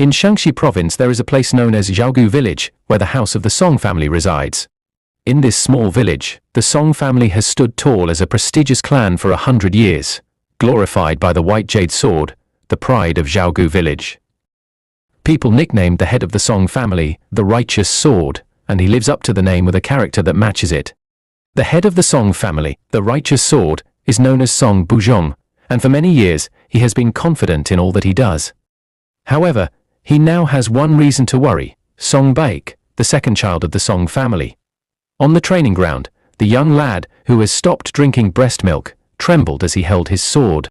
In Shaanxi province there is a place known as Zhaogu village, where the house of the Song family resides. In this small village, the Song family has stood tall as a prestigious clan for 100 years, glorified by the white jade sword, the pride of Zhaogu village. People nicknamed the head of the Song family the Righteous Sword, and he lives up to the name with a character that matches it. The head of the Song family, the Righteous Sword, is known as Song Buzhong, and for many years he has been confident in all that he does. However, he now has one reason to worry: Song Baek, the second child of the Song family. On the training ground, the young lad, who has stopped drinking breast milk, trembled as he held his sword.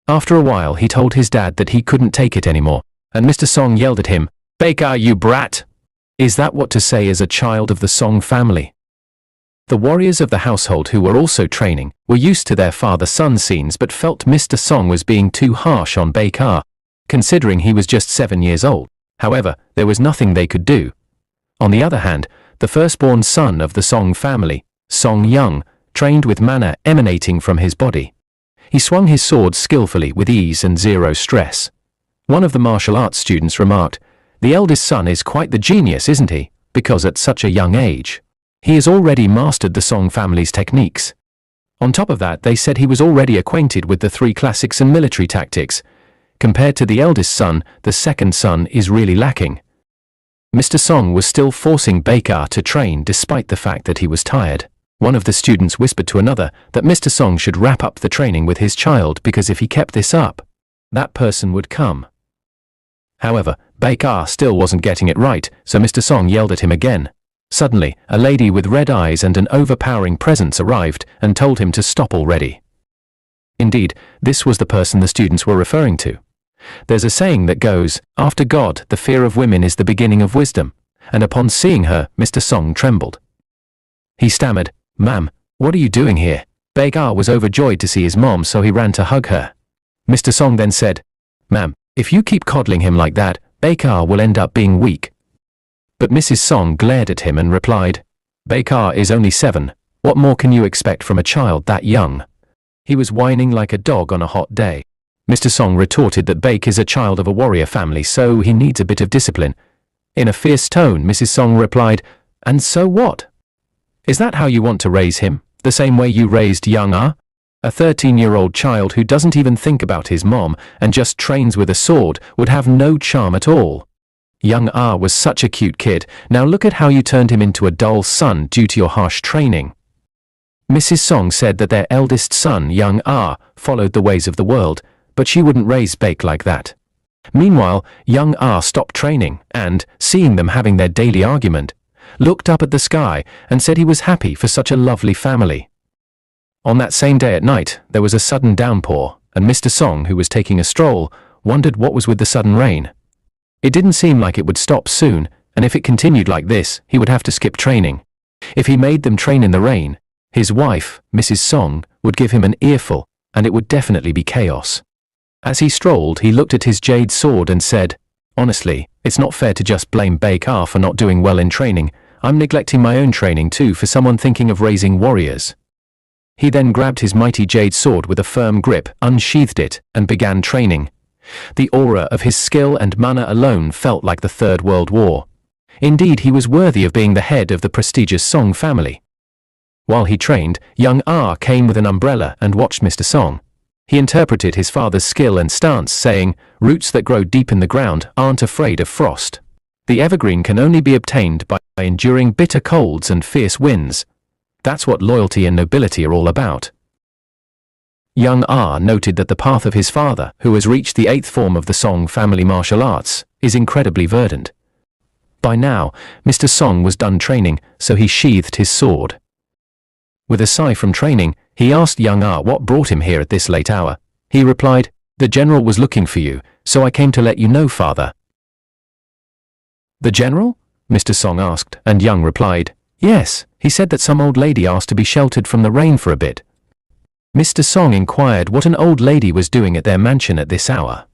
After a while he told his dad that he couldn't take it anymore, and Mr. Song yelled at him, "Baek, you brat!" Is that what to say as a child of the Song family? The warriors of the household who were also training were used to their father-son scenes but felt Mr. Song was being too harsh on Baek, considering he was just 7 years old. However, there was nothing they could do. On the other hand, the firstborn son of the Song family, Song Young, trained with mana emanating from his body. He swung his sword skillfully with ease and zero stress. One of the martial arts students remarked, "The eldest son is quite the genius, isn't he? Because at such a young age, he has already mastered the Song family's techniques." On top of that, they said he was already acquainted with the 3 classics and military tactics. Compared to the eldest son, the second son is really lacking. Mr. Song was still forcing Baek to train despite the fact that he was tired. One of the students whispered to another that Mr. Song should wrap up the training with his child because if he kept this up, that person would come. However, Baek still wasn't getting it right, so Mr. Song yelled at him again. Suddenly, a lady with red eyes and an overpowering presence arrived and told him to stop already. Indeed, this was the person the students were referring to. There's a saying that goes, "After God, the fear of women is the beginning of wisdom," and upon seeing her, Mr. Song trembled. He stammered, "Ma'am, what are you doing here?" Baek was overjoyed to see his mom, so he ran to hug her. Mr. Song then said, "Ma'am, if you keep coddling him like that, Baek will end up being weak." But Mrs. Song glared at him and replied, "Baek is only 7. What more can you expect from a child that young?" He was whining like a dog on a hot day. Mr. Song retorted that Baek is a child of a warrior family, so he needs a bit of discipline. In a fierce tone, Mrs. Song replied, "And so what? Is that how you want to raise him? The same way you raised young A 13-year-old child who doesn't even think about his mom and just trains with a sword would have no charm at all. Young A was such a cute kid, now look at how you turned him into a dull son due to your harsh training." Mrs. Song said that their eldest son, young A, followed the ways of the world, but she wouldn't raise Baek like that. Meanwhile, young A stopped training and, seeing them having their daily argument, looked up at the sky and said he was happy for such a lovely family. On that same day at night, there was a sudden downpour, and Mr. Song, who was taking a stroll, wondered what was with the sudden rain. It didn't seem like it would stop soon, and if it continued like this, he would have to skip training. If he made them train in the rain, his wife, Mrs. Song, would give him an earful, and it would definitely be chaos. As he strolled, he looked at his jade sword and said, "Honestly, it's not fair to just blame Baek for not doing well in training. I'm neglecting my own training too for someone thinking of raising warriors." He then grabbed his mighty jade sword with a firm grip, unsheathed it, and began training. The aura of his skill and mana alone felt like the Third World War. Indeed, he was worthy of being the head of the prestigious Song family. While he trained, young A came with an umbrella and watched Mr. Song. He interpreted his father's skill and stance, saying, "Roots that grow deep in the ground aren't afraid of frost. The evergreen can only be obtained by enduring bitter colds and fierce winds. That's what loyalty and nobility are all about." Young A noted that the path of his father, who has reached the 8th form of the Song family martial arts, is incredibly verdant. By now, Mr. Song was done training, so he sheathed his sword. With a sigh from training, he asked young A what brought him here at this late hour. He replied, "The general was looking for you, so I came to let you know, father." "The general?" Mr. Song asked, and Young replied, "Yes, he said that some old lady asked to be sheltered from the rain for a bit." Mr. Song inquired what an old lady was doing at their mansion at this hour.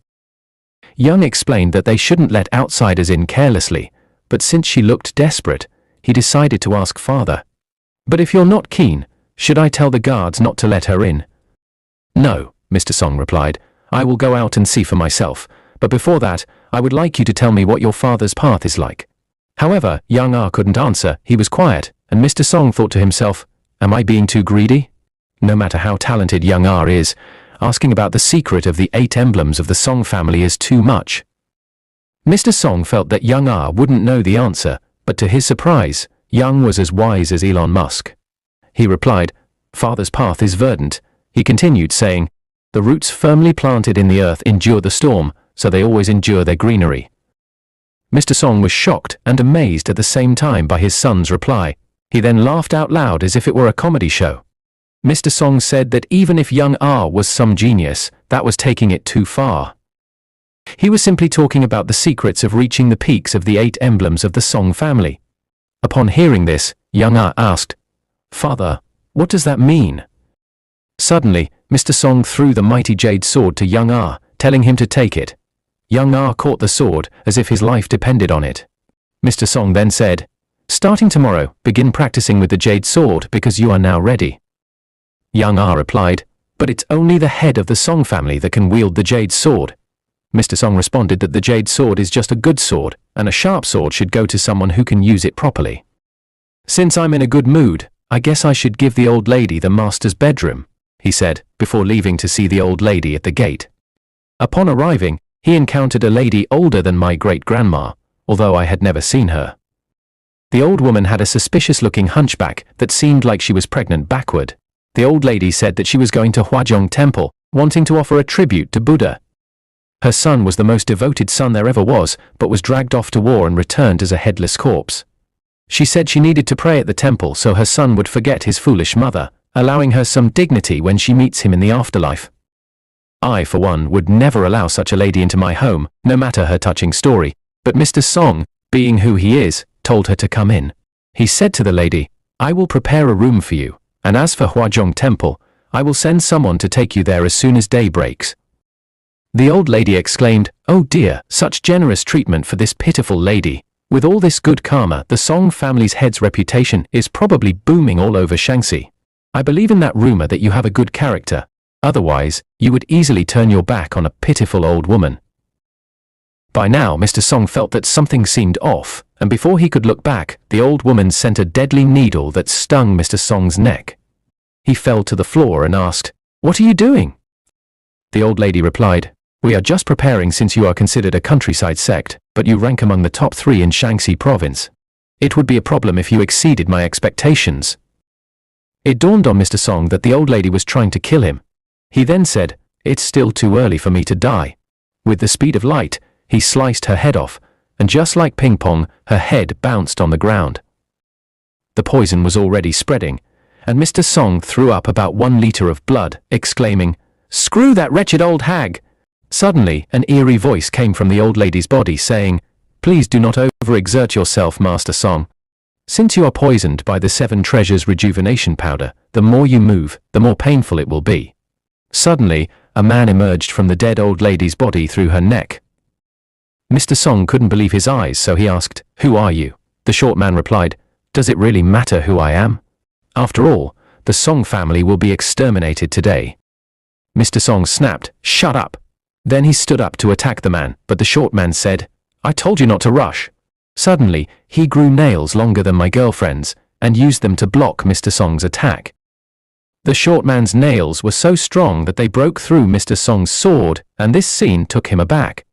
Young explained that they shouldn't let outsiders in carelessly, but since she looked desperate, he decided to ask father, "But if you're not keen, should I tell the guards not to let her in?" "No," Mr. Song replied, "I will go out and see for myself, but before that, I would like you to tell me what your father's path is like." However, young Ah couldn't answer. He was quiet, and Mr. Song thought to himself, "Am I being too greedy?" No matter how talented young Ah is, asking about the secret of the 8 emblems of the Song family is too much. Mr. Song felt that young Ah wouldn't know the answer, but to his surprise, Young was as wise as Elon Musk. He replied, "Father's path is verdant." He continued saying, "The roots firmly planted in the earth endure the storm, so they always endure their greenery." Mr. Song was shocked and amazed at the same time by his son's reply. He then laughed out loud as if it were a comedy show. Mr. Song said that even if young Ah was some genius, that was taking it too far. He was simply talking about the secrets of reaching the peaks of the 8 emblems of the Song family. Upon hearing this, young Ah asked, "Father, what does that mean?" Suddenly, Mr. Song threw the mighty jade sword to young Ah, telling him to take it. Young Ah caught the sword as if his life depended on it. Mr. Song then said, "Starting tomorrow, begin practicing with the jade sword because you are now ready." Young Ah replied, "But it's only the head of the Song family that can wield the jade sword." Mr. Song responded that the jade sword is just a good sword, and a sharp sword should go to someone who can use it properly. "Since I'm in a good mood, I guess I should give the old lady the master's bedroom," he said, before leaving to see the old lady at the gate. Upon arriving, he encountered a lady older than my great-grandma, although I had never seen her. The old woman had a suspicious-looking hunchback that seemed like she was pregnant backward. The old lady said that she was going to Hwajong Temple, wanting to offer a tribute to Buddha. Her son was the most devoted son there ever was, but was dragged off to war and returned as a headless corpse. She said she needed to pray at the temple so her son would forget his foolish mother, allowing her some dignity when she meets him in the afterlife. I, for one, would never allow such a lady into my home, no matter her touching story, but Mr. Song, being who he is, told her to come in. He said to the lady, "I will prepare a room for you, and as for Hwajong Temple, I will send someone to take you there as soon as day breaks." The old lady exclaimed, "Oh dear, such generous treatment for this pitiful lady. With all this good karma, the Song family's head's reputation is probably booming all over Shaanxi. I believe in that rumor that you have a good character. Otherwise, you would easily turn your back on a pitiful old woman." By now, Mr. Song felt that something seemed off, and before he could look back, the old woman sent a deadly needle that stung Mr. Song's neck. He fell to the floor and asked, "What are you doing?" The old lady replied, "We are just preparing since you are considered a countryside sect, but you rank among the top 3 in Shaanxi province. It would be a problem if you exceeded my expectations." It dawned on Mr. Song that the old lady was trying to kill him. He then said, "It's still too early for me to die." With the speed of light, he sliced her head off, and just like ping pong, her head bounced on the ground. The poison was already spreading, and Mr. Song threw up about 1 liter of blood, exclaiming, "Screw that wretched old hag!" Suddenly, an eerie voice came from the old lady's body saying, "Please do not overexert yourself, Master Song. Since you are poisoned by the 7 treasures rejuvenation powder, the more you move, the more painful it will be." Suddenly, a man emerged from the dead old lady's body through her neck. Mr. Song couldn't believe his eyes, so he asked, "Who are you?" The short man replied, "Does it really matter who I am? After all, the Song family will be exterminated today." Mr. Song snapped, "Shut up!" Then he stood up to attack the man, but the short man said, "I told you not to rush." Suddenly, he grew nails longer than my girlfriend's, and used them to block Mr. Song's attack. The short man's nails were so strong that they broke through Mr. Song's sword, and this scene took him aback.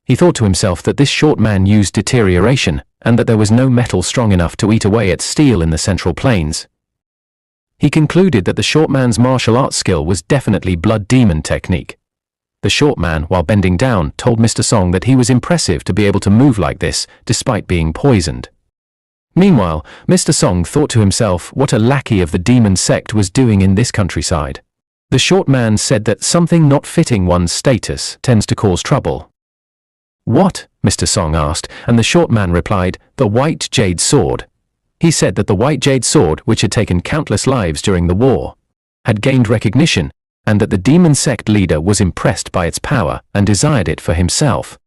He thought to himself that this short man used deterioration, and that there was no metal strong enough to eat away at steel in the Central Plains. He concluded that the short man's martial arts skill was definitely blood demon technique. The short man, while bending down, told Mr. Song that he was impressive to be able to move like this, despite being poisoned. Meanwhile, Mr. Song thought to himself what a lackey of the demon sect was doing in this countryside. The short man said that something not fitting one's status tends to cause trouble. "What?" Mr. Song asked, and the short man replied, "The white jade sword." He said that the white jade sword, which had taken countless lives during the war, had gained recognition, and that the demon sect leader was impressed by its power and desired it for himself.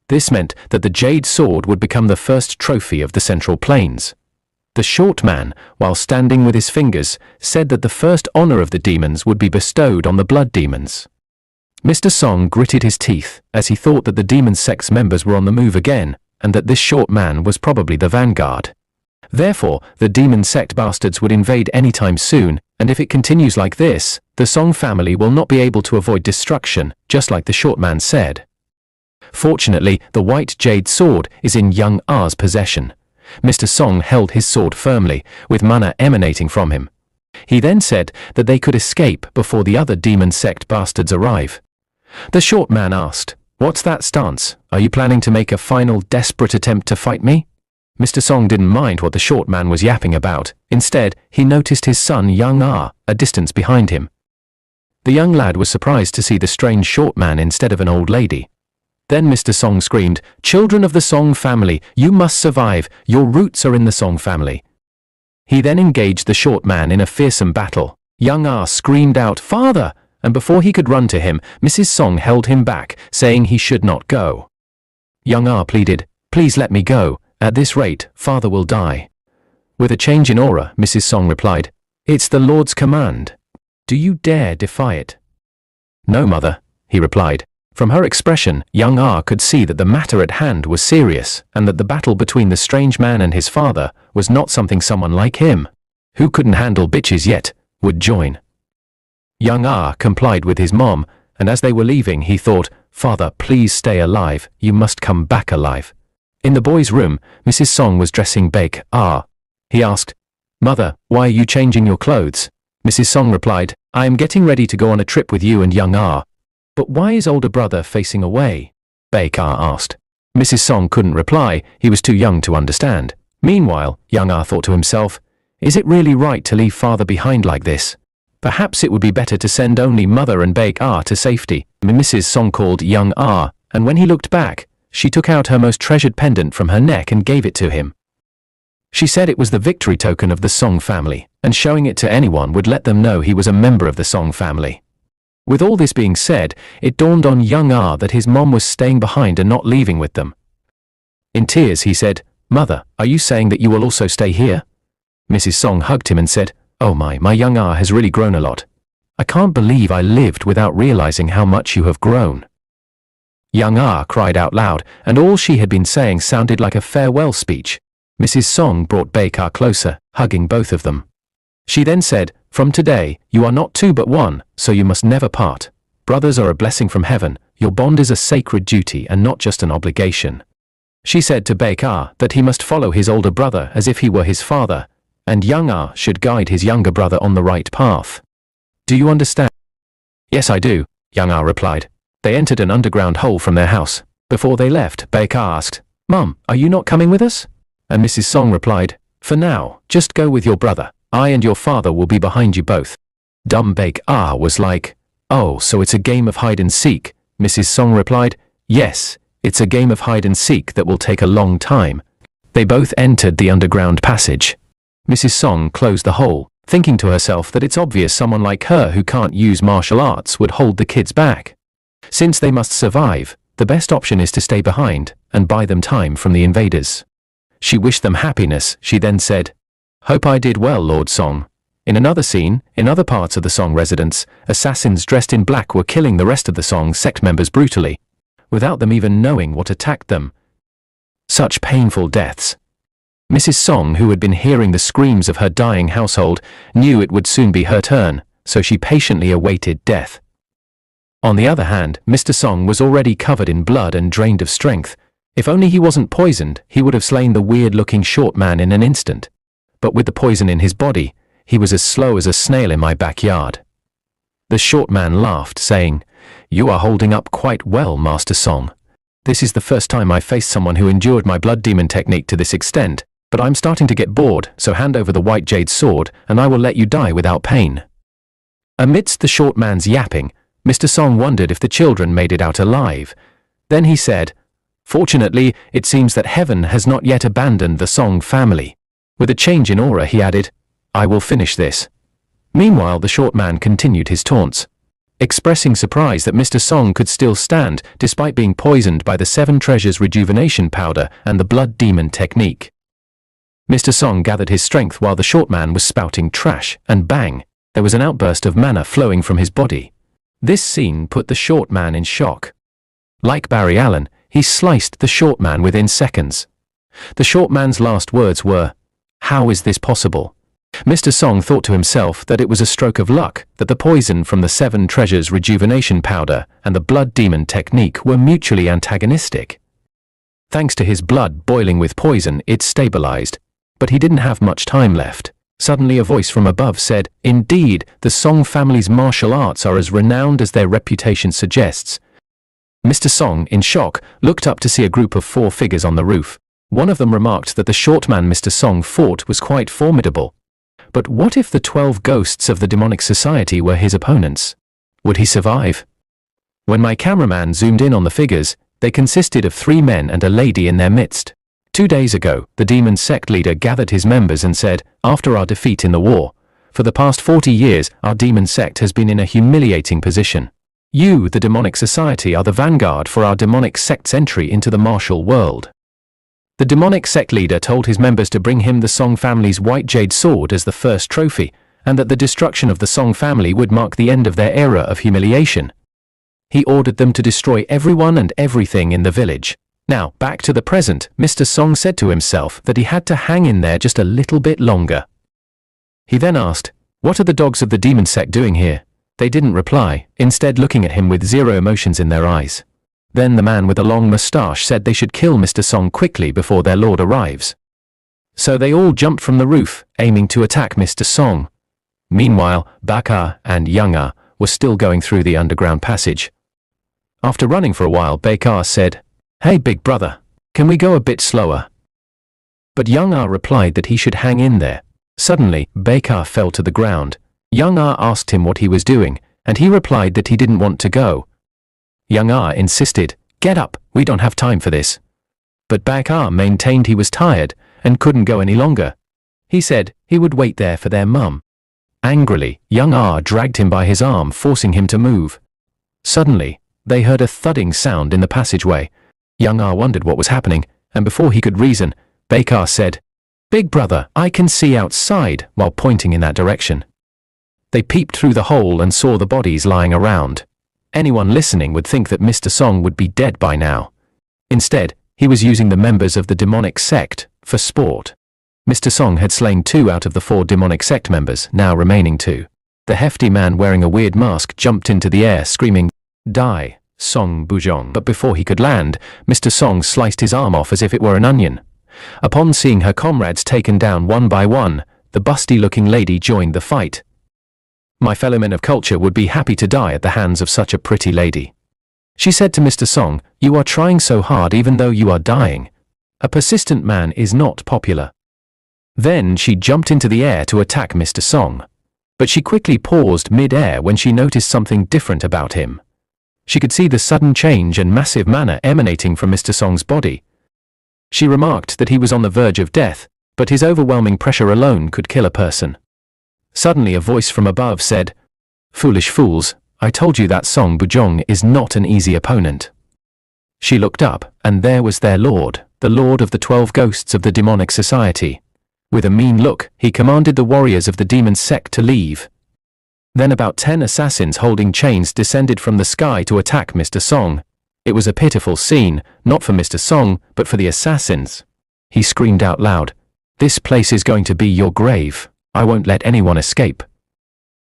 This meant that the jade sword would become the first trophy of the Central Plains. The short man, while standing with his fingers, said that the first honor of the demons would be bestowed on the blood demons. Mr. Song gritted his teeth as he thought that the demon sect's members were on the move again, and that this short man was probably the vanguard. Therefore, the demon sect bastards would invade anytime soon, and if it continues like this, the Song family will not be able to avoid destruction, just like the short man said. Fortunately, the white jade sword is in young R's possession. Mr. Song held his sword firmly, with mana emanating from him. He then said that they could escape before the other demon sect bastards arrive. The short man asked, "What's that stance? Are you planning to make a final desperate attempt to fight me?" Mr. Song didn't mind what the short man was yapping about. Instead, he noticed his son young R a distance behind him. The young lad was surprised to see the strange short man instead of an old lady. Then Mr. Song screamed, "Children of the Song family, you must survive. Your roots are in the Song family." He then engaged the short man in a fearsome battle. Young R screamed out, "Father!" and before he could run to him, Mrs. Song held him back, saying he should not go. Young R pleaded, "Please let me go. At this rate, father will die." With a change in aura, Mrs. Song replied, "It's the Lord's command. Do you dare defy it?" "No, mother," he replied. From her expression, young R could see that the matter at hand was serious, and that the battle between the strange man and his father was not something someone like him, who couldn't handle bitches yet, would join. Young R complied with his mom, and as they were leaving he thought, "Father, please stay alive, you must come back alive." In the boy's room, Mrs. Song was dressing Baek R. He asked, "Mother, why are you changing your clothes?" Mrs. Song replied, "I am getting ready to go on a trip with you and young R." "But why is older brother facing away?" Baek R asked. Mrs. Song couldn't reply, he was too young to understand. Meanwhile, young R thought to himself, "Is it really right to leave father behind like this? Perhaps it would be better to send only mother and Baek R to safety." Mrs. Song called young R, and when he looked back, she took out her most treasured pendant from her neck and gave it to him. She said it was the victory token of the Song family, and showing it to anyone would let them know he was a member of the Song family. With all this being said, it dawned on young R that his mom was staying behind and not leaving with them. In tears he said, "Mother, are you saying that you will also stay here?" Mrs. Song hugged him and said, "Oh my young R has really grown a lot. I can't believe I lived without realizing how much you have grown." Young R cried out loud, and all she had been saying sounded like a farewell speech. Mrs. Song brought Baek R closer, hugging both of them. She then said, "From today, you are not two but one, so you must never part. Brothers are a blessing from heaven, your bond is a sacred duty and not just an obligation." She said to Baek R that he must follow his older brother as if he were his father, and young R should guide his younger brother on the right path. "Do you understand?" "Yes, I do," young R replied. They entered an underground hole from their house. Before they left, Baek R asked, "Mum, are you not coming with us?" And Mrs. Song replied, "For now, just go with your brother. I and your father will be behind you both." Dumb Baek R was like, "Oh, so it's a game of hide and seek?" Mrs. Song replied, "Yes, it's a game of hide and seek that will take a long time." They both entered the underground passage. Mrs. Song closed the hole, thinking to herself that it's obvious someone like her who can't use martial arts would hold the kids back. Since they must survive, the best option is to stay behind and buy them time from the invaders. She wished them happiness. She then said, "Hope I did well, Lord Song." In another scene, in other parts of the Song residence, assassins dressed in black were killing the rest of the Song sect members brutally, without them even knowing what attacked them. Such painful deaths. Mrs. Song, who had been hearing the screams of her dying household, knew it would soon be her turn, so she patiently awaited death. On the other hand, Mr. Song was already covered in blood and drained of strength. If only he wasn't poisoned, he would have slain the weird-looking short man in an instant. But with the poison in his body, he was as slow as a snail in my backyard. The short man laughed, saying, "You are holding up quite well, Master Song. This is the first time I faced someone who endured my blood demon technique to this extent, but I'm starting to get bored, so hand over the white jade sword, and I will let you die without pain." Amidst the short man's yapping, Mr. Song wondered if the children made it out alive. Then he said, "Fortunately, it seems that heaven has not yet abandoned the Song family." With a change in aura, he added, "I will finish this." Meanwhile, the short man continued his taunts, expressing surprise that Mr. Song could still stand despite being poisoned by the Seven Treasures rejuvenation powder and the blood demon technique. Mr. Song gathered his strength while the short man was spouting trash, and bang, there was an outburst of mana flowing from his body. This scene put the short man in shock. Like Barry Allen, he sliced the short man within seconds. The short man's last words were, "How is this possible?" Mr. Song thought to himself that it was a stroke of luck that the poison from the 7 treasures rejuvenation powder and the blood demon technique were mutually antagonistic. Thanks to his blood boiling with poison, it stabilized, but he didn't have much time left. Suddenly a voice from above said, "Indeed, the Song family's martial arts are as renowned as their reputation suggests." Mr. Song, in shock, looked up to see a group of 4 figures on the roof. One of them remarked that the short man Mr. Song fought was quite formidable. But what if the 12 ghosts of the demonic society were his opponents? Would he survive? When my cameraman zoomed in on the figures, they consisted of 3 men and a lady in their midst. 2 days ago, the demon sect leader gathered his members and said, "After our defeat in the war, for the past 40 years, our demon sect has been in a humiliating position. You, the demonic society, are the vanguard for our demonic sect's entry into the martial world." The demonic sect leader told his members to bring him the Song family's white jade sword as the first trophy, and that the destruction of the Song family would mark the end of their era of humiliation. He ordered them to destroy everyone and everything in the village. Now, back to the present, Mr. Song said to himself that he had to hang in there just a little bit longer. He then asked, "What are the dogs of the demon sect doing here?" They didn't reply, instead looking at him with zero emotions in their eyes. Then the man with the long moustache said they should kill Mr. Song quickly before their lord arrives. So they all jumped from the roof, aiming to attack Mr. Song. Meanwhile, baek and young were still going through the underground passage. After running for a while, baek said, "Hey big brother, can we go a bit slower?" But young replied that he should hang in there. Suddenly, baek fell to the ground. Young asked him what he was doing, and he replied that he didn't want to go. Young insisted, "Get up, we don't have time for this." But baek maintained he was tired and couldn't go any longer. He said he would wait there for their mum. Angrily, young dragged him by his arm, forcing him to move. Suddenly, they heard a thudding sound in the passageway. Young wondered what was happening, and before he could reason, baek said, "Big brother, I can see outside," while pointing in that direction. They peeped through the hole and saw the bodies lying around. Anyone listening would think that Mr. Song would be dead by now. Instead, he was using the members of the demonic sect for sport. Mr. Song had slain 2 out of the 4 demonic sect members, now remaining 2. The hefty man wearing a weird mask jumped into the air, screaming, "Die, Song Bujong!" But before he could land, Mr. Song sliced his arm off as if it were an onion. Upon seeing her comrades taken down one by one, the busty-looking lady joined the fight. My fellow men of culture would be happy to die at the hands of such a pretty lady. She said to Mr. Song, "You are trying so hard even though you are dying. A persistent man is not popular." Then she jumped into the air to attack Mr. Song. But she quickly paused mid-air when she noticed something different about him. She could see the sudden change and massive mana emanating from Mr. Song's body. She remarked that he was on the verge of death, but his overwhelming pressure alone could kill a person. Suddenly a voice from above said, "Foolish fools, I told you that Song Bujong is not an easy opponent." She looked up, and there was their lord, the lord of the 12 ghosts of the demonic society. With a mean look, he commanded the warriors of the demon sect to leave. Then about 10 assassins holding chains descended from the sky to attack Mr. Song. It was a pitiful scene, not for Mr. Song, but for the assassins. He screamed out loud, "This place is going to be your grave. I won't let anyone escape."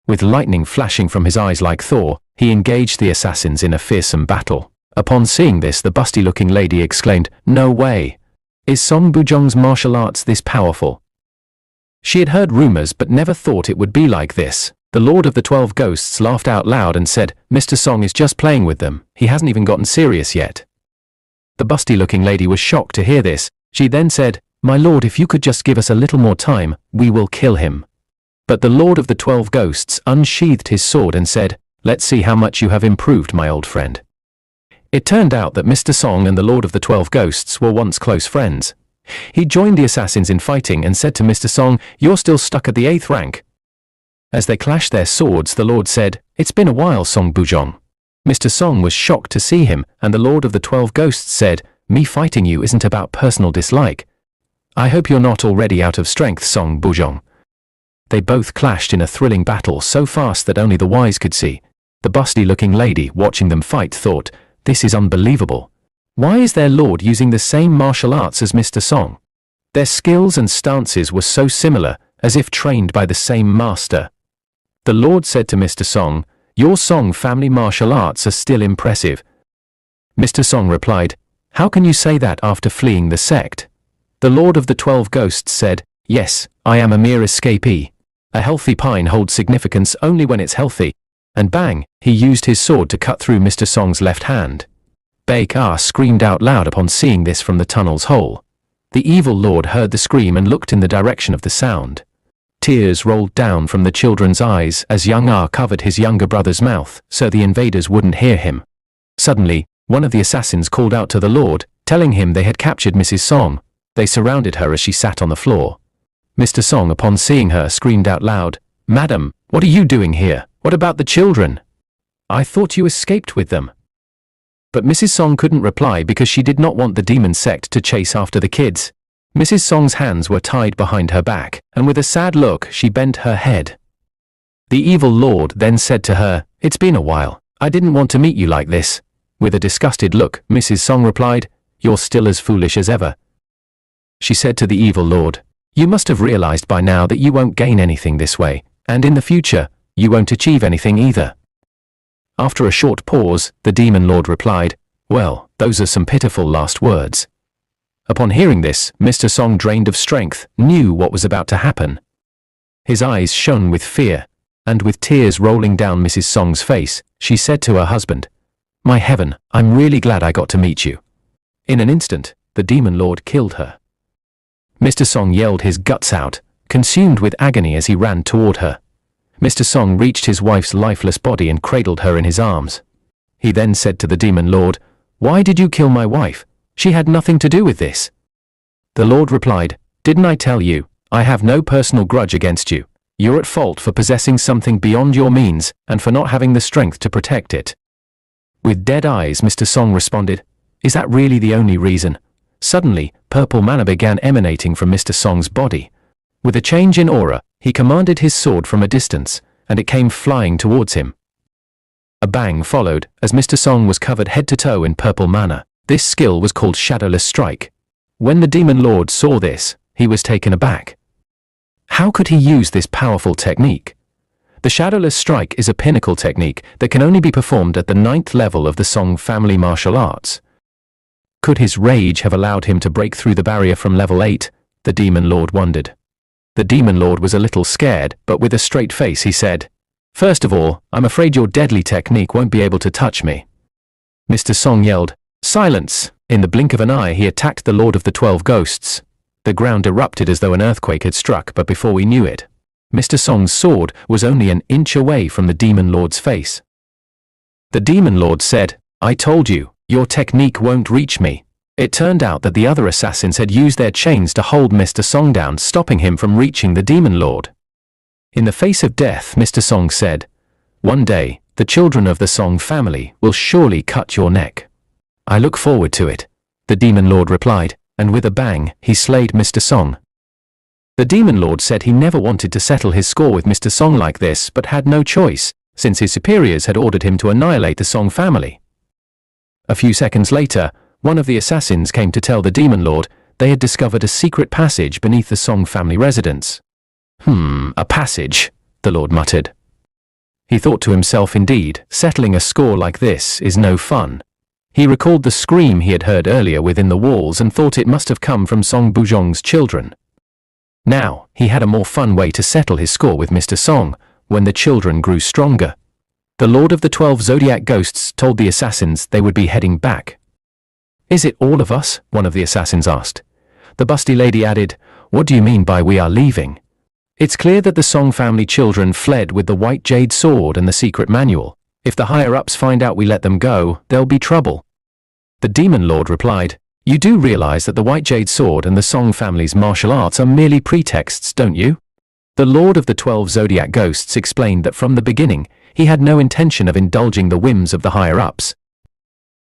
With lightning flashing from his eyes like Thor, he engaged the assassins in a fearsome battle. Upon seeing this, the busty-looking lady exclaimed, "No way! Is Song Bujong's martial arts this powerful?" She had heard rumors but never thought it would be like this. The Lord of the 12 Ghosts laughed out loud and said, "Mr. Song is just playing with them. He hasn't even gotten serious yet." The busty-looking lady was shocked to hear this. She then said, "My lord, if you could just give us a little more time, we will kill him." But the Lord of the 12 Ghosts unsheathed his sword and said, "Let's see how much you have improved, my old friend." It turned out that Mr. Song and the Lord of the 12 Ghosts were once close friends. He joined the assassins in fighting and said to Mr. Song, "You're still stuck at the 8th rank." As they clashed their swords, the Lord said, "It's been a while, Song Bujong." Mr. Song was shocked to see him, and the Lord of the 12 Ghosts said, "Me fighting you isn't about personal dislike. I hope you're not already out of strength, Song Bujong." They both clashed in a thrilling battle so fast that only the wise could see. The busty-looking lady watching them fight thought, "This is unbelievable. Why is their lord using the same martial arts as Mr. Song? Their skills and stances were so similar, as if trained by the same master." The lord said to Mr. Song, "Your Song family martial arts are still impressive." Mr. Song replied, "How can you say that after fleeing the sect?" The Lord of the 12 Ghosts said, "Yes, I am a mere escapee. A healthy pine holds significance only when it's healthy." And bang, he used his sword to cut through Mr. Song's left hand. Baek screamed out loud upon seeing this from the tunnel's hole. The evil lord heard the scream and looked in the direction of the sound. Tears rolled down from the children's eyes as young covered his younger brother's mouth so the invaders wouldn't hear him. Suddenly, one of the assassins called out to the lord, telling him they had captured Mrs. Song. They surrounded her as she sat on the floor. Mr. Song, upon seeing her, screamed out loud, "Madam, what are you doing here? What about the children? I thought you escaped with them." But Mrs. Song couldn't reply because she did not want the demon sect to chase after the kids. Mrs. Song's hands were tied behind her back, and with a sad look she bent her head. The evil lord then said to her, "It's been a while. I didn't want to meet you like this." With a disgusted look, Mrs. Song replied, "You're still as foolish as ever." She said to the evil lord, "You must have realized by now that you won't gain anything this way, and in the future, you won't achieve anything either." After a short pause, the demon lord replied, "Well, those are some pitiful last words." Upon hearing this, Mr. Song, drained of strength, knew what was about to happen. His eyes shone with fear, and with tears rolling down Mrs. Song's face, she said to her husband, "My heaven, I'm really glad I got to meet you." In an instant, the demon lord killed her. Mr. Song yelled his guts out, consumed with agony as he ran toward her. Mr. Song reached his wife's lifeless body and cradled her in his arms. He then said to the demon lord, "Why did you kill my wife? She had nothing to do with this." The lord replied, "Didn't I tell you? I have no personal grudge against you. You're at fault for possessing something beyond your means and for not having the strength to protect it." With dead eyes, Mr. Song responded, "Is that really the only reason?" Suddenly, purple mana began emanating from Mr. Song's body. With a change in aura, he commanded his sword from a distance, and it came flying towards him. A bang followed, as Mr. Song was covered head to toe in purple mana. This skill was called Shadowless Strike. When the demon lord saw this, he was taken aback. How could he use this powerful technique? The Shadowless Strike is a pinnacle technique that can only be performed at the 9th level of the Song family martial arts. Could his rage have allowed him to break through the barrier from level 8? The demon lord wondered. The demon lord was a little scared, but with a straight face he said, "First of all, I'm afraid your deadly technique won't be able to touch me." Mr. Song yelled, "Silence!" In the blink of an eye he attacked the Lord of the 12 Ghosts. The ground erupted as though an earthquake had struck, but before we knew it, Mr. Song's sword was only an inch away from the demon lord's face. The demon lord said, "I told you, your technique won't reach me." It turned out that the other assassins had used their chains to hold Mr. Song down, stopping him from reaching the demon lord. In the face of death, Mr. Song said, "One day, the children of the Song family will surely cut your neck. I look forward to it," the demon lord replied, and with a bang, he slayed Mr. Song. The demon lord said he never wanted to settle his score with Mr. Song like this, but had no choice, since his superiors had ordered him to annihilate the Song family. A few seconds later, one of the assassins came to tell the demon lord they had discovered a secret passage beneath the Song family residence. A passage," the lord muttered. He thought to himself, indeed, settling a score like this is no fun. He recalled the scream he had heard earlier within the walls and thought it must have come from Song Buzhong's children. Now, he had a more fun way to settle his score with Mr. Song, when the children grew stronger. The Lord of the 12 Zodiac Ghosts told the assassins they would be heading back. "Is it all of us?" one of the assassins asked. The busty lady added, "What do you mean by we are leaving? It's clear that the Song family children fled with the white jade sword and the secret manual. If the higher-ups find out we let them go, there'll be trouble." The demon lord replied, "You do realize that the white jade sword and the Song family's martial arts are merely pretexts, don't you?" The Lord of the 12 Zodiac Ghosts explained that from the beginning, he had no intention of indulging the whims of the higher-ups.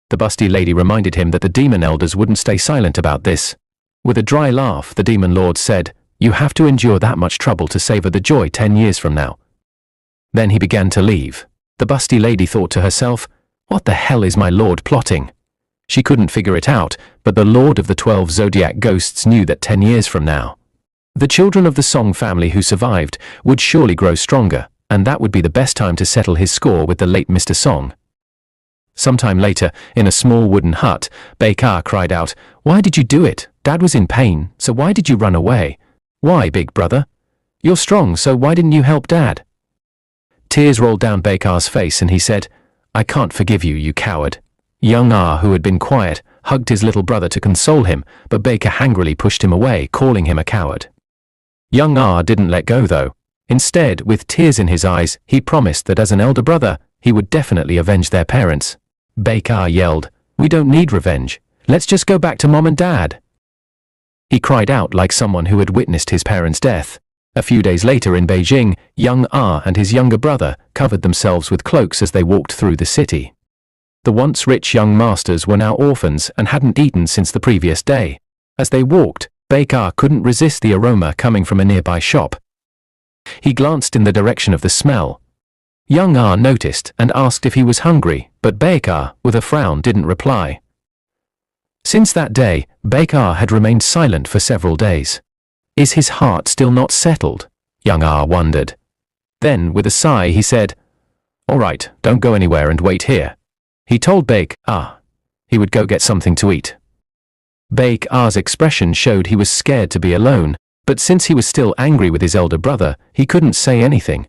The busty lady reminded him that the demon elders wouldn't stay silent about this. With a dry laugh, the demon lord said, "You have to endure that much trouble to savor the joy 10 years from now." Then he began to leave. The busty lady thought to herself, what the hell is my lord plotting? She couldn't figure it out, but the lord of the 12 zodiac ghosts knew that 10 years from now, the children of the Song family who survived would surely grow stronger, and that would be the best time to settle his score with the late Mr. Song. Sometime later, in a small wooden hut, baek cried out, "Why did you do it? Dad was in pain, so why did you run away? Why, big brother? You're strong, so why didn't you help Dad?" Tears rolled down baek's face and he said, "I can't forgive you, you coward." Young who had been quiet, hugged his little brother to console him, but baek angrily pushed him away, calling him a coward. Young didn't let go though. Instead, with tears in his eyes, he promised that as an elder brother, he would definitely avenge their parents. Baek yelled, "We don't need revenge. Let's just go back to Mom and Dad." He cried out like someone who had witnessed his parents' death. A few days later in Beijing, young and his younger brother covered themselves with cloaks as they walked through the city. The once rich young masters were now orphans and hadn't eaten since the previous day. As they walked, baek couldn't resist the aroma coming from a nearby shop. He glanced in the direction of the smell. Young noticed and asked if he was hungry, but baek, with a frown, didn't reply. Since that day, baek had remained silent for several days. Is his heart still not settled? Young wondered. Then, with a sigh, he said, "All right, don't go anywhere and wait here." He told baek he would go get something to eat. Baek's expression showed he was scared to be alone, but since he was still angry with his elder brother, he couldn't say anything.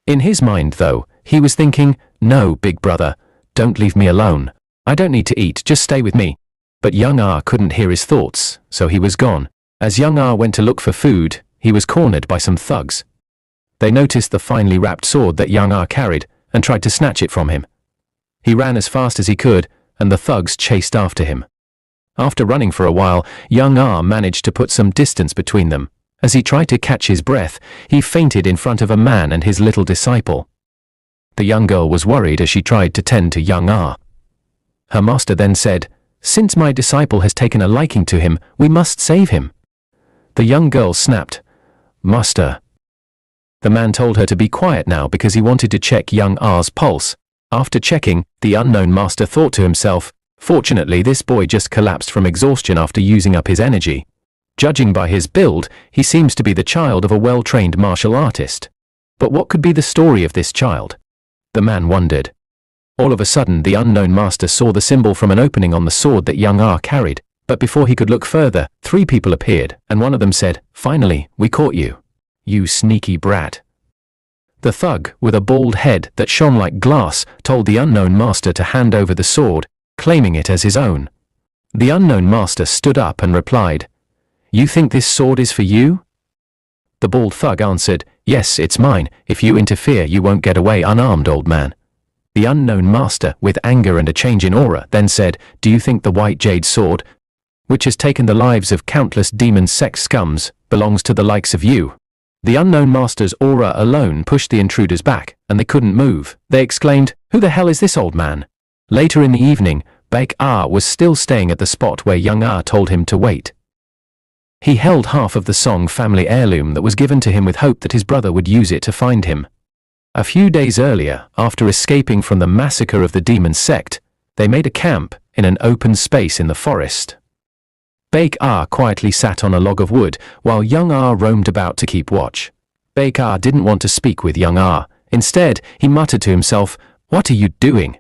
In his mind, though, he was thinking, "No, big brother, don't leave me alone. I don't need to eat, just stay with me." But young couldn't hear his thoughts, so he was gone. As young went to look for food, he was cornered by some thugs. They noticed the finely wrapped sword that young carried and tried to snatch it from him. He ran as fast as he could, and the thugs chased after him. After running for a while, young managed to put some distance between them. As he tried to catch his breath, he fainted in front of a man and his little disciple. The young girl was worried as she tried to tend to young Her master then said, "Since my disciple has taken a liking to him, we must save him." The young girl snapped, "Master." The man told her to be quiet now because he wanted to check young pulse. After checking, the unknown master thought to himself, "Fortunately, this boy just collapsed from exhaustion after using up his energy. Judging by his build, he seems to be the child of a well-trained martial artist. But what could be the story of this child?" The man wondered. All of a sudden, the unknown master saw the symbol from an opening on the sword that young carried, but before he could look further, 3 people appeared, and one of them said, "Finally, we caught you. You sneaky brat." The thug, with a bald head that shone like glass, told the unknown master to hand over the sword, claiming it as his own. The unknown master stood up and replied, "You think this sword is for you?" The bald thug answered, "Yes, it's mine. If you interfere, you won't get away unarmed, old man." The unknown master, with anger and a change in aura, then said, "Do you think the white jade sword, which has taken the lives of countless demon sex scums, belongs to the likes of you?" The unknown master's aura alone pushed the intruders back, and they couldn't move. They exclaimed, "Who the hell is this old man?" Later in the evening, baek was still staying at the spot where young told him to wait. He held half of the Song family heirloom that was given to him with hope that his brother would use it to find him. A few days earlier, after escaping from the massacre of the demon sect, they made a camp in an open space in the forest. Baek quietly sat on a log of wood, while young roamed about to keep watch. Baek didn't want to speak with young Instead, he muttered to himself, "What are you doing?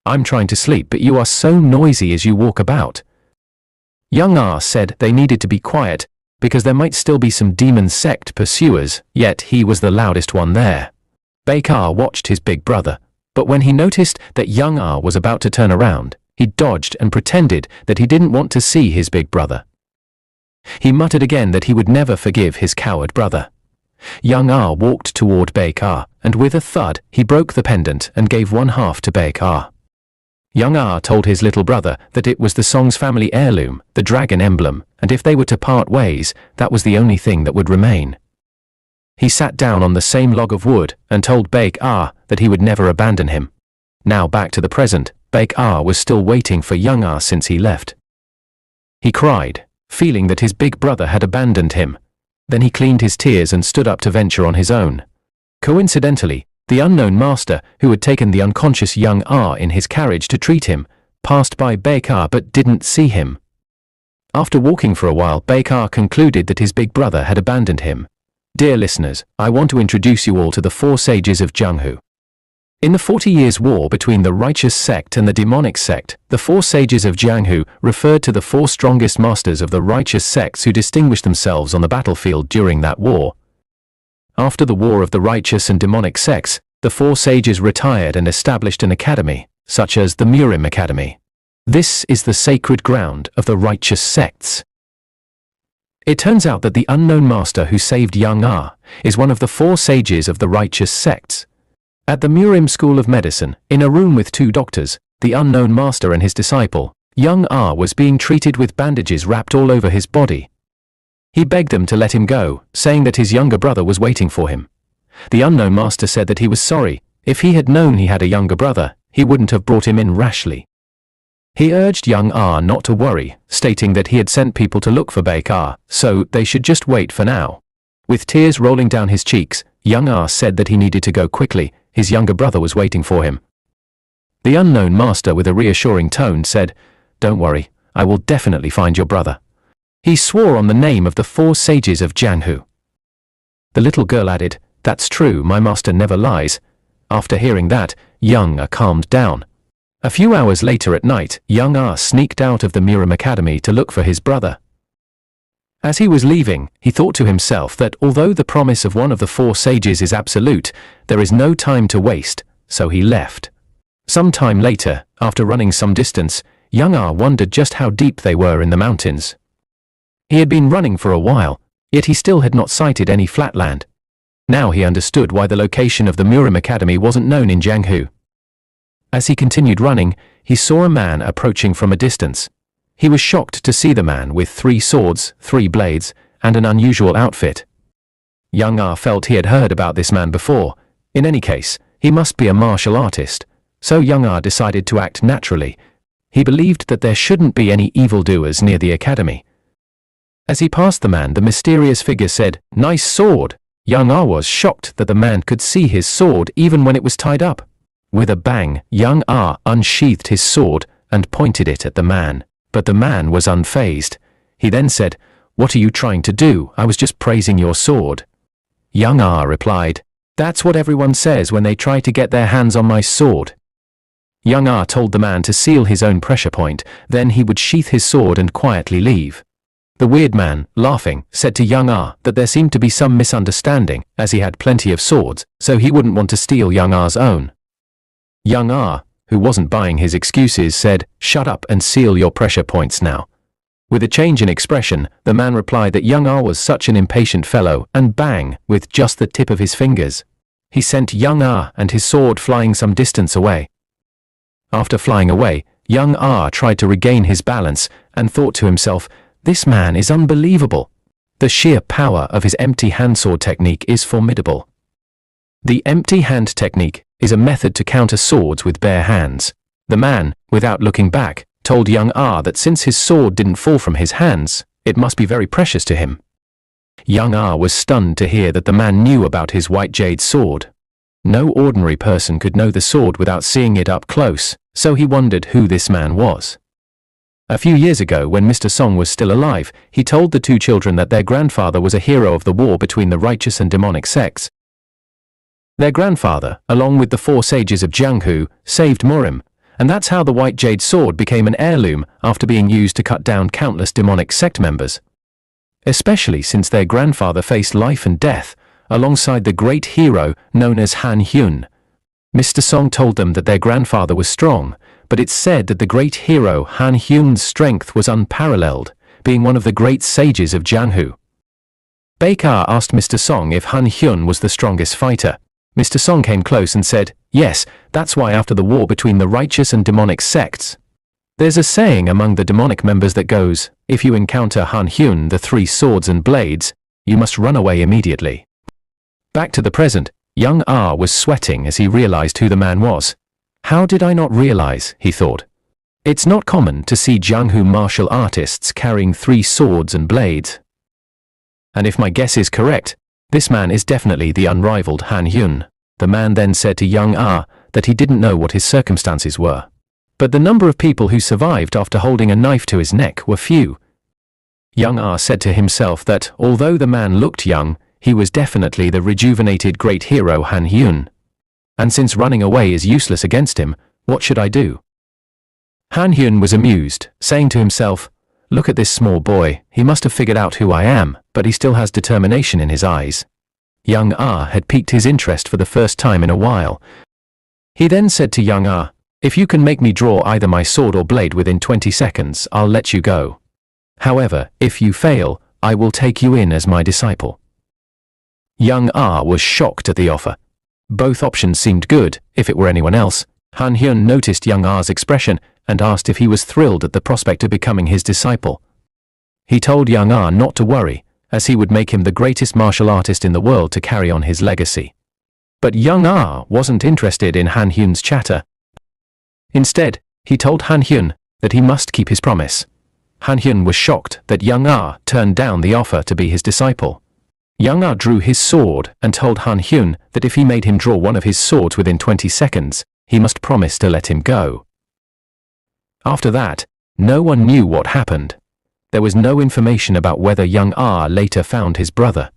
I'm trying to sleep, but you are so noisy as you walk about." Young said they needed to be quiet, because there might still be some demon sect pursuers, yet he was the loudest one there. Baek watched his big brother, but when he noticed that young was about to turn around, he dodged and pretended that he didn't want to see his big brother. He muttered again that he would never forgive his coward brother. Young walked toward Baek and with a thud, he broke the pendant and gave one half to Baek. Young told his little brother that it was the Song's family heirloom, the dragon emblem, and if they were to part ways, that was the only thing that would remain. He sat down on the same log of wood and told Baek that he would never abandon him. Now back to the present, Baek was still waiting for young since he left. He cried, feeling that his big brother had abandoned him. Then he cleaned his tears and stood up to venture on his own. Coincidentally, The unknown master, who had taken the unconscious young Ah in his carriage to treat him, passed by baek but didn't see him. After walking for a while, baek concluded that his big brother had abandoned him. Dear listeners, I want to introduce you all to the 4 sages of Janghu. In the 40 Years' War between the righteous sect and the demonic sect, the 4 sages of Janghu referred to the 4 strongest masters of the righteous sects who distinguished themselves on the battlefield during that war. After the war of the righteous and demonic sects, the 4 sages retired and established an academy, such as the Murim Academy. This is the sacred ground of the righteous sects. It turns out that the unknown master who saved young Ah is one of the 4 sages of the righteous sects. At the Murim School of Medicine, in a room with 2 doctors, the unknown master and his disciple, young Ah was being treated with bandages wrapped all over his body. He begged them to let him go, saying that his younger brother was waiting for him. The unknown master said that he was sorry. If he had known he had a younger brother, he wouldn't have brought him in rashly. He urged young Ah not to worry, stating that he had sent people to look for baek, so they should just wait for now. With tears rolling down his cheeks, young Ah said that he needed to go quickly. His younger brother was waiting for him. The unknown master, with a reassuring tone, said, "Don't worry, I will definitely find your brother." He swore on the name of the 4 sages of Janghu. The little girl added, "That's true, my master never lies." After hearing that, young Ah calmed down. A few hours later at night, young Ah sneaked out of the Murim Academy to look for his brother. As he was leaving, he thought to himself that although the promise of one of the 4 sages is absolute, there is no time to waste, so he left. Some time later, after running some distance, young Ah wondered just how deep they were in the mountains. He had been running for a while, yet he still had not sighted any flat land. Now he understood why the location of the Murim Academy wasn't known in Janghu. As he continued running, he saw a man approaching from a distance. He was shocked to see the man with 3 swords, 3 blades, and an unusual outfit. Young Ah felt he had heard about this man before. In any case, he must be a martial artist, so young Ah decided to act naturally. He believed that there shouldn't be any evildoers near the academy. As he passed the man, the mysterious figure said, "Nice sword." Young Ah was shocked that the man could see his sword even when it was tied up. With a bang, young Ah unsheathed his sword and pointed it at the man. But the man was unfazed. He then said, "What are you trying to do? I was just praising your sword." Young Ah replied, "That's what everyone says when they try to get their hands on my sword." Young Ah told the man to seal his own pressure point, then he would sheath his sword and quietly leave. The weird man, laughing, said to young Ah that there seemed to be some misunderstanding, as he had plenty of swords, so he wouldn't want to steal young Ah's own. Young Ah, who wasn't buying his excuses, said, "Shut up and seal your pressure points now." With a change in expression, the man replied that young Ah was such an impatient fellow, and bang, with just the tip of his fingers, he sent young Ah and his sword flying some distance away. After flying away, young Ah tried to regain his balance and thought to himself, "This man is unbelievable. The sheer power of his empty hand sword technique is formidable." The empty hand technique is a method to counter swords with bare hands. The man, without looking back, told young Ah that since his sword didn't fall from his hands, it must be very precious to him. Young Ah was stunned to hear that the man knew about his white jade sword. No ordinary person could know the sword without seeing it up close, so he wondered who this man was. A few years ago, when Mr. Song was still alive, he told the 2 children that their grandfather was a hero of the war between the righteous and demonic sects. Their grandfather, along with the 4 sages of Janghu, saved Murim, and that's how the white jade sword became an heirloom after being used to cut down countless demonic sect members. Especially since their grandfather faced life and death, alongside the great hero known as Han Hyun. Mr. Song told them that their grandfather was strong, but it's said that the great hero Han Hyun's strength was unparalleled, being one of the great sages of Janghu. baek asked Mr. Song if Han Hyun was the strongest fighter. Mr. Song came close and said, "Yes, that's why after the war between the righteous and demonic sects, there's a saying among the demonic members that goes, if you encounter Han Hyun, the 3 swords and blades, you must run away immediately." Back to the present, young Ah was sweating as he realized who the man was. How did I not realize, he thought. It's not common to see Janghu martial artists carrying 3 swords and blades. And if my guess is correct, this man is definitely the unrivaled Han Hyun. The man then said to young Ah that he didn't know what his circumstances were. But the number of people who survived after holding a knife to his neck were few. Young Ah said to himself that, although the man looked young, he was definitely the rejuvenated great hero Han Hyun. And since running away is useless against him, what should I do? Han Hyun was amused, saying to himself, "Look at this small boy, he must have figured out who I am, but he still has determination in his eyes." Young Ah had piqued his interest for the first time in a while. He then said to young Ah, "If you can make me draw either my sword or blade within 20 seconds, I'll let you go. However, if you fail, I will take you in as my disciple." Young Ah was shocked at the offer. Both options seemed good. If it were anyone else, Han Hyun noticed young Ah's expression and asked if he was thrilled at the prospect of becoming his disciple. He told young Ah not to worry, as he would make him the greatest martial artist in the world to carry on his legacy. But young Ah wasn't interested in Han Hyun's chatter. Instead, he told Han Hyun that he must keep his promise. Han Hyun was shocked that young Ah turned down the offer to be his disciple. Young Ah drew his sword and told Han Hyun that if he made him draw one of his swords within 20 seconds, he must promise to let him go. After that, no one knew what happened. There was no information about whether young Ah later found his brother.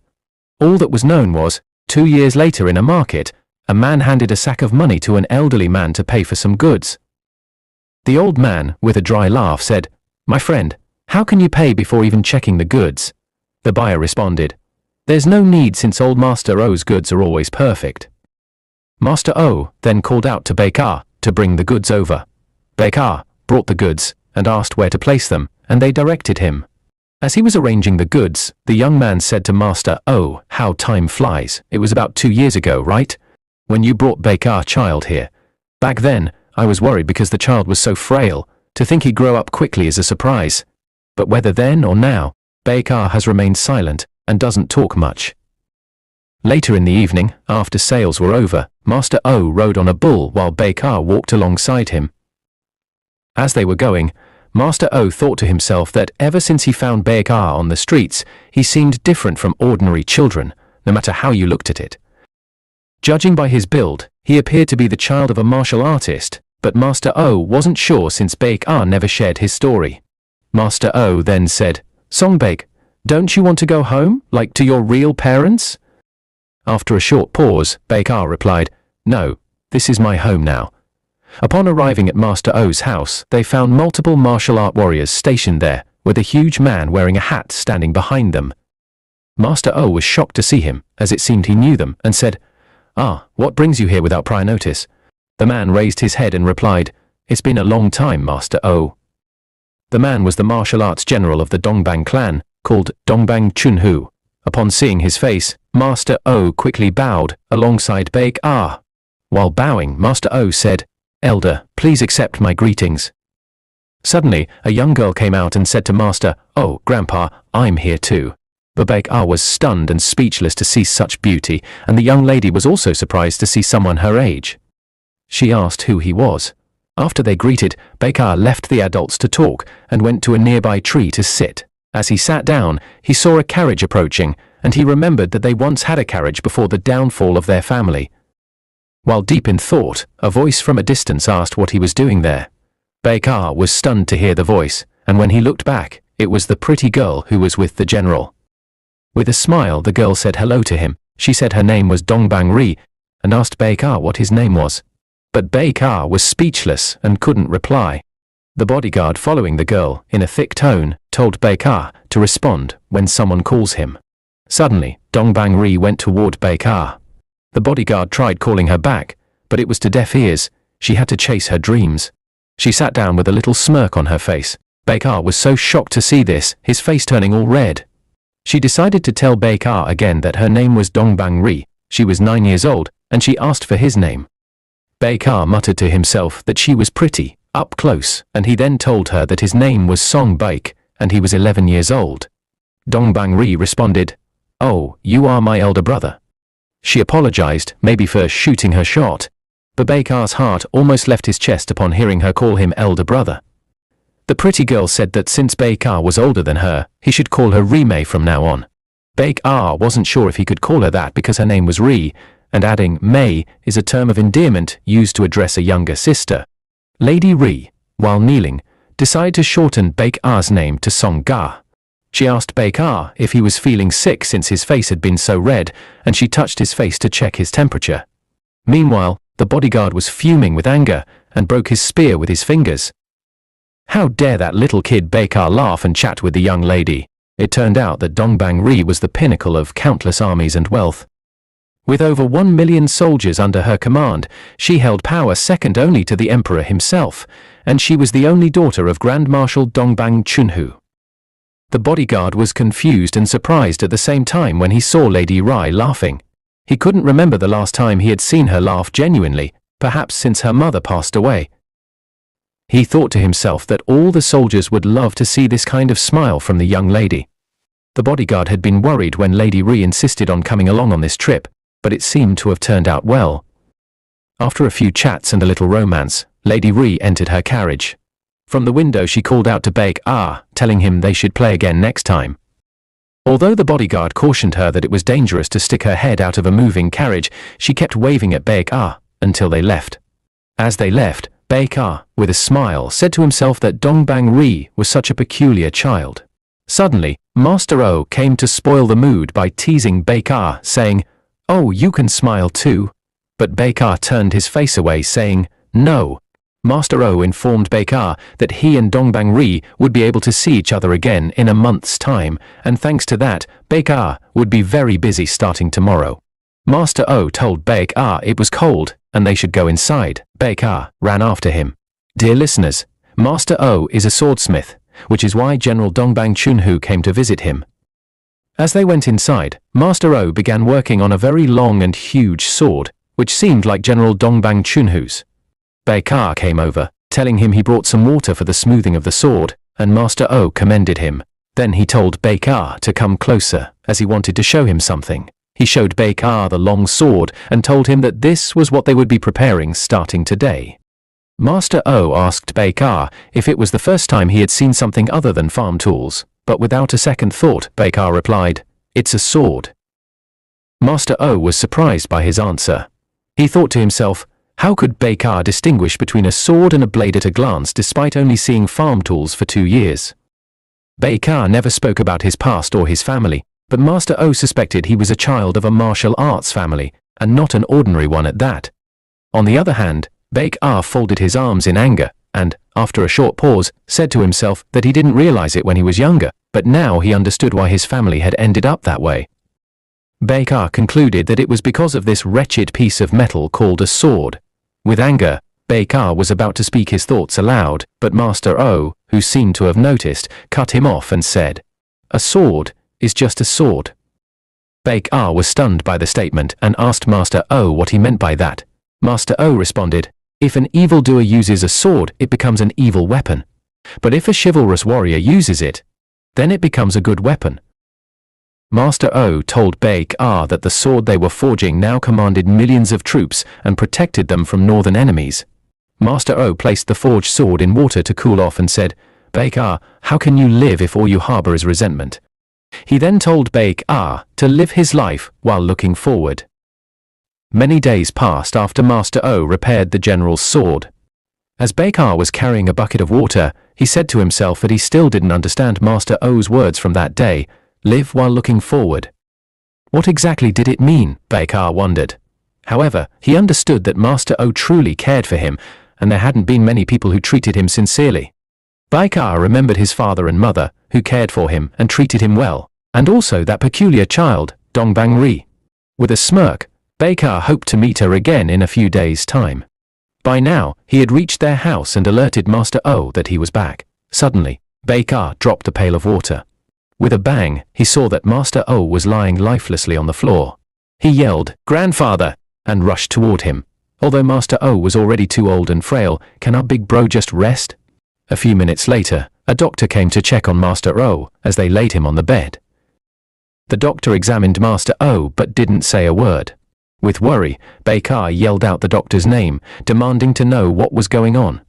All that was known was, 2 years later in a market, a man handed a sack of money to an elderly man to pay for some goods. The old man, with a dry laugh, said, "My friend, how can you pay before even checking the goods?" The buyer responded, "There's no need since old Master O's goods are always perfect." Master O then called out to baek to bring the goods over. Baek brought the goods and asked where to place them, and they directed him. As he was arranging the goods, the young man said to Master O, "How time flies. It was about 2 years ago, right? When you brought baek child here. Back then, I was worried because the child was so frail, to think he'd grow up quickly is a surprise. But whether then or now, baek has remained silent and doesn't talk much." Later in the evening, after sales were over, Master O rode on a bull while baek walked alongside him. As they were going, Master O thought to himself that ever since he found baek on the streets, he seemed different from ordinary children, no matter how you looked at it. Judging by his build, he appeared to be the child of a martial artist, but Master O wasn't sure since baek never shared his story. Master O then said, "Songbaek, don't you want to go home, like to your real parents?" After a short pause, baek replied, "No, this is my home now." Upon arriving at Master O's house, they found multiple martial art warriors stationed there, with a huge man wearing a hat standing behind them. Master O was shocked to see him, as it seemed he knew them, and said, "Ah, what brings you here without prior notice?" The man raised his head and replied, "It's been a long time, Master O." The man was the martial arts general of the Dongbang clan, called Dongbang Chunhu. Upon seeing his face, Master O quickly bowed, alongside baek. While bowing, Master O said, "Elder, please accept my greetings." Suddenly, a young girl came out and said to Master, "Oh, Grandpa, I'm here too." But baek was stunned and speechless to see such beauty, and the young lady was also surprised to see someone her age. She asked who he was. After they greeted, baek left the adults to talk and went to a nearby tree to sit. As he sat down, he saw a carriage approaching, and he remembered that they once had a carriage before the downfall of their family. While deep in thought, a voice from a distance asked what he was doing there. Baek was stunned to hear the voice, and when he looked back, it was the pretty girl who was with the general. With a smile, the girl said hello to him. She said her name was Dongbang Ri, and asked baek what his name was. But baek was speechless and couldn't reply. The bodyguard following the girl, in a thick tone, told baek to respond when someone calls him. Suddenly, Dongbang Ri went toward baek. The bodyguard tried calling her back, but it was to deaf ears. She had to chase her dreams. She sat down with a little smirk on her face. Baek was so shocked to see this, his face turning all red. She decided to tell baek again that her name was Dongbang Ri. She was 9 years old, and she asked for his name. Baek muttered to himself that she was pretty, up close, and he then told her that his name was Song Baek, and he was 11 years old. Dongbang Ri responded, "Oh, you are my elder brother." She apologized, maybe for shooting her shot, but baek's heart almost left his chest upon hearing her call him elder brother. The pretty girl said that since baek was older than her, he should call her Ri-mei from now on. Baek wasn't sure if he could call her that because her name was Ri, and adding May is a term of endearment used to address a younger sister. Lady Ri, while kneeling, decided to shorten baek-ah's name to Song-ga. She asked baek-ah if he was feeling sick since his face had been so red, and she touched his face to check his temperature. Meanwhile, the bodyguard was fuming with anger and broke his spear with his fingers. How dare that little kid baek-ah laugh and chat with the young lady? It turned out that Dongbang-ri was the pinnacle of countless armies and wealth. With over 1 million soldiers under her command, she held power second only to the emperor himself, and she was the only daughter of Grand Marshal Dongbang Chunhu. The bodyguard was confused and surprised at the same time when he saw Lady Ri laughing. He couldn't remember the last time he had seen her laugh genuinely, perhaps since her mother passed away. He thought to himself that all the soldiers would love to see this kind of smile from the young lady. The bodyguard had been worried when Lady Ri insisted on coming along on this trip, but it seemed to have turned out well. After a few chats and a little romance, Lady Ri entered her carriage. From the window she called out to baek-ah, telling him they should play again next time. Although the bodyguard cautioned her that it was dangerous to stick her head out of a moving carriage, she kept waving at baek-ah until they left. As they left, baek-ah, with a smile, said to himself that Dongbang-ri was such a peculiar child. Suddenly, Master O came to spoil the mood by teasing baek-ah, saying, "Oh, you can smile too." But baek-ah turned his face away, saying, "No." Master O informed baek-ah that he and Dongbang-ri would be able to see each other again in a month's time, and thanks to that, baek-ah would be very busy starting tomorrow. Master O told baek-ah it was cold, and they should go inside. Baek-ah ran after him. Dear listeners, Master O is a swordsmith, which is why General Dongbang Chunhu came to visit him. As they went inside, Master O began working on a very long and huge sword, which seemed like General Dongbang Chunhu's. Baek-ah came over, telling him he brought some water for the smoothing of the sword, and Master O commended him. Then he told Baek-ah to come closer, as he wanted to show him something. He showed Baek-ah the long sword and told him that this was what they would be preparing starting today. Master O asked Baek-ah if it was the first time he had seen something other than farm tools, but without a second thought, Baek-ah replied, "It's a sword." Master O was surprised by his answer. He thought to himself, how could Baek-ah distinguish between a sword and a blade at a glance despite only seeing farm tools for 2 years? Baek-ah never spoke about his past or his family, but Master O suspected he was a child of a martial arts family, and not an ordinary one at that. On the other hand, Baek-ah folded his arms in anger, and, after a short pause, said to himself that he didn't realize it when he was younger, but now he understood why his family had ended up that way. Baek-ah concluded that it was because of this wretched piece of metal called a sword. With anger, Baek-ah was about to speak his thoughts aloud, but Master O, who seemed to have noticed, cut him off and said, "A sword is just a sword." Baek-ah was stunned by the statement and asked Master O what he meant by that. Master O responded, "If an evildoer uses a sword, it becomes an evil weapon. But if a chivalrous warrior uses it, then it becomes a good weapon." Master O told Baek-ah that the sword they were forging now commanded millions of troops and protected them from northern enemies. Master O placed the forged sword in water to cool off and said, "Baek-ah, how can you live if all you harbor is resentment?" He then told Baek-ah to live his life while looking forward. Many days passed after Master O repaired the general's sword. As Baek-ah was carrying a bucket of water, he said to himself that he still didn't understand Master O's words from that day, "Live while looking forward." What exactly did it mean, Baek-ah wondered. However, he understood that Master O truly cared for him, and there hadn't been many people who treated him sincerely. Baek-ah remembered his father and mother, who cared for him and treated him well, and also that peculiar child, Dongbang-ri. With a smirk, Baek-ah hoped to meet her again in a few days' time. By now, he had reached their house and alerted Master O that he was back. Suddenly, Baek-ah dropped a pail of water. With a bang, he saw that Master O was lying lifelessly on the floor. He yelled, "Grandfather!" and rushed toward him. Although Master O was already too old and frail, can our big bro just rest? A few minutes later, a doctor came to check on Master O as they laid him on the bed. The doctor examined Master O but didn't say a word. With worry, Baek-ah yelled out the doctor's name, demanding to know what was going on.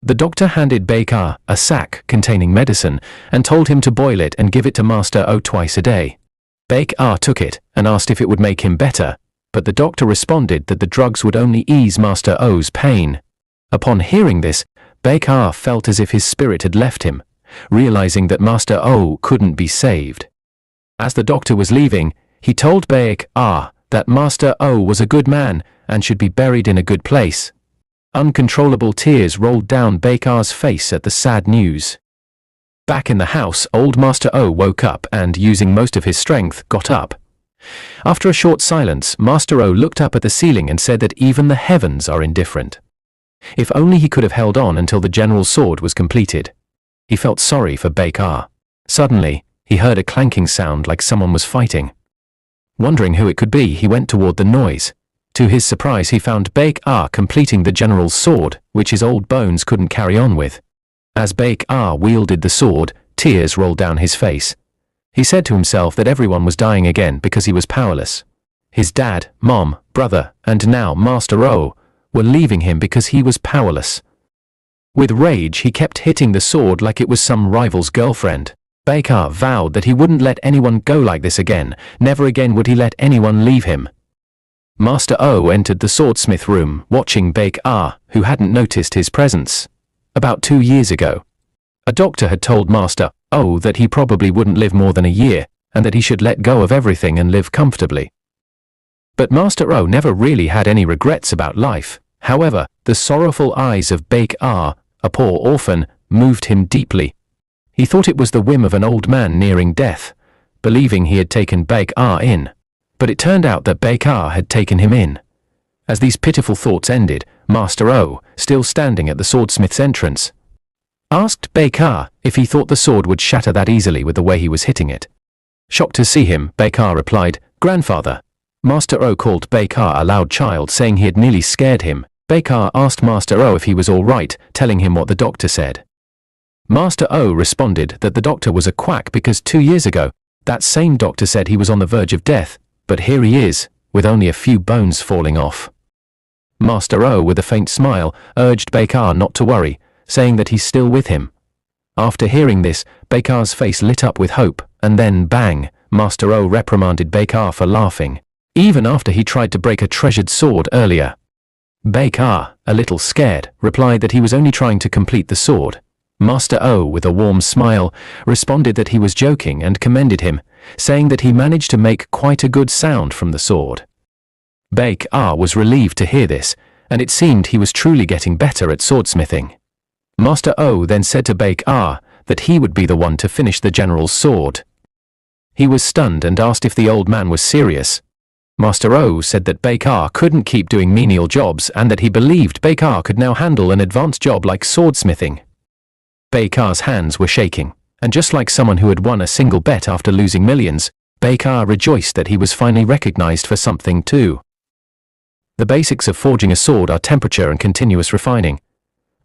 The doctor handed Baek-ah a sack containing medicine and told him to boil it and give it to Master O twice a day. Baek-ah took it and asked if it would make him better, but the doctor responded that the drugs would only ease Master O's pain. Upon hearing this, Baek felt as if his spirit had left him, realizing that Master O couldn't be saved. As the doctor was leaving, he told Baek that Master O was a good man and should be buried in a good place. Uncontrollable tears rolled down Baek's face at the sad news. Back in the house, old Master O woke up and, using most of his strength, got up. After a short silence, Master O looked up at the ceiling and said that even the heavens are indifferent. If only he could have held on until the general's sword was completed. He felt sorry for Baek. Suddenly, he heard a clanking sound like someone was fighting. Wondering who it could be, he went toward the noise. To his surprise, he found Baek completing the general's sword, which his old bones couldn't carry on with. As Baek wielded the sword, tears rolled down his face. He said to himself that everyone was dying again because he was powerless. His dad, mom, brother, and now Master O were leaving him because he was powerless. With rage, he kept hitting the sword like it was some rival's girlfriend. Baek vowed that he wouldn't let anyone go like this again. Never again would he let anyone leave him. Master O entered the swordsmith room, watching Baek, who hadn't noticed his presence. About 2 years ago, a doctor had told Master O that he probably wouldn't live more than a year, and that he should let go of everything and live comfortably. But Master O never really had any regrets about life. However, the sorrowful eyes of Baek, a poor orphan, moved him deeply. He thought it was the whim of an old man nearing death, believing he had taken Baek in. But it turned out that Baek had taken him in. As these pitiful thoughts ended, Master O, still standing at the swordsmith's entrance, asked Baek if he thought the sword would shatter that easily with the way he was hitting it. Shocked to see him, Baek replied, "Grandfather." Master O called Baek a loud child, saying he had nearly scared him. Baek asked Master O if he was all right, telling him what the doctor said. Master O responded that the doctor was a quack because 2 years ago, that same doctor said he was on the verge of death, but here he is, with only a few bones falling off. Master O, with a faint smile, urged Baek not to worry, saying that he's still with him. After hearing this, Baek's face lit up with hope, and then bang, Master O reprimanded Baek for laughing, even after he tried to break a treasured sword earlier. Baek, a little scared, replied that he was only trying to complete the sword. Master O, with a warm smile, responded that he was joking and commended him, saying that he managed to make quite a good sound from the sword. Baek was relieved to hear this, and it seemed he was truly getting better at swordsmithing. Master O then said to Baek that he would be the one to finish the general's sword. He was stunned and asked if the old man was serious. Master O said that Baek couldn't keep doing menial jobs and that he believed Baek could now handle an advanced job like swordsmithing. Baek's hands were shaking, and just like someone who had won a single bet after losing millions, Baek rejoiced that he was finally recognized for something too. The basics of forging a sword are temperature and continuous refining.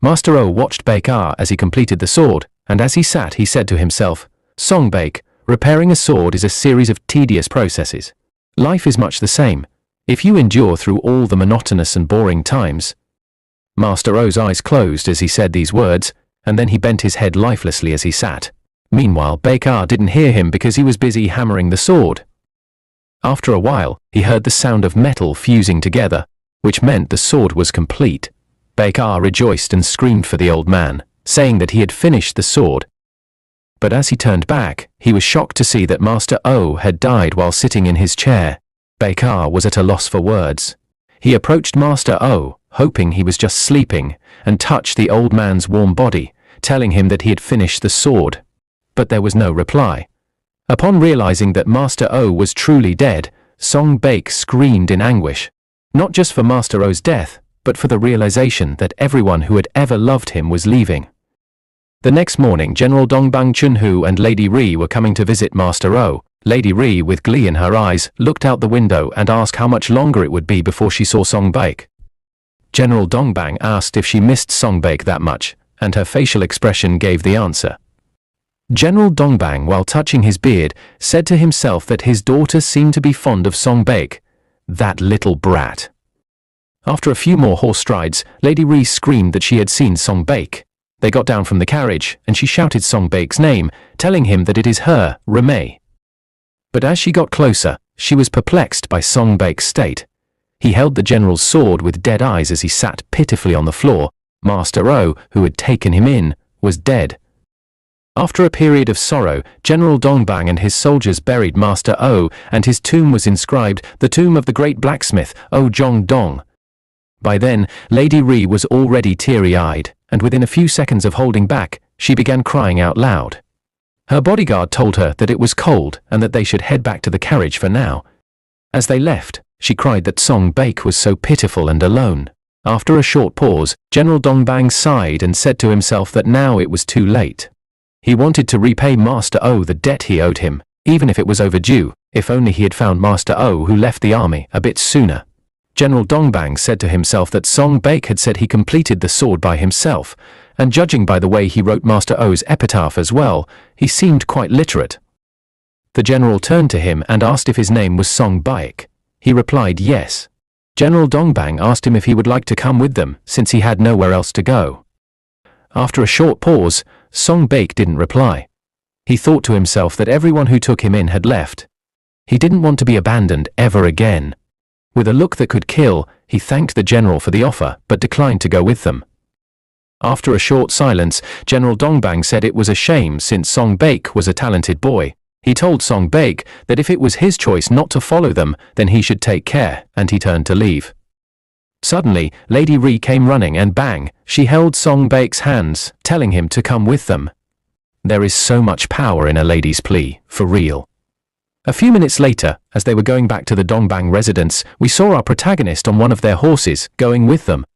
Master O watched Baek as he completed the sword, and as he sat he said to himself, "Song Baek, repairing a sword is a series of tedious processes. Life is much the same, if you endure through all the monotonous and boring times." Master O's eyes closed as he said these words, and then he bent his head lifelessly as he sat. Meanwhile, Baek didn't hear him because he was busy hammering the sword. After a while, he heard the sound of metal fusing together, which meant the sword was complete. Baek rejoiced and screamed for the old man, saying that he had finished the sword. But as he turned back, he was shocked to see that Master O had died while sitting in his chair. Baek was at a loss for words. He approached Master O, hoping he was just sleeping, and touched the old man's warm body, telling him that he had finished the sword. But there was no reply. Upon realizing that Master O was truly dead, Song Baek screamed in anguish, not just for Master O's death, but for the realization that everyone who had ever loved him was leaving. The next morning, General Dongbang Chunhu and Lady Ri were coming to visit Master O. Lady Ri, with glee in her eyes, looked out the window and asked how much longer it would be before she saw Song Baek. General Dongbang asked if she missed Song Baek that much, and her facial expression gave the answer. General Dongbang, while touching his beard, said to himself that his daughter seemed to be fond of Song Baek. That little brat. After a few more horse strides, Lady Ri screamed that she had seen Song Baek. They got down from the carriage, and she shouted Song Baek's name, telling him that it is her, Remei. But as she got closer, she was perplexed by Song Baek's state. He held the general's sword with dead eyes as he sat pitifully on the floor. Master O, who had taken him in, was dead. After a period of sorrow, General Dongbang and his soldiers buried Master O, and his tomb was inscribed, "The tomb of the great blacksmith, O Jong Dong." By then, Lady Ri was already teary-eyed, and within a few seconds of holding back, she began crying out loud. Her bodyguard told her that it was cold and that they should head back to the carriage for now. As they left, she cried that Song Baek was so pitiful and alone. After a short pause, General Dongbang sighed and said to himself that now it was too late. He wanted to repay Master O the debt he owed him, even if it was overdue, if only he had found Master O who left the army a bit sooner. General Dongbang said to himself that Song Baek had said he completed the sword by himself, and judging by the way he wrote Master O's epitaph as well, he seemed quite literate. The general turned to him and asked if his name was Song Baek. He replied yes. General Dongbang asked him if he would like to come with them, since he had nowhere else to go. After a short pause, Song Baek didn't reply. He thought to himself that everyone who took him in had left. He didn't want to be abandoned ever again. With a look that could kill, he thanked the general for the offer, but declined to go with them. After a short silence, General Dongbang said it was a shame since Song Baek was a talented boy. He told Song Baek that if it was his choice not to follow them, then he should take care, and he turned to leave. Suddenly, Lady Ri came running and bang, she held Song Baek's hands, telling him to come with them. There is so much power in a lady's plea, for real. A few minutes later, as they were going back to the Dongbang residence, we saw our protagonist on one of their horses, going with them.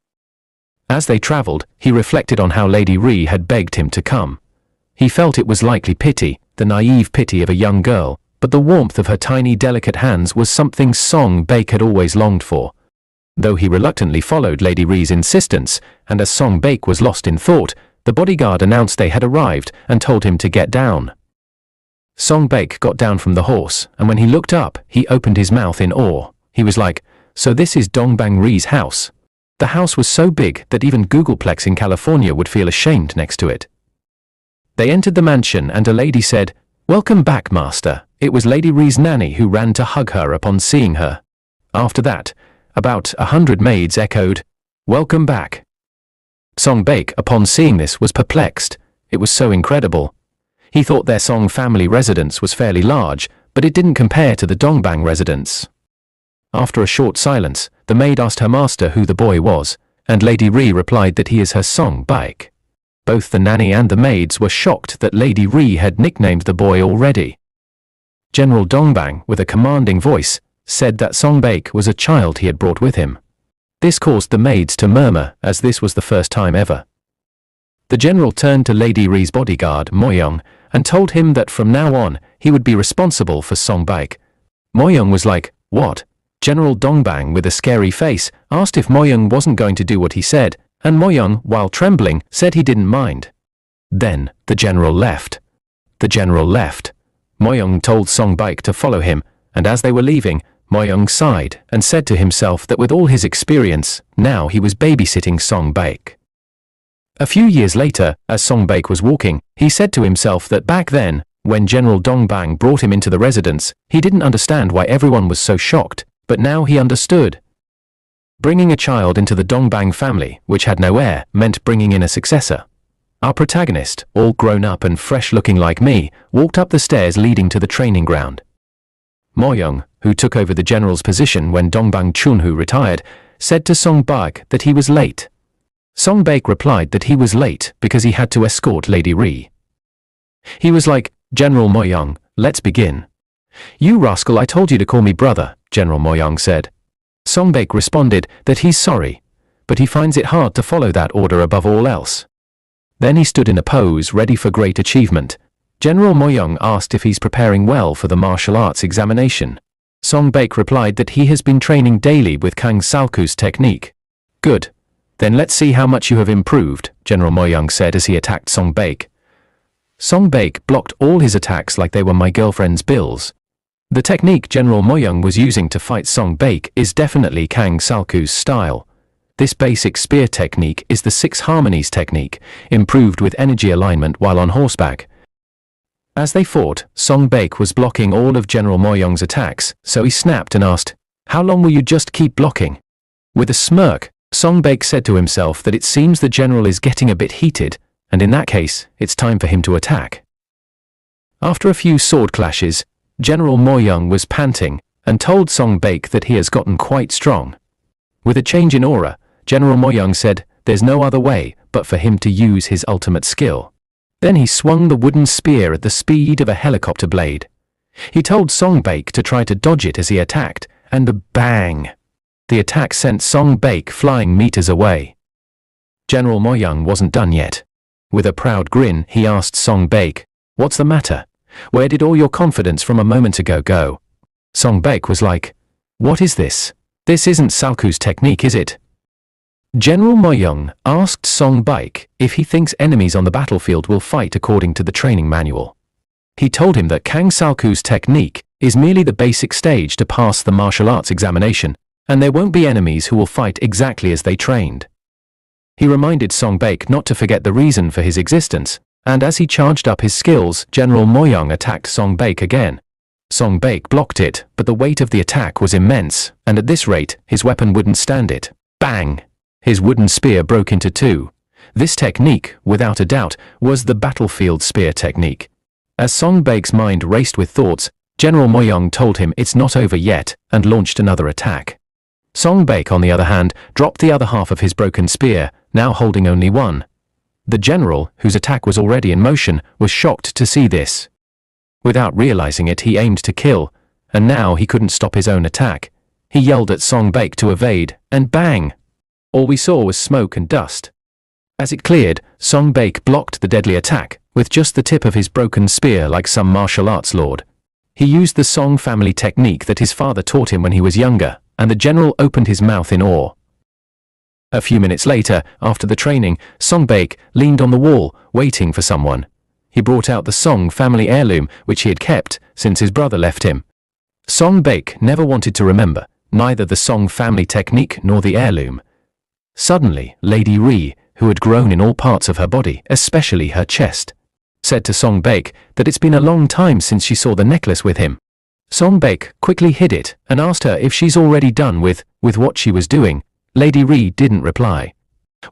As they travelled, he reflected on how Lady Ri had begged him to come. He felt it was likely pity, the naive pity of a young girl, but the warmth of her tiny delicate hands was something Song Baek had always longed for. Though he reluctantly followed Lady Ri's insistence, and as Song Baek was lost in thought, the bodyguard announced they had arrived and told him to get down. Song Baek got down from the horse, and when he looked up, he opened his mouth in awe. He was like, "So this is Dongbang Ri's house." The house was so big that even Googleplex in California would feel ashamed next to it. They entered the mansion and a lady said, "Welcome back, master." It was Lady Ri's nanny who ran to hug her upon seeing her. After that, about 100 maids echoed, "Welcome back." Song Baek, upon seeing this, was perplexed. It was so incredible. He thought their Song family residence was fairly large, but it didn't compare to the Dongbang residence. After a short silence, the maid asked her master who the boy was, and Lady Ri replied that he is her Song Baek. Both the nanny and the maids were shocked that Lady Ri had nicknamed the boy already. General Dongbang, with a commanding voice, said that Song Baek was a child he had brought with him. This caused the maids to murmur, as this was the first time ever. The general turned to Lady Ri's bodyguard, Moyoung, and told him that from now on, he would be responsible for Song Baek. Moyoung was like, "What?" General Dongbang, with a scary face, asked if Moyoung wasn't going to do what he said, and Moyoung, while trembling, said he didn't mind. Then, the general left. The general left. Moyoung told Song Baek to follow him, and as they were leaving, Moyoung sighed and said to himself that with all his experience, now he was babysitting Song Baek. A few years later, as Song Baek was walking, he said to himself that back then, when General Dongbang brought him into the residence, he didn't understand why everyone was so shocked, but now he understood. Bringing a child into the Dongbang family, which had no heir, meant bringing in a successor. Our protagonist, all grown up and fresh looking like me, walked up the stairs leading to the training ground. Moyoung, who took over the general's position when Dongbang Chunhu retired, said to Song Baek that he was late. Song Baek replied that he was late because he had to escort Lady Ri. He was like, "General Moyoung, let's begin." "You rascal, I told you to call me brother," General Moyoung said. Song Baek responded that he's sorry, but he finds it hard to follow that order above all else. Then he stood in a pose ready for great achievement. General Moyoung asked if he's preparing well for the martial arts examination. Song Baek replied that he has been training daily with Kang Salku's technique. "Good. Then let's see how much you have improved," General Moyoung said as he attacked Song Baek. Song Baek blocked all his attacks like they were my girlfriend's bills. The technique General Moyoung was using to fight Song Baek is definitely Kang Salku's style. This basic spear technique is the 6 harmonies technique, improved with energy alignment while on horseback. As they fought, Song Baek was blocking all of General Moyoung's attacks, so he snapped and asked, How long will you just keep blocking? With a smirk, Song Baek said to himself that it seems the general is getting a bit heated, and in that case, it's time for him to attack. After a few sword clashes, General Moyoung was panting and told Song Baek that he has gotten quite strong. With a change in aura, General Moyoung said there's no other way but for him to use his ultimate skill. Then he swung the wooden spear at the speed of a helicopter blade. He told Song Baek to try to dodge it as he attacked, and bang! The attack sent Song Baek flying meters away. General Moyoung wasn't done yet. With a proud grin, he asked Song Baek, "What's the matter? Where did all your confidence from a moment ago go?" Song Baek was like, "What is this? This isn't Salku's technique, is it?" General Moyoung asked Song Baek if he thinks enemies on the battlefield will fight according to the training manual. He told him that Kang Salku's technique is merely the basic stage to pass the martial arts examination, and there won't be enemies who will fight exactly as they trained. He reminded Song Baek not to forget the reason for his existence, and as he charged up his skills, General Moyoung attacked Song Baek again. Song Baek blocked it, but the weight of the attack was immense, and at this rate, his weapon wouldn't stand it. Bang! His wooden spear broke into two. This technique, without a doubt, was the battlefield spear technique. As Song Baek's mind raced with thoughts, General Moyoung told him it's not over yet, and launched another attack. Song Baek, on the other hand, dropped the other half of his broken spear, now holding only one. The general, whose attack was already in motion, was shocked to see this. Without realizing it, he aimed to kill, and now he couldn't stop his own attack. He yelled at Song Baek to evade, and bang! All we saw was smoke and dust. As it cleared, Song Baek blocked the deadly attack, with just the tip of his broken spear like some martial arts lord. He used the Song family technique that his father taught him when he was younger, and the general opened his mouth in awe. A few minutes later, after the training, Song Baek leaned on the wall, waiting for someone. He brought out the Song family heirloom, which he had kept since his brother left him. Song Baek never wanted to remember, neither the Song family technique nor the heirloom. Suddenly, Lady Ri, who had grown in all parts of her body, especially her chest, said to Song Baek that it's been a long time since she saw the necklace with him. Song Baek quickly hid it and asked her if she's already done with what she was doing. Lady Ri didn't reply.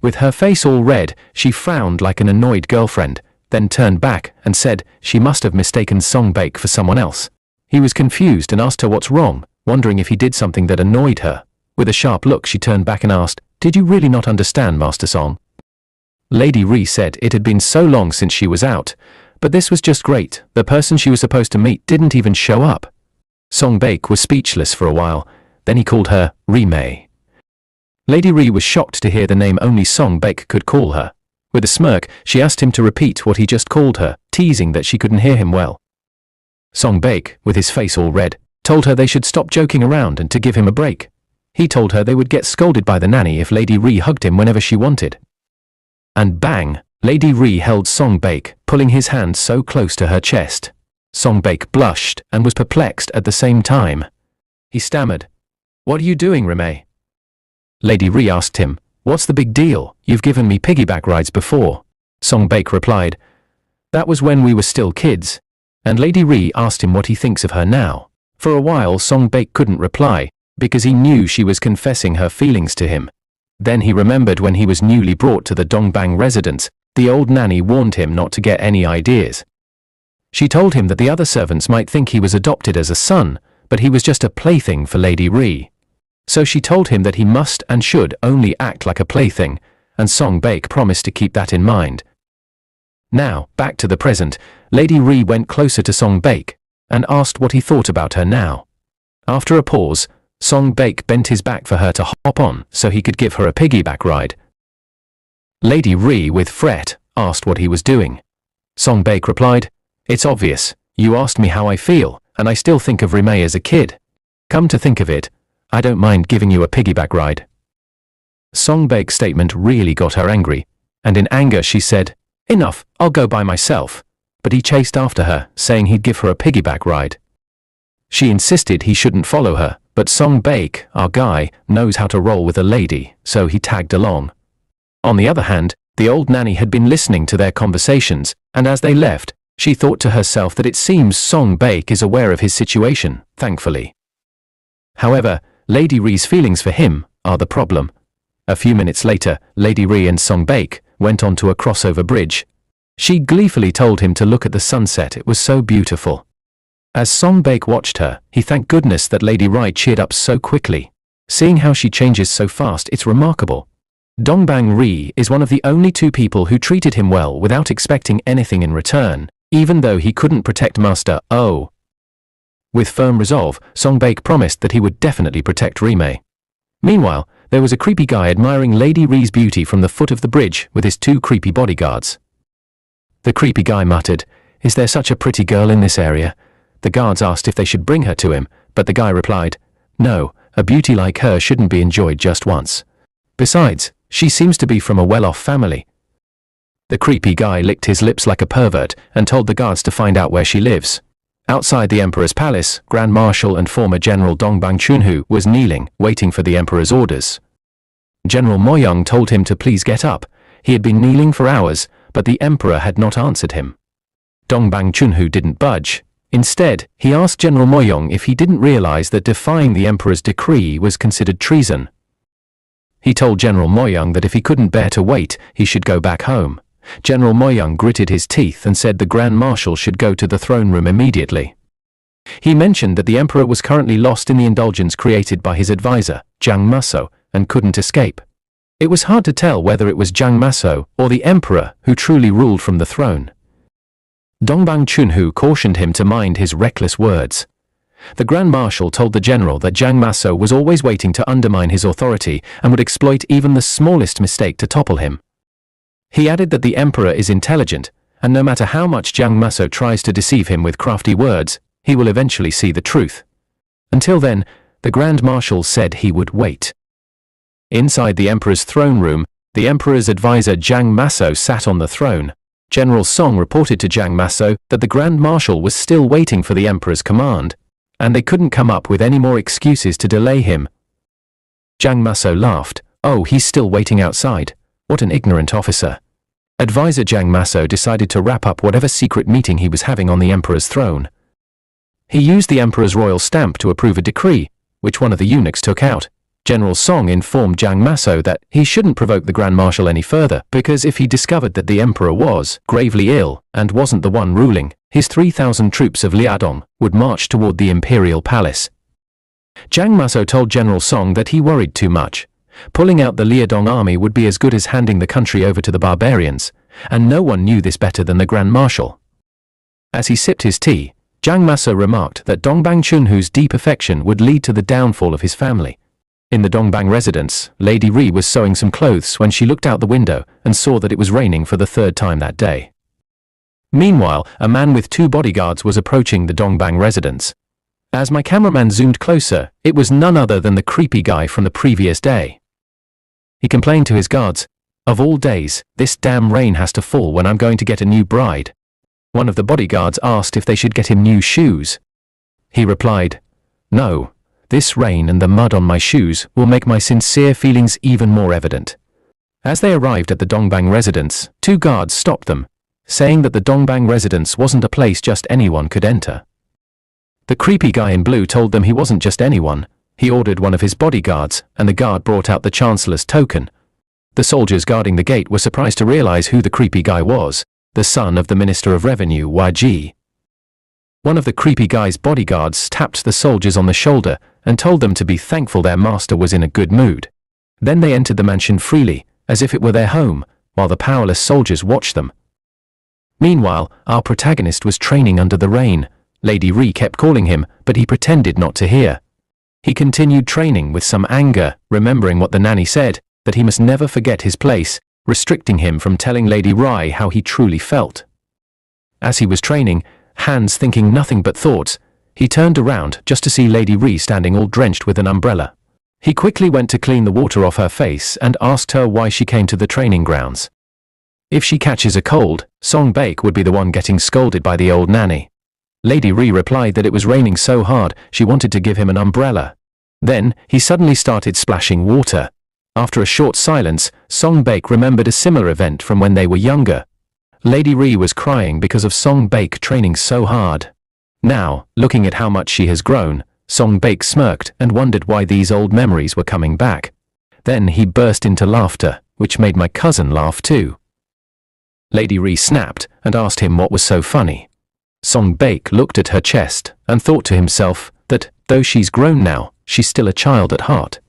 With her face all red, she frowned like an annoyed girlfriend, then turned back and said she must have mistaken Song Baek for someone else. He was confused and asked her what's wrong, wondering if he did something that annoyed her. With a sharp look, she turned back and asked, "Did you really not understand, Master Song?" Lady Ri said it had been so long since she was out, but this was just great. The person she was supposed to meet didn't even show up. Song Baek was speechless for a while, then he called her Ri-mei. Lady Ri was shocked to hear the name only Song Baek could call her. With a smirk, she asked him to repeat what he just called her, teasing that she couldn't hear him well. Song Baek, with his face all red, told her they should stop joking around and to give him a break. He told her they would get scolded by the nanny if Lady Ri hugged him whenever she wanted. And bang! Lady Ri held Song Baek, pulling his hand so close to her chest. Song Baek blushed and was perplexed at the same time. He stammered, "What are you doing, Ri-mei?" Lady Ri asked him, "What's the big deal? You've given me piggyback rides before." Song Baek replied, "That was when we were still kids." And Lady Ri asked him what he thinks of her now. For a while Song Baek couldn't reply, because he knew she was confessing her feelings to him. Then he remembered when he was newly brought to the Dongbang residence, the old nanny warned him not to get any ideas. She told him that the other servants might think he was adopted as a son, but he was just a plaything for Lady Ri. So she told him that he must and should only act like a plaything, and Song Baek promised to keep that in mind. Now, back to the present, Lady Ri went closer to Song Baek and asked what he thought about her now. After a pause, Song Baek bent his back for her to hop on so he could give her a piggyback ride. Lady Ri, with fret, asked what he was doing. Song Baek replied, "It's obvious. You asked me how I feel, and I still think of Ri-mei as a kid. Come to think of it, I don't mind giving you a piggyback ride." Song Baek's statement really got her angry, and in anger she said, "Enough, I'll go by myself." But he chased after her, saying he'd give her a piggyback ride. She insisted he shouldn't follow her, but Song Baek, our guy, knows how to roll with a lady, so he tagged along. On the other hand, the old nanny had been listening to their conversations, and as they left, she thought to herself that it seems Song Baek is aware of his situation, thankfully. However, Lady Ri's feelings for him are the problem. A few minutes later, Lady Ri and Song Baek went onto a crossover bridge. She gleefully told him to look at the sunset, it was so beautiful. As Song Baek watched her, he thanked goodness that Lady Ri cheered up so quickly. Seeing how she changes so fast, it's remarkable. Dongbang Ri is one of the only two people who treated him well without expecting anything in return, even though he couldn't protect Master Oh. With firm resolve, Song Baek promised that he would definitely protect Ri-mei. Meanwhile, there was a creepy guy admiring Lady Ri's beauty from the foot of the bridge with his two creepy bodyguards. The creepy guy muttered, "Is there such a pretty girl in this area?" The guards asked if they should bring her to him, but the guy replied, "No, a beauty like her shouldn't be enjoyed just once. Besides, she seems to be from a well-off family." The creepy guy licked his lips like a pervert and told the guards to find out where she lives. Outside the emperor's palace, Grand Marshal and former General Dongbang Chunhu was kneeling, waiting for the emperor's orders. General Moyang told him to please get up. He had been kneeling for hours, but the emperor had not answered him. Dongbang Chunhu didn't budge. Instead, he asked General Moyang if he didn't realize that defying the emperor's decree was considered treason. He told General Moyang that if he couldn't bear to wait, he should go back home. General Moyang gritted his teeth and said the Grand Marshal should go to the throne room immediately. He mentioned that the emperor was currently lost in the indulgence created by his advisor, Jiang Maso, and couldn't escape. It was hard to tell whether it was Jiang Maso or the emperor who truly ruled from the throne. Dongbang Chunhu cautioned him to mind his reckless words. The Grand Marshal told the general that Jiang Maso was always waiting to undermine his authority and would exploit even the smallest mistake to topple him. He added that the emperor is intelligent, and no matter how much Jiang Maso tries to deceive him with crafty words, he will eventually see the truth. Until then, the Grand Marshal said he would wait. Inside the emperor's throne room, the emperor's advisor Jiang Maso sat on the throne. General Song reported to Jiang Maso that the Grand Marshal was still waiting for the emperor's command, and they couldn't come up with any more excuses to delay him. Jiang Maso laughed. "Oh, he's still waiting outside. What an ignorant officer." Advisor Jiang Maso decided to wrap up whatever secret meeting he was having on the emperor's throne. He used the emperor's royal stamp to approve a decree, which one of the eunuchs took out. General Song informed Jiang Maso that he shouldn't provoke the Grand Marshal any further, because if he discovered that the emperor was gravely ill and wasn't the one ruling, his 3,000 troops of Liadong would march toward the imperial palace. Jiang Maso told General Song that he worried too much. Pulling out the Liadong army would be as good as handing the country over to the barbarians, and no one knew this better than the Grand Marshal. As he sipped his tea, Jiang Maso remarked that Dongbang Chunhu's deep affection would lead to the downfall of his family. In the Dongbang residence, Lady Ri was sewing some clothes when she looked out the window and saw that it was raining for the third time that day. Meanwhile, a man with two bodyguards was approaching the Dongbang residence. As my cameraman zoomed closer, it was none other than the creepy guy from the previous day. He complained to his guards, "Of all days, this damn rain has to fall when I'm going to get a new bride." One of the bodyguards asked if they should get him new shoes. He replied, "No. This rain and the mud on my shoes will make my sincere feelings even more evident." As they arrived at the Dongbang residence, two guards stopped them, saying that the Dongbang residence wasn't a place just anyone could enter. The creepy guy in blue told them he wasn't just anyone. He ordered one of his bodyguards, and the guard brought out the Chancellor's token. The soldiers guarding the gate were surprised to realize who the creepy guy was, the son of the Minister of Revenue, YG. One of the creepy guy's bodyguards tapped the soldiers on the shoulder and told them to be thankful their master was in a good mood. Then they entered the mansion freely, as if it were their home, while the powerless soldiers watched them. Meanwhile, our protagonist was training under the rain. Lady Ri kept calling him, but he pretended not to hear. He continued training with some anger, remembering what the nanny said, that he must never forget his place, restricting him from telling Lady Ri how he truly felt. As he was training, Hans thinking nothing but thoughts, he turned around just to see Lady Ri standing all drenched with an umbrella. He quickly went to clean the water off her face and asked her why she came to the training grounds. If she catches a cold, Song Baek would be the one getting scolded by the old nanny. Lady Ri replied that it was raining so hard she wanted to give him an umbrella. Then, he suddenly started splashing water. After a short silence, Song Baek remembered a similar event from when they were younger. Lady Ri was crying because of Song Baek training so hard. Now, looking at how much she has grown, Song Baek smirked and wondered why these old memories were coming back. Then he burst into laughter, which made my cousin laugh too. Lady Ri snapped and asked him what was so funny. Song Baek looked at her chest and thought to himself that, though she's grown now, she's still a child at heart.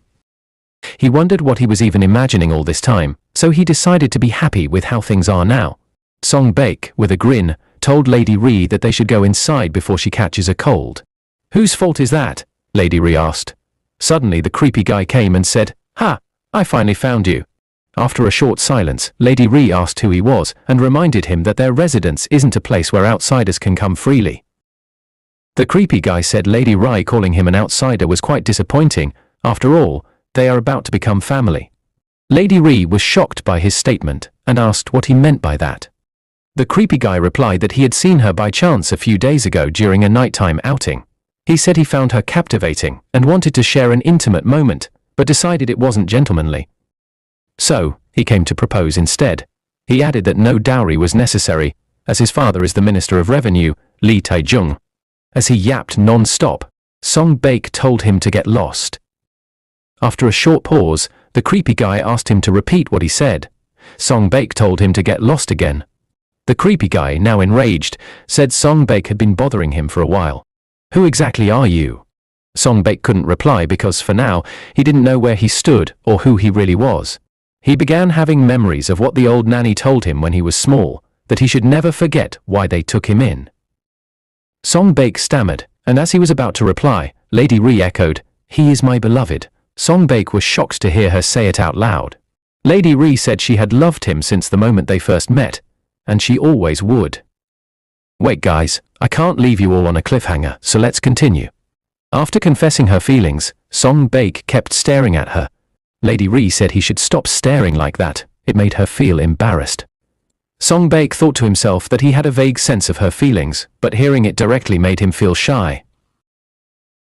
He wondered what he was even imagining all this time, so he decided to be happy with how things are now. Song Baek, with a grin, told Lady Ri that they should go inside before she catches a cold. "Whose fault is that?" Lady Ri asked. Suddenly the creepy guy came and said, "Ha, I finally found you." After a short silence, Lady Ri asked who he was and reminded him that their residence isn't a place where outsiders can come freely. The creepy guy said Lady Ri calling him an outsider was quite disappointing. After all, they are about to become family. Lady Ri was shocked by his statement and asked what he meant by that. The creepy guy replied that he had seen her by chance a few days ago during a nighttime outing. He said he found her captivating and wanted to share an intimate moment, but decided it wasn't gentlemanly. So, he came to propose instead. He added that no dowry was necessary, as his father is the Minister of Revenue, Lee Tae-jung. As he yapped non-stop, Song Baek told him to get lost. After a short pause, the creepy guy asked him to repeat what he said. Song Baek told him to get lost again. The creepy guy, now enraged, said Song Baek had been bothering him for a while. "Who exactly are you?" Song Baek couldn't reply because, for now, he didn't know where he stood or who he really was. He began having memories of what the old nanny told him when he was small, that he should never forget why they took him in. Song Baek stammered, and as he was about to reply, Lady Ri echoed, "He is my beloved." Song Baek was shocked to hear her say it out loud. Lady Ri said she had loved him since the moment they first met, and she always would. Wait guys, I can't leave you all on a cliffhanger, so let's continue. After confessing her feelings, Song Baek kept staring at her. Lady Ri said he should stop staring like that, it made her feel embarrassed. Song Baek thought to himself that he had a vague sense of her feelings, but hearing it directly made him feel shy.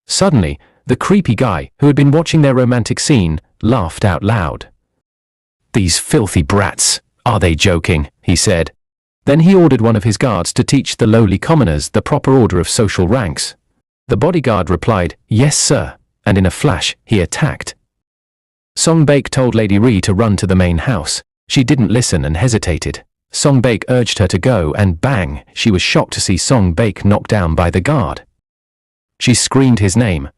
Suddenly, the creepy guy, who had been watching their romantic scene, laughed out loud. "These filthy brats, are they joking?" he said. Then he ordered one of his guards to teach the lowly commoners the proper order of social ranks. The bodyguard replied, "Yes, sir," and in a flash, he attacked. Song Baek told Lady Ri to run to the main house. She didn't listen and hesitated. Song Baek urged her to go and bang, she was shocked to see Song Baek knocked down by the guard. She screamed his name.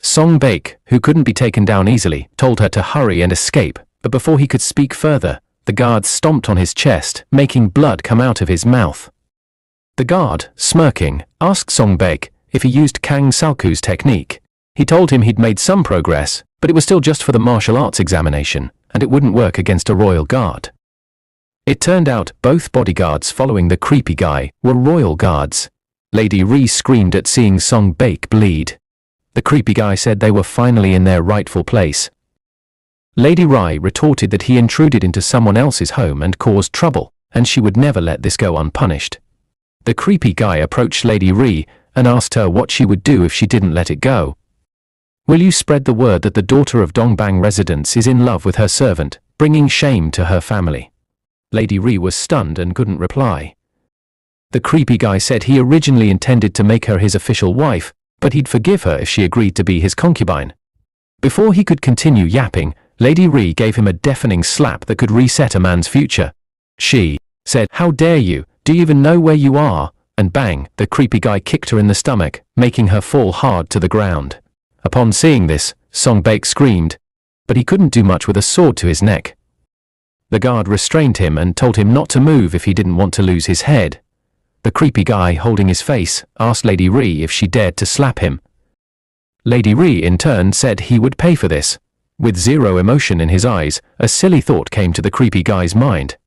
Song Baek, who couldn't be taken down easily, told her to hurry and escape, but before he could speak further, the guard stomped on his chest, making blood come out of his mouth. The guard, smirking, asked Song Baek if he used Kang Salku's technique. He told him he'd made some progress, but it was still just for the martial arts examination, and it wouldn't work against a royal guard. It turned out both bodyguards following the creepy guy were royal guards. Lady Ri screamed at seeing Song Baek bleed. The creepy guy said they were finally in their rightful place. Lady Ri retorted that he intruded into someone else's home and caused trouble, and she would never let this go unpunished. The creepy guy approached Lady Ri and asked her what she would do if she didn't let it go. "Will you spread the word that the daughter of Dongbang residence is in love with her servant, bringing shame to her family?" Lady Ri was stunned and couldn't reply. The creepy guy said he originally intended to make her his official wife, but he'd forgive her if she agreed to be his concubine. Before he could continue yapping, Lady Ri gave him a deafening slap that could reset a man's future. She said, "How dare you, do you even know where you are?" And bang, the creepy guy kicked her in the stomach, making her fall hard to the ground. Upon seeing this, Song Baek screamed, but he couldn't do much with a sword to his neck. The guard restrained him and told him not to move if he didn't want to lose his head. The creepy guy, holding his face, asked Lady Ri if she dared to slap him. Lady Ri in turn said he would pay for this. With zero emotion in his eyes, a silly thought came to the creepy guy's mind.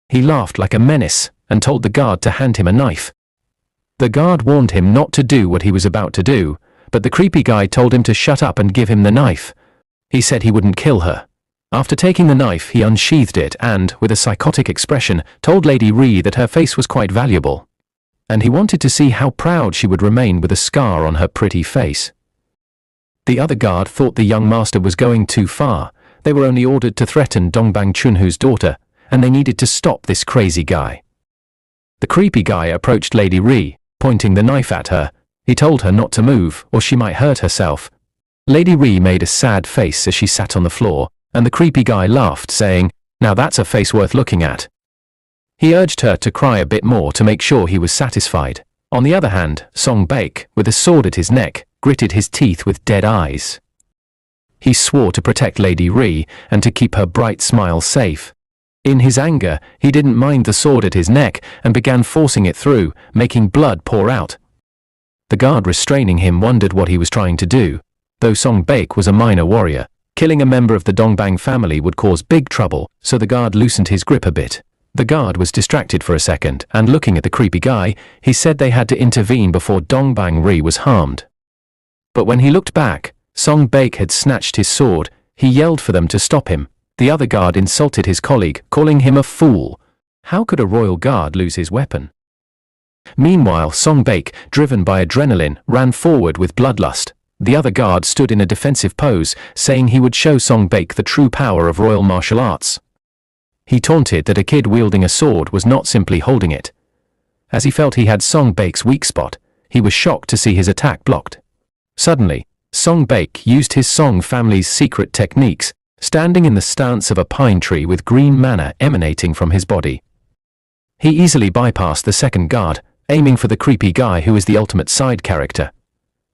He laughed like a menace and told the guard to hand him a knife. The guard warned him not to do what he was about to do, but the creepy guy told him to shut up and give him the knife. He said he wouldn't kill her. After taking the knife, he unsheathed it and, with a psychotic expression, told Lady Ri that her face was quite valuable, and he wanted to see how proud she would remain with a scar on her pretty face. The other guard thought the young master was going too far. They were only ordered to threaten Dongbang Chunhu's daughter, and they needed to stop this crazy guy. The creepy guy approached Lady Ri, pointing the knife at her. He told her not to move, or she might hurt herself. Lady Ri made a sad face as she sat on the floor, and the creepy guy laughed, saying, "Now that's a face worth looking at." He urged her to cry a bit more to make sure he was satisfied. On the other hand, Song Baek, with a sword at his neck, gritted his teeth with dead eyes. He swore to protect Lady Ri and to keep her bright smile safe. In his anger, he didn't mind the sword at his neck and began forcing it through, making blood pour out. The guard restraining him wondered what he was trying to do. Though Song Baek was a minor warrior, killing a member of the Dongbang family would cause big trouble, so the guard loosened his grip a bit. The guard was distracted for a second, and looking at the creepy guy, he said they had to intervene before Dongbang Ri was harmed. But when he looked back, Song Baek had snatched his sword. He yelled for them to stop him. The other guard insulted his colleague, calling him a fool. How could a royal guard lose his weapon? Meanwhile, Song Baek, driven by adrenaline, ran forward with bloodlust. The other guard stood in a defensive pose, saying he would show Song Baek the true power of royal martial arts. He taunted that a kid wielding a sword was not simply holding it. As he felt he had Song Baek's weak spot, he was shocked to see his attack blocked. Suddenly, Song Baek used his Song family's secret techniques, standing in the stance of a pine tree with green mana emanating from his body. He easily bypassed the second guard, aiming for the creepy guy who is the ultimate side character.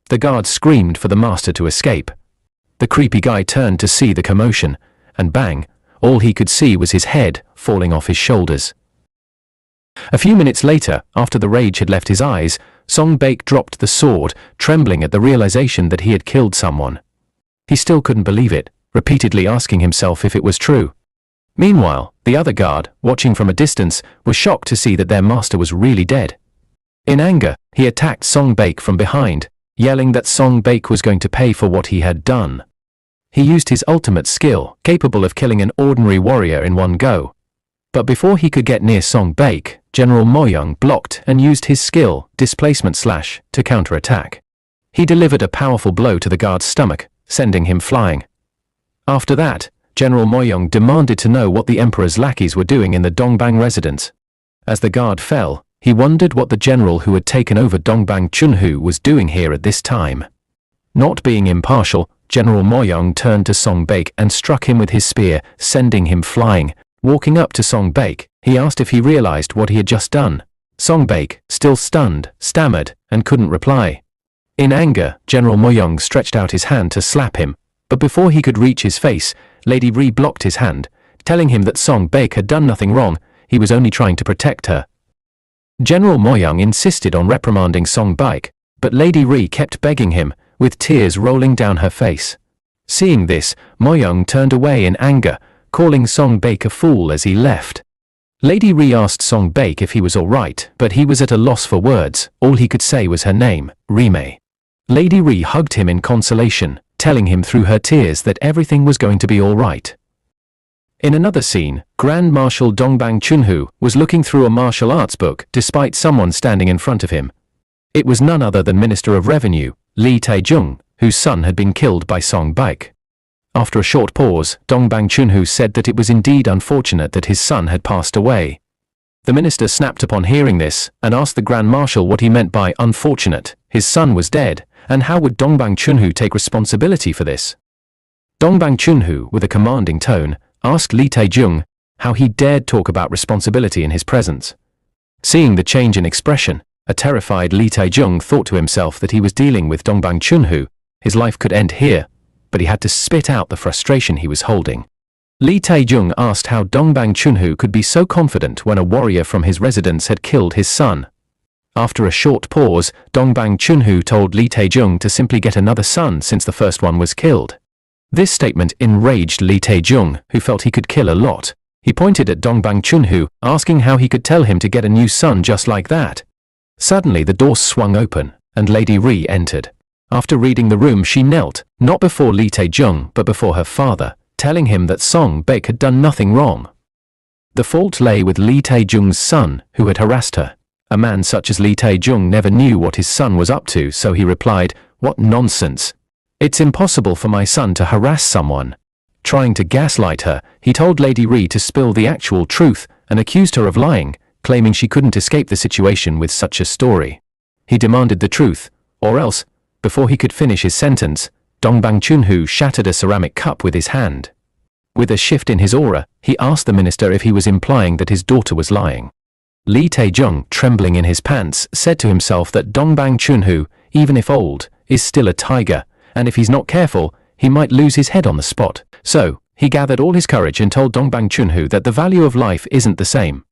The guard screamed for the master to escape. The creepy guy turned to see the commotion, and bang, all he could see was his head falling off his shoulders. A few minutes later, after the rage had left his eyes, Song Baek dropped the sword, trembling at the realization that he had killed someone. He still couldn't believe it, repeatedly asking himself if it was true. Meanwhile, the other guard, watching from a distance, was shocked to see that their master was really dead. In anger, he attacked Song Baek from behind, yelling that Song Baek was going to pay for what he had done. He used his ultimate skill, capable of killing an ordinary warrior in one go. But before he could get near Song Baek, General Moyoung blocked and used his skill, displacement slash, to counterattack. He delivered a powerful blow to the guard's stomach, sending him flying. After that, General Moyoung demanded to know what the emperor's lackeys were doing in the Dongbang residence. As the guard fell, he wondered what the general who had taken over Dongbang Chunhu was doing here at this time. Not being impartial, General Moyoung turned to Song Baek and struck him with his spear, sending him flying. Walking up to Song Baek, he asked if he realized what he had just done. Song Baek, still stunned, stammered, and couldn't reply. In anger, General Moyoung stretched out his hand to slap him, but before he could reach his face, Lady Ri blocked his hand, telling him that Song Baek had done nothing wrong, he was only trying to protect her. General Moyoung insisted on reprimanding Song Baek, but Lady Ri kept begging him, with tears rolling down her face. Seeing this, Moyoung turned away in anger, calling Song Baek a fool as he left. Lady Ri asked Song Baek if he was alright, but he was at a loss for words. All he could say was her name, Rime. Lady Ri hugged him in consolation, telling him through her tears that everything was going to be alright. In another scene, Grand Marshal Dongbang Chunhu was looking through a martial arts book despite someone standing in front of him. It was none other than Minister of Revenue, Lee Tae-jung, whose son had been killed by Song Baek. After a short pause, Dongbang Chunhu said that it was indeed unfortunate that his son had passed away. The minister snapped upon hearing this, and asked the Grand Marshal what he meant by unfortunate. His son was dead, and how would Dongbang Chunhu take responsibility for this? Dongbang Chunhu, with a commanding tone, asked Lee Tae-jung how he dared talk about responsibility in his presence. Seeing the change in expression, a terrified Lee Tae-jung thought to himself that he was dealing with Dongbang Chunhu. His life could end here, but he had to spit out the frustration he was holding. Lee Tae-jung asked how Dongbang Chunhu could be so confident when a warrior from his residence had killed his son. After a short pause, Dongbang Chunhu told Lee Tae-jung to simply get another son since the first one was killed. This statement enraged Lee Tae-jung, who felt he could kill a lot. He pointed at Dongbang Chunhu, asking how he could tell him to get a new son just like that. Suddenly the door swung open, and Lady Ri entered. After reading the room, she knelt, not before Lee Tae-jung but before her father, telling him that Song Baek had done nothing wrong. The fault lay with Lee Tae-jung's son, who had harassed her. A man such as Lee Tae-jung never knew what his son was up to, so he replied, "What nonsense! It's impossible for my son to harass someone." Trying to gaslight her, he told Lady Ri to spill the actual truth and accused her of lying, claiming she couldn't escape the situation with such a story. He demanded the truth, Or else, before he could finish his sentence, Dongbang Chunhu shattered a ceramic cup with his hand. With a shift in his aura, he asked the minister if he was implying that his daughter was lying. Lee Tae-jung, trembling in his pants, said to himself that Dongbang Chunhu, even if old, is still a tiger, and if he's not careful, he might lose his head on the spot. So, he gathered all his courage and told Dongbang Chunhu that the value of life isn't the same.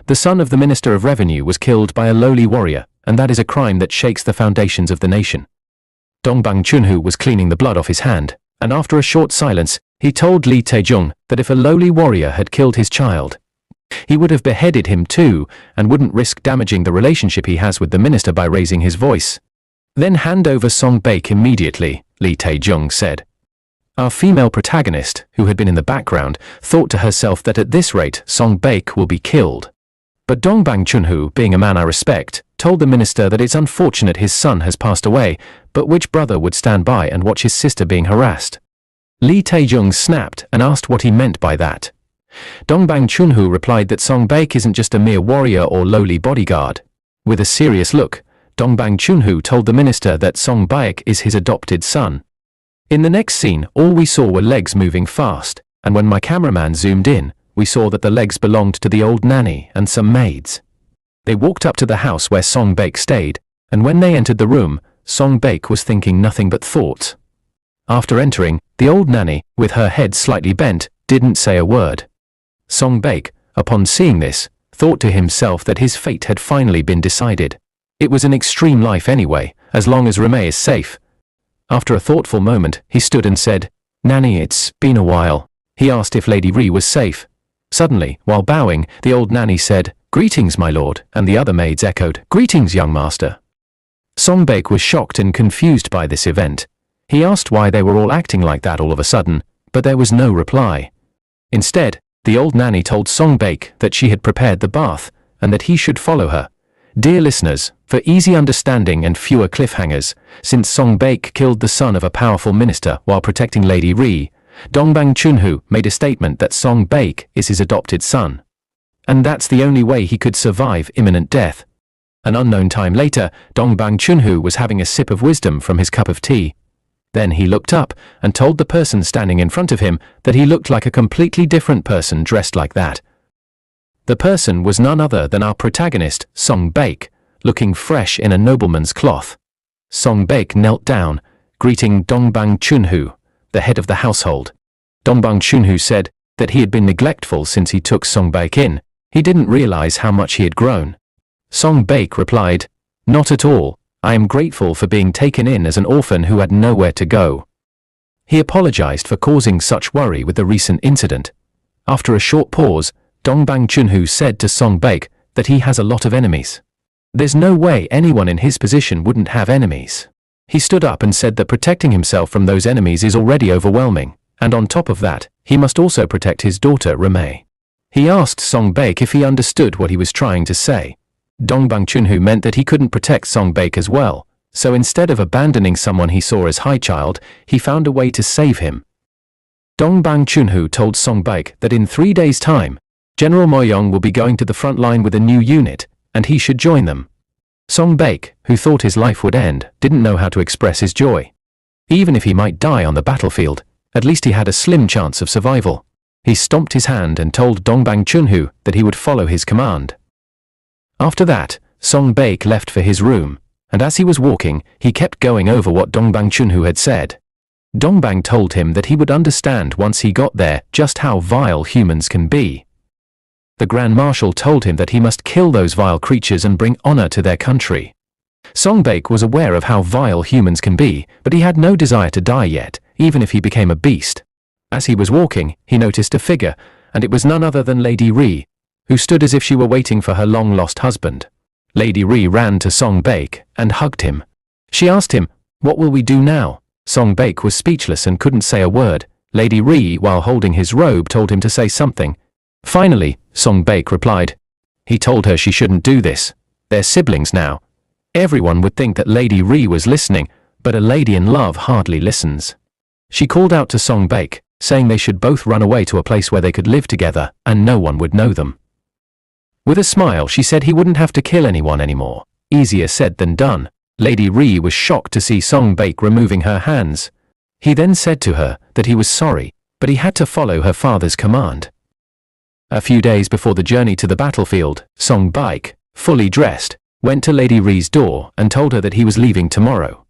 The son of the Minister of Revenue was killed by a lowly warrior, and that is a crime that shakes the foundations of the nation. Dongbang Chunhu was cleaning the blood off his hand, and after a short silence, he told Lee Tae-jung that if a lowly warrior had killed his child, he would have beheaded him too, and wouldn't risk damaging the relationship he has with the minister by raising his voice. Then hand over Song Baek immediately, Lee Tae-jung said. Our female protagonist, who had been in the background, thought to herself that at this rate Song Baek will be killed. But Dongbang Chunhu, being a man I respect, told the minister that it's unfortunate his son has passed away, but which brother would stand by and watch his sister being harassed? Lee Tae-jung snapped and asked what he meant by that. Dongbang Chunhu replied that Song Baek isn't just a mere warrior or lowly bodyguard. With a serious look, Dongbang Chunhu told the minister that Song Baek is his adopted son. In the next scene, all we saw were legs moving fast, and when my cameraman zoomed in, we saw that the legs belonged to the old nanny and some maids. They walked up to the house where Song Baek stayed, and when they entered the room, Song Baek was thinking nothing but thoughts. After entering, the old nanny, with her head slightly bent, didn't say a word. Song Baek, upon seeing this, thought to himself that his fate had finally been decided. It was an extreme life anyway, as long as Reme is safe. After a thoughtful moment, he stood and said, "Nanny, it's been a while." He asked if Lady Ri was safe. Suddenly, while bowing, the old nanny said, "Greetings, my lord," and the other maids echoed, "Greetings, young master." Song Baek was shocked and confused by this event. He asked why they were all acting like that all of a sudden, but there was no reply. Instead, the old nanny told Song Baek that she had prepared the bath, and that he should follow her. Dear listeners, for easy understanding and fewer cliffhangers, since Song Baek killed the son of a powerful minister while protecting Lady Ri, Dongbang Chunhu made a statement that Song Baek is his adopted son. And that's the only way he could survive imminent death. An unknown time later, Dongbang Chunhu was having a sip of wisdom from his cup of tea. Then he looked up and told the person standing in front of him that he looked like a completely different person dressed like that. The person was none other than our protagonist, Song Baek, looking fresh in a nobleman's cloth. Song Baek knelt down, greeting Dongbang Chunhu, the head of the household. Dongbang Chunhu said that he had been neglectful since he took Song Baek in. He didn't realize how much he had grown. Song Baek replied, "Not at all. I am grateful for being taken in as an orphan who had nowhere to go." He apologized for causing such worry with the recent incident. After a short pause, Dongbang Chunhu said to Song Baek that he has a lot of enemies. There's no way anyone in his position wouldn't have enemies. He stood up and said that protecting himself from those enemies is already overwhelming, and on top of that, he must also protect his daughter Reme. He asked Song Baek if he understood what he was trying to say. Dongbang Chunhu meant that he couldn't protect Song Baek as well, so instead of abandoning someone he saw as high child, he found a way to save him. Dongbang Chunhu told Song Baek that in 3 days' time, General Moyong will be going to the front line with a new unit, and he should join them. Song Baek, who thought his life would end, didn't know how to express his joy. Even if he might die on the battlefield, at least he had a slim chance of survival. He stomped his hand and told Dongbang Chunhu that he would follow his command. After that, Song Baek left for his room, and as he was walking, he kept going over what Dongbang Chunhu had said. Dongbang told him that he would understand once he got there just how vile humans can be. The Grand Marshal told him that he must kill those vile creatures and bring honor to their country. Song Baek was aware of how vile humans can be, but he had no desire to die yet, even if he became a beast. As he was walking, he noticed a figure, and it was none other than Lady Ri, who stood as if she were waiting for her long-lost husband. Lady Ri ran to Song Baek and hugged him. She asked him, "What will we do now?" Song Baek was speechless and couldn't say a word. Lady Ri, while holding his robe, told him to say something. Finally, Song Baek replied. He told her she shouldn't do this. They're siblings now. Everyone would think that Lady Ri was listening, but a lady in love hardly listens. She called out to Song Baek, saying they should both run away to a place where they could live together and no one would know them. With a smile, she said he wouldn't have to kill anyone anymore. Easier said than done. Lady Ri was shocked to see Song Baek removing her hands. He then said to her that he was sorry, but he had to follow her father's command. A few days before the journey to the battlefield, Song Baek, fully dressed, went to Lady Ri's door and told her that he was leaving tomorrow.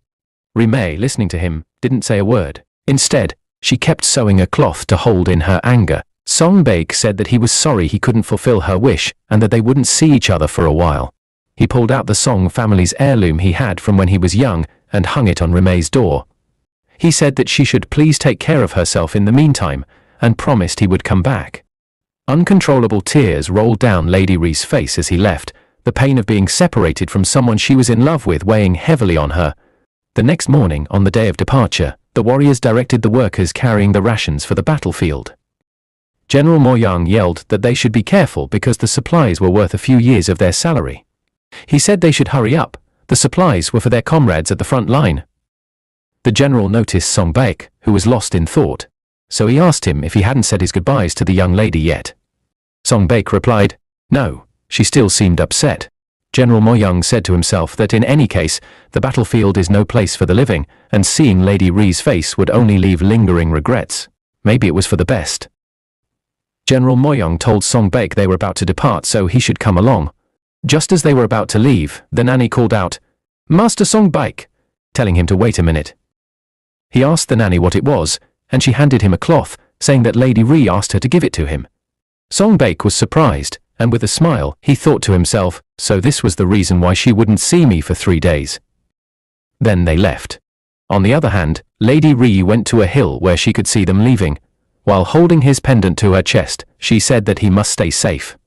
Ri Mei, listening to him, didn't say a word. Instead, she kept sewing a cloth to hold in her anger. Song Baek said that he was sorry he couldn't fulfill her wish and that they wouldn't see each other for a while. He pulled out the Song family's heirloom he had from when he was young and hung it on Ri Mei's door. He said that she should please take care of herself in the meantime and promised he would come back. Uncontrollable tears rolled down Lady Ri's face as he left, the pain of being separated from someone she was in love with weighing heavily on her. The next morning, on the day of departure, the warriors directed the workers carrying the rations for the battlefield. General Mo Young yelled that they should be careful because the supplies were worth a few years of their salary. He said they should hurry up, the supplies were for their comrades at the front line. The general noticed Song Baek, who was lost in thought, so he asked him if he hadn't said his goodbyes to the young lady yet. Song Baek replied, "No," she still seemed upset. General Mo Young said to himself that in any case, the battlefield is no place for the living, and seeing Lady Ri's face would only leave lingering regrets. Maybe it was for the best. General Mo Young told Song Baek they were about to depart so he should come along. Just as they were about to leave, the nanny called out, "Master Song Baek," telling him to wait a minute. He asked the nanny what it was, and she handed him a cloth, saying that Lady Ri asked her to give it to him. Song Baek was surprised, and with a smile, he thought to himself, so this was the reason why she wouldn't see me for 3 days. Then they left. On the other hand, Lady Ri went to a hill where she could see them leaving. While holding his pendant to her chest, she said that he must stay safe.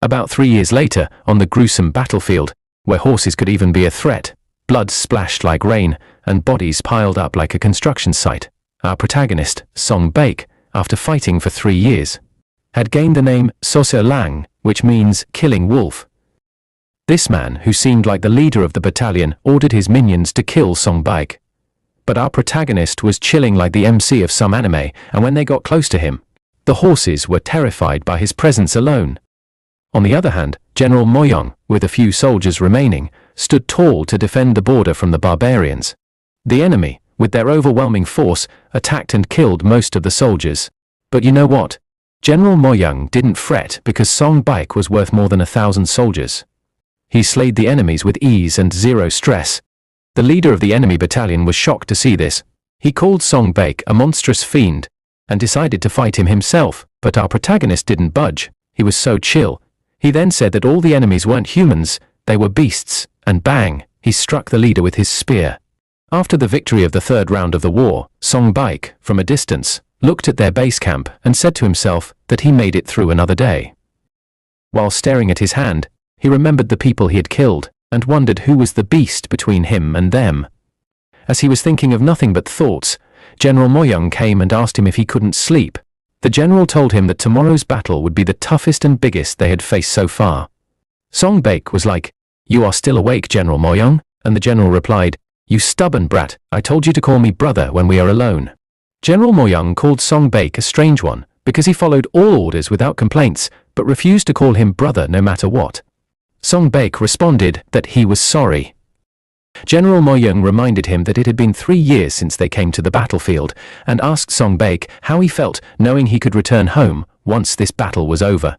About 3 years later, on the gruesome battlefield, where horses could even be a threat, blood splashed like rain, and bodies piled up like a construction site, our protagonist, Song Baek, after fighting for 3 years, had gained the name Sosa Lang, which means killing wolf. This man, who seemed like the leader of the battalion, ordered his minions to kill Song Baek. But our protagonist was chilling like the MC of some anime, and when they got close to him, the horses were terrified by his presence alone. On the other hand, General Mo Young, with a few soldiers remaining, stood tall to defend the border from the barbarians. The enemy, with their overwhelming force, attacked and killed most of the soldiers. But you know what? General Mo Young didn't fret because Song Baek was worth more than 1,000 soldiers. He slayed the enemies with ease and zero stress. The leader of the enemy battalion was shocked to see this. He called Song Baek a monstrous fiend and decided to fight him himself, but our protagonist didn't budge. He was so chill. He then said that all the enemies weren't humans, they were beasts, and bang, he struck the leader with his spear. After the victory of the 3rd round of the war, Song Baek, from a distance, looked at their base camp and said to himself that he made it through another day. While staring at his hand, he remembered the people he had killed and wondered who was the beast between him and them. As he was thinking of nothing but thoughts, General Mo Young came and asked him if he couldn't sleep. The general told him that tomorrow's battle would be the toughest and biggest they had faced so far. Song Baek was like, "You are still awake, General Mo Young?" And the general replied, "You stubborn brat, I told you to call me brother when we are alone." General Mo Young called Song Baek a strange one, because he followed all orders without complaints, but refused to call him brother no matter what. Song Baek responded that he was sorry. General Mo Young reminded him that it had been 3 years since they came to the battlefield, and asked Song Baek how he felt knowing he could return home once this battle was over.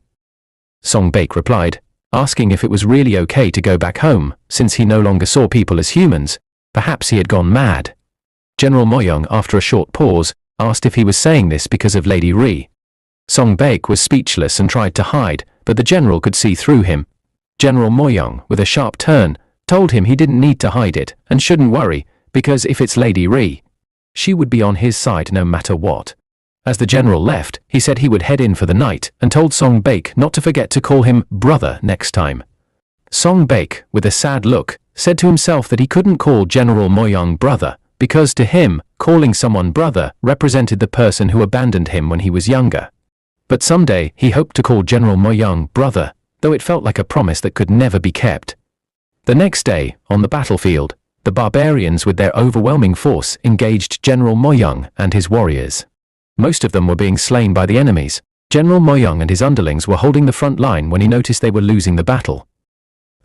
Song Baek replied, asking if it was really okay to go back home, since he no longer saw people as humans. Perhaps he had gone mad. General Mo Young, after a short pause, asked if he was saying this because of Lady Ri. Song Baek was speechless and tried to hide, but the general could see through him. General Mo Young, with a sharp turn, told him he didn't need to hide it and shouldn't worry, because if it's Lady Ri, she would be on his side no matter what. As the general left, he said he would head in for the night and told Song Baek not to forget to call him brother next time. Song Baek, with a sad look, said to himself that he couldn't call General Mo Young brother, because to him, calling someone brother represented the person who abandoned him when he was younger. But someday he hoped to call General Mo Young brother, though it felt like a promise that could never be kept. The next day, on the battlefield, the barbarians with their overwhelming force engaged General Mo Young and his warriors. Most of them were being slain by the enemies. General Mo Young and his underlings were holding the front line when he noticed they were losing the battle.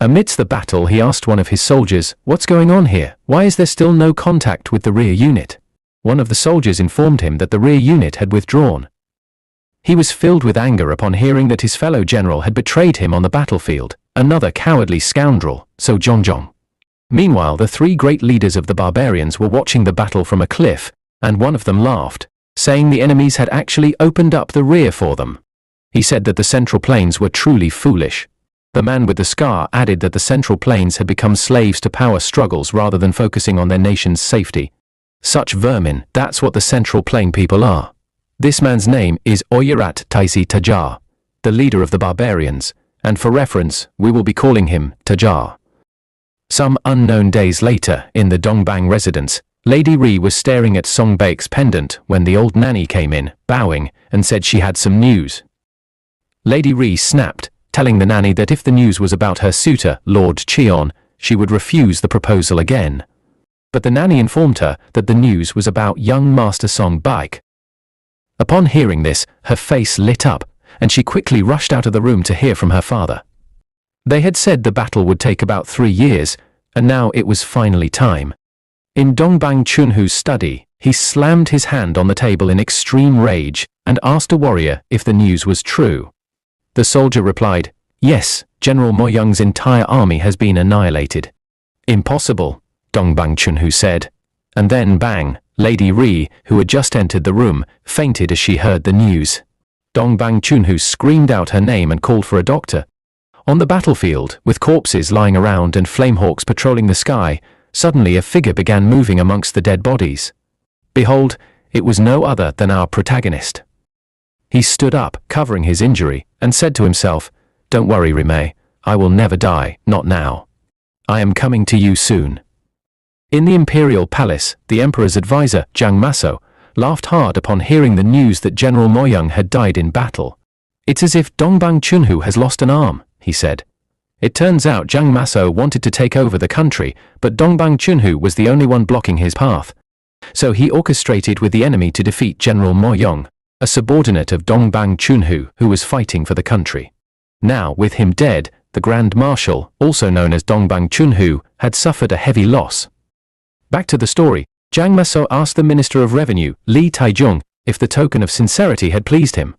Amidst the battle, he asked one of his soldiers, "What's going on here? Why is there still no contact with the rear unit?" One of the soldiers informed him that the rear unit had withdrawn. He was filled with anger upon hearing that his fellow general had betrayed him on the battlefield, another cowardly scoundrel, so Jongjong. Meanwhile, the three great leaders of the barbarians were watching the battle from a cliff, and one of them laughed, saying the enemies had actually opened up the rear for them. He said that the Central Plains were truly foolish. The man with the scar added that the Central Plains had become slaves to power struggles rather than focusing on their nation's safety. Such vermin, that's what the Central Plain people are. This man's name is Oyerat Taisi Tajar, the leader of the barbarians, and for reference, we will be calling him Tajar. Some unknown days later, in the Dongbang residence, Lady Ri was staring at Song Baek's pendant when the old nanny came in, bowing, and said she had some news. Lady Ri snapped, telling the nanny that if the news was about her suitor, Lord Cheon, she would refuse the proposal again. But the nanny informed her that the news was about young Master Song Baek. Upon hearing this, her face lit up, and she quickly rushed out of the room to hear from her father. They had said the battle would take about 3 years, and now it was finally time. In Dongbang Chunhu's study, he slammed his hand on the table in extreme rage and asked a warrior if the news was true. The soldier replied, "Yes, General Moyoung's entire army has been annihilated." "Impossible," Dongbang Chunhu said. And then bang, Lady Ri, who had just entered the room, fainted as she heard the news. Dongbang Chunhu screamed out her name and called for a doctor. On the battlefield, with corpses lying around and flamehawks patrolling the sky, suddenly a figure began moving amongst the dead bodies. Behold, it was no other than our protagonist. He stood up, covering his injury, and said to himself, "Don't worry, Rime, I will never die, not now. I am coming to you soon." In the imperial palace, the emperor's advisor, Jiang Maso, laughed hard upon hearing the news that General Moyoung had died in battle. "It's as if Dongbang Chunhu has lost an arm," he said. It turns out Jiang Maso wanted to take over the country, but Dongbang Chunhu was the only one blocking his path. So he orchestrated with the enemy to defeat General Moyoung, a subordinate of Dongbang Chunhu who was fighting for the country. Now, with him dead, the Grand Marshal, also known as Dongbang Chunhu, had suffered a heavy loss. Back to the story, Jiang Maso asked the Minister of Revenue, Li Taijung, if the token of sincerity had pleased him.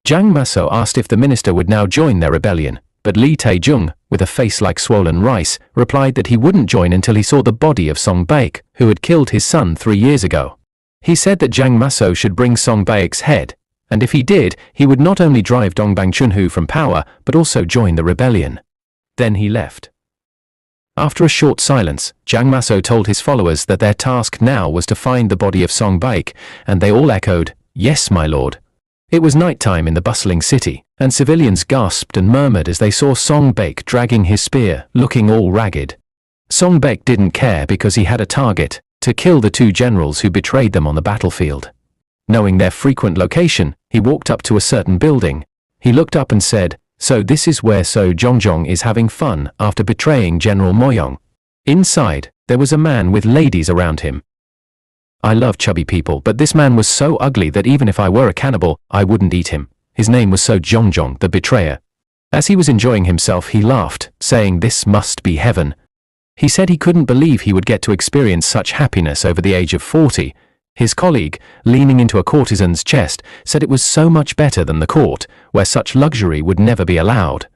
Jiang Maso asked if the minister would now join their rebellion, but Li Taijung, with a face like swollen rice, replied that he wouldn't join until he saw the body of Song Baek, who had killed his son 3 years ago. He said that Jiang Maso should bring Song Baek's head, and if he did, he would not only drive Dongbang Chunhu from power, but also join the rebellion. Then he left. After a short silence, Jiang Maso told his followers that their task now was to find the body of Song Baek, and they all echoed, "Yes, my lord." It was nighttime in the bustling city, and civilians gasped and murmured as they saw Song Baek dragging his spear, looking all ragged. Song Baek didn't care because he had a target, to kill the 2 generals who betrayed them on the battlefield. Knowing their frequent location, he walked up to a certain building. He looked up and said, "So this is where So Jongjong is having fun after betraying General Moyoung." Inside, there was a man with ladies around him. I love chubby people, but this man was so ugly that even if I were a cannibal, I wouldn't eat him. His name was So Jongjong, the betrayer. As he was enjoying himself, he laughed, saying this must be heaven. He said he couldn't believe he would get to experience such happiness over the age of 40. His colleague, leaning into a courtesan's chest, said it was so much better than the court, where such luxury would never be allowed.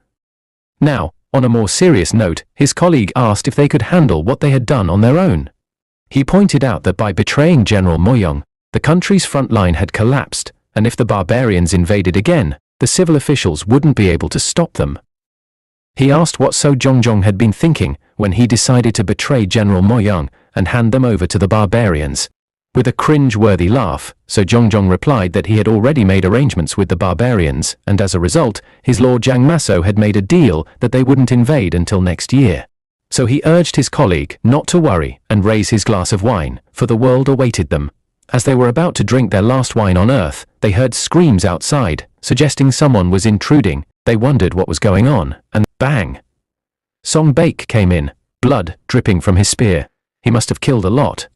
Now, on a more serious note, his colleague asked if they could handle what they had done on their own. He pointed out that by betraying General Moyoung, the country's front line had collapsed, and if the barbarians invaded again, the civil officials wouldn't be able to stop them. He asked what So Jongjong had been thinking when he decided to betray General Moyoung and hand them over to the barbarians. With a cringe-worthy laugh, So Jongjong replied that he had already made arrangements with the barbarians, and as a result, his lord Jiang Maso had made a deal that they wouldn't invade until next year. So he urged his colleague not to worry and raise his glass of wine, for the world awaited them. As they were about to drink their last wine on earth, they heard screams outside, suggesting someone was intruding. They wondered what was going on, and bang! Song Baek came in, blood dripping from his spear. He must have killed a lot.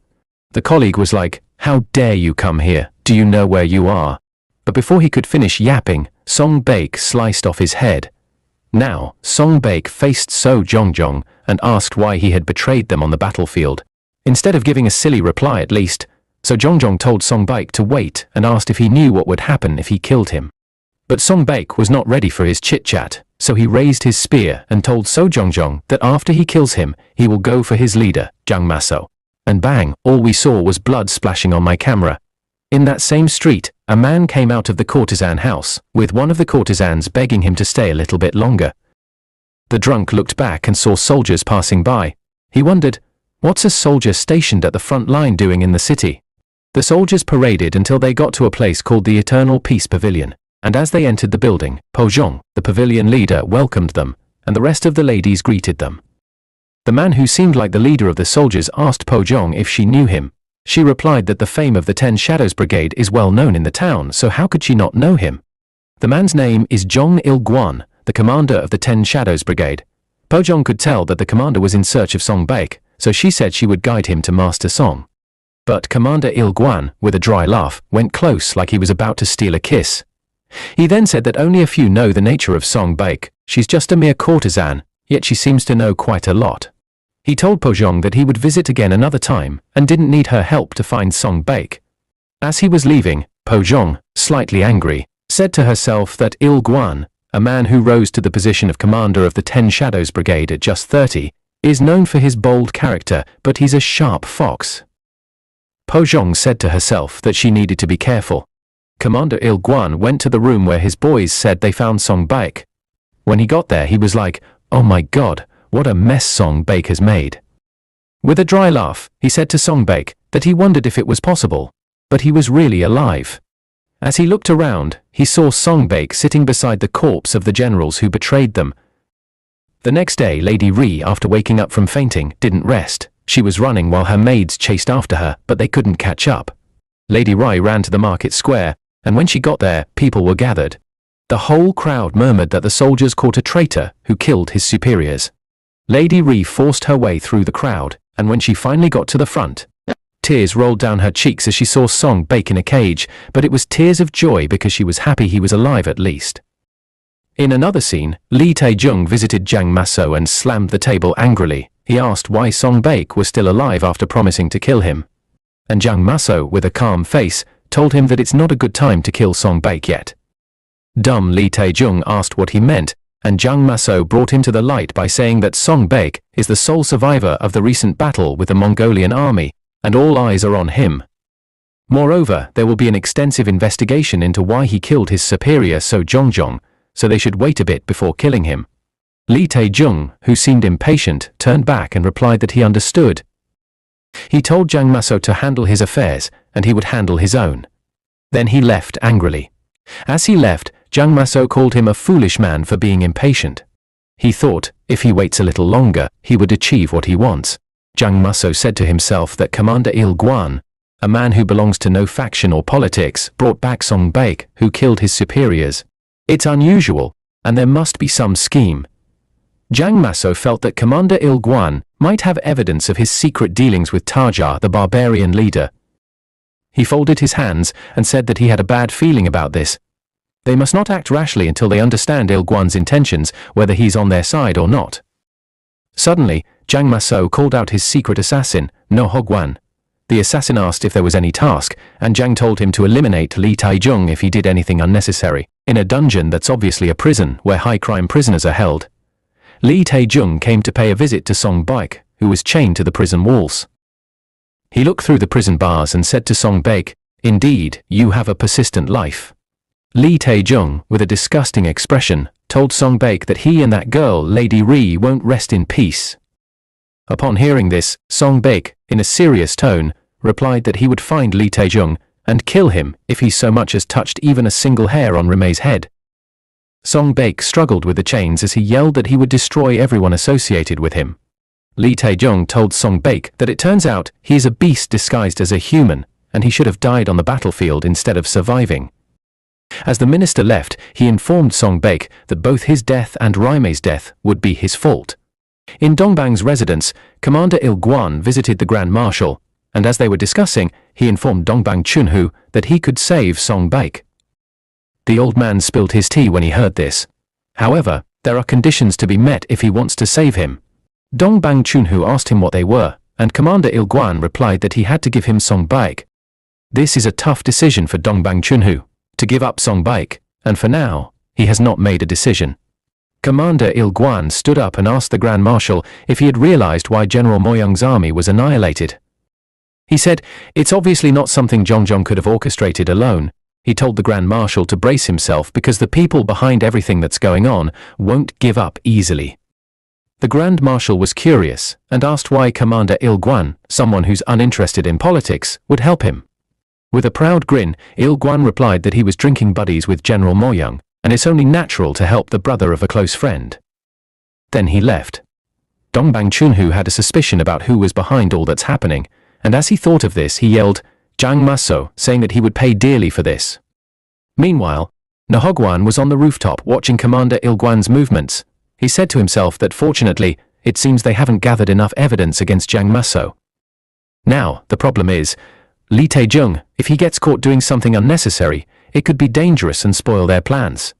The colleague was like, "How dare you come here? Do you know where you are?" But before he could finish yapping, Song Baek sliced off his head. Now, Song Baek faced So Jongjong and asked why he had betrayed them on the battlefield. Instead of giving a silly reply at least, So Jongjong told Song Baek to wait and asked if he knew what would happen if he killed him. But Song Baek was not ready for his chit-chat, so he raised his spear and told So Jongjong that after he kills him, he will go for his leader, Jang Maso. And bang, all we saw was blood splashing on my camera. In that same street, a man came out of the courtesan house, with one of the courtesans begging him to stay a little bit longer. The drunk looked back and saw soldiers passing by. He wondered, what's a soldier stationed at the front line doing in the city? The soldiers paraded until they got to a place called the Eternal Peace Pavilion, and as they entered the building, Po Zhong, the pavilion leader, welcomed them, and the rest of the ladies greeted them. The man who seemed like the leader of the soldiers asked Po Zhong if she knew him. She replied that the fame of the 10 Shadows Brigade is well known in the town, so how could she not know him? The man's name is Zhong Il-guan, the commander of the 10 Shadows Brigade. Po Zhong could tell that the commander was in search of Song Baek, so she said she would guide him to Master Song. But Commander Il-guan, with a dry laugh, went close like he was about to steal a kiss. He then said that only a few know the nature of Song Baek. She's just a mere courtesan, yet she seems to know quite a lot. He told Po Zhong that he would visit again another time and didn't need her help to find Song Baek. As he was leaving, Po Zhong, slightly angry, said to herself that Il-guan, a man who rose to the position of commander of the 10 Shadows Brigade at just 30, is known for his bold character, but he's a sharp fox. Po Zhong said to herself that she needed to be careful. Commander Il-guan went to the room where his boys said they found Song Baek. When he got there, he was like, "Oh my god, what a mess Song Baek has made." With a dry laugh, he said to Song Baek that he wondered if it was possible, but he was really alive. As he looked around, he saw Song Baek sitting beside the corpse of the generals who betrayed them. The next day, Lady Ri, after waking up from fainting, didn't rest. She was running while her maids chased after her, but they couldn't catch up. Lady Ri ran to the market square, and when she got there, people were gathered. The whole crowd murmured that the soldiers caught a traitor who killed his superiors. Lady Ri forced her way through the crowd, and when she finally got to the front, tears rolled down her cheeks as she saw Song Baek in a cage, but it was tears of joy because she was happy he was alive at least. In another scene, Lee Tae-jung visited Jang Maso and slammed the table angrily. He asked why Song Baek was still alive after promising to kill him. And Jang Maso, with a calm face, told him that it's not a good time to kill Song Baek yet. Dumb Lee Tae-jung asked what he meant, and Jang Maso brought him to the light by saying that Song Baek is the sole survivor of the recent battle with the Mongolian army, and all eyes are on him. Moreover, there will be an extensive investigation into why he killed his superior So Jongjong, so they should wait a bit before killing him. Lee Tae-jung, who seemed impatient, turned back and replied that he understood. He told Jang Maso to handle his affairs, and he would handle his own. Then he left angrily. As he left, Jang Maso called him a foolish man for being impatient. He thought, if he waits a little longer, he would achieve what he wants. Jang Maso said to himself that Commander Il-guan, a man who belongs to no faction or politics, brought back Song Baek, who killed his superiors. It's unusual, and there must be some scheme. Jang Maso felt that Commander Il-guan might have evidence of his secret dealings with Taja, the barbarian leader. He folded his hands and said that he had a bad feeling about this. They must not act rashly until they understand Il-guan's intentions, whether he's on their side or not. Suddenly, Jang Maso called out his secret assassin, No Hogwan. The assassin asked if there was any task, and Jang told him to eliminate Lee Tae-jung if he did anything unnecessary, in a dungeon that's obviously a prison where high-crime prisoners are held. Lee Tae-jung came to pay a visit to Song Baek, who was chained to the prison walls. He looked through the prison bars and said to Song Baek, "Indeed, you have a persistent life." Lee Tae-jung, with a disgusting expression, told Song Baek that he and that girl, Lady Ri, won't rest in peace. Upon hearing this, Song Baek, in a serious tone, replied that he would find Lee Tae-jung and kill him if he so much as touched even a single hair on Rime's head. Song Baek struggled with the chains as he yelled that he would destroy everyone associated with him. Lee Tae-jung told Song Baek that it turns out he is a beast disguised as a human, and he should have died on the battlefield instead of surviving. As the minister left, he informed Song Baek that both his death and Rime's death would be his fault. In Dongbang's residence, Commander Il-guan visited the Grand Marshal, and as they were discussing, he informed Dongbang Chunhu that he could save Song Baek. The old man spilled his tea when he heard this. However, There are conditions to be met if he wants to save him. Dong Bang Chunhu asked him what they were, and Commander Il Guan replied that he had to give him Song Baek. This is a tough decision for Dong Bang Chunhu, to give up Song Baek, and for now, he has not made a decision. Commander Il Guan stood up and asked the Grand Marshal if he had realized why General Moyoung's army was annihilated. He said, "It's obviously not something Zhong could have orchestrated alone." He told the Grand Marshal to brace himself because the people behind everything that's going on won't give up easily. The Grand Marshal was curious and asked why Commander Il Guan, someone who's uninterested in politics, would help him. With a proud grin, Il Guan replied that he was drinking buddies with General Moyoung, and it's only natural to help the brother of a close friend. Then he left. Dong Bang Chunhu had a suspicion about who was behind all that's happening, and as he thought of this he yelled, "Jiang Maso," saying that he would pay dearly for this. Meanwhile, Nahogwan was on the rooftop watching Commander Il Guan's movements. He said to himself that fortunately, it seems they haven't gathered enough evidence against Jiang Maso. Now, the problem is, Li Taejung, if he gets caught doing something unnecessary, it could be dangerous and spoil their plans.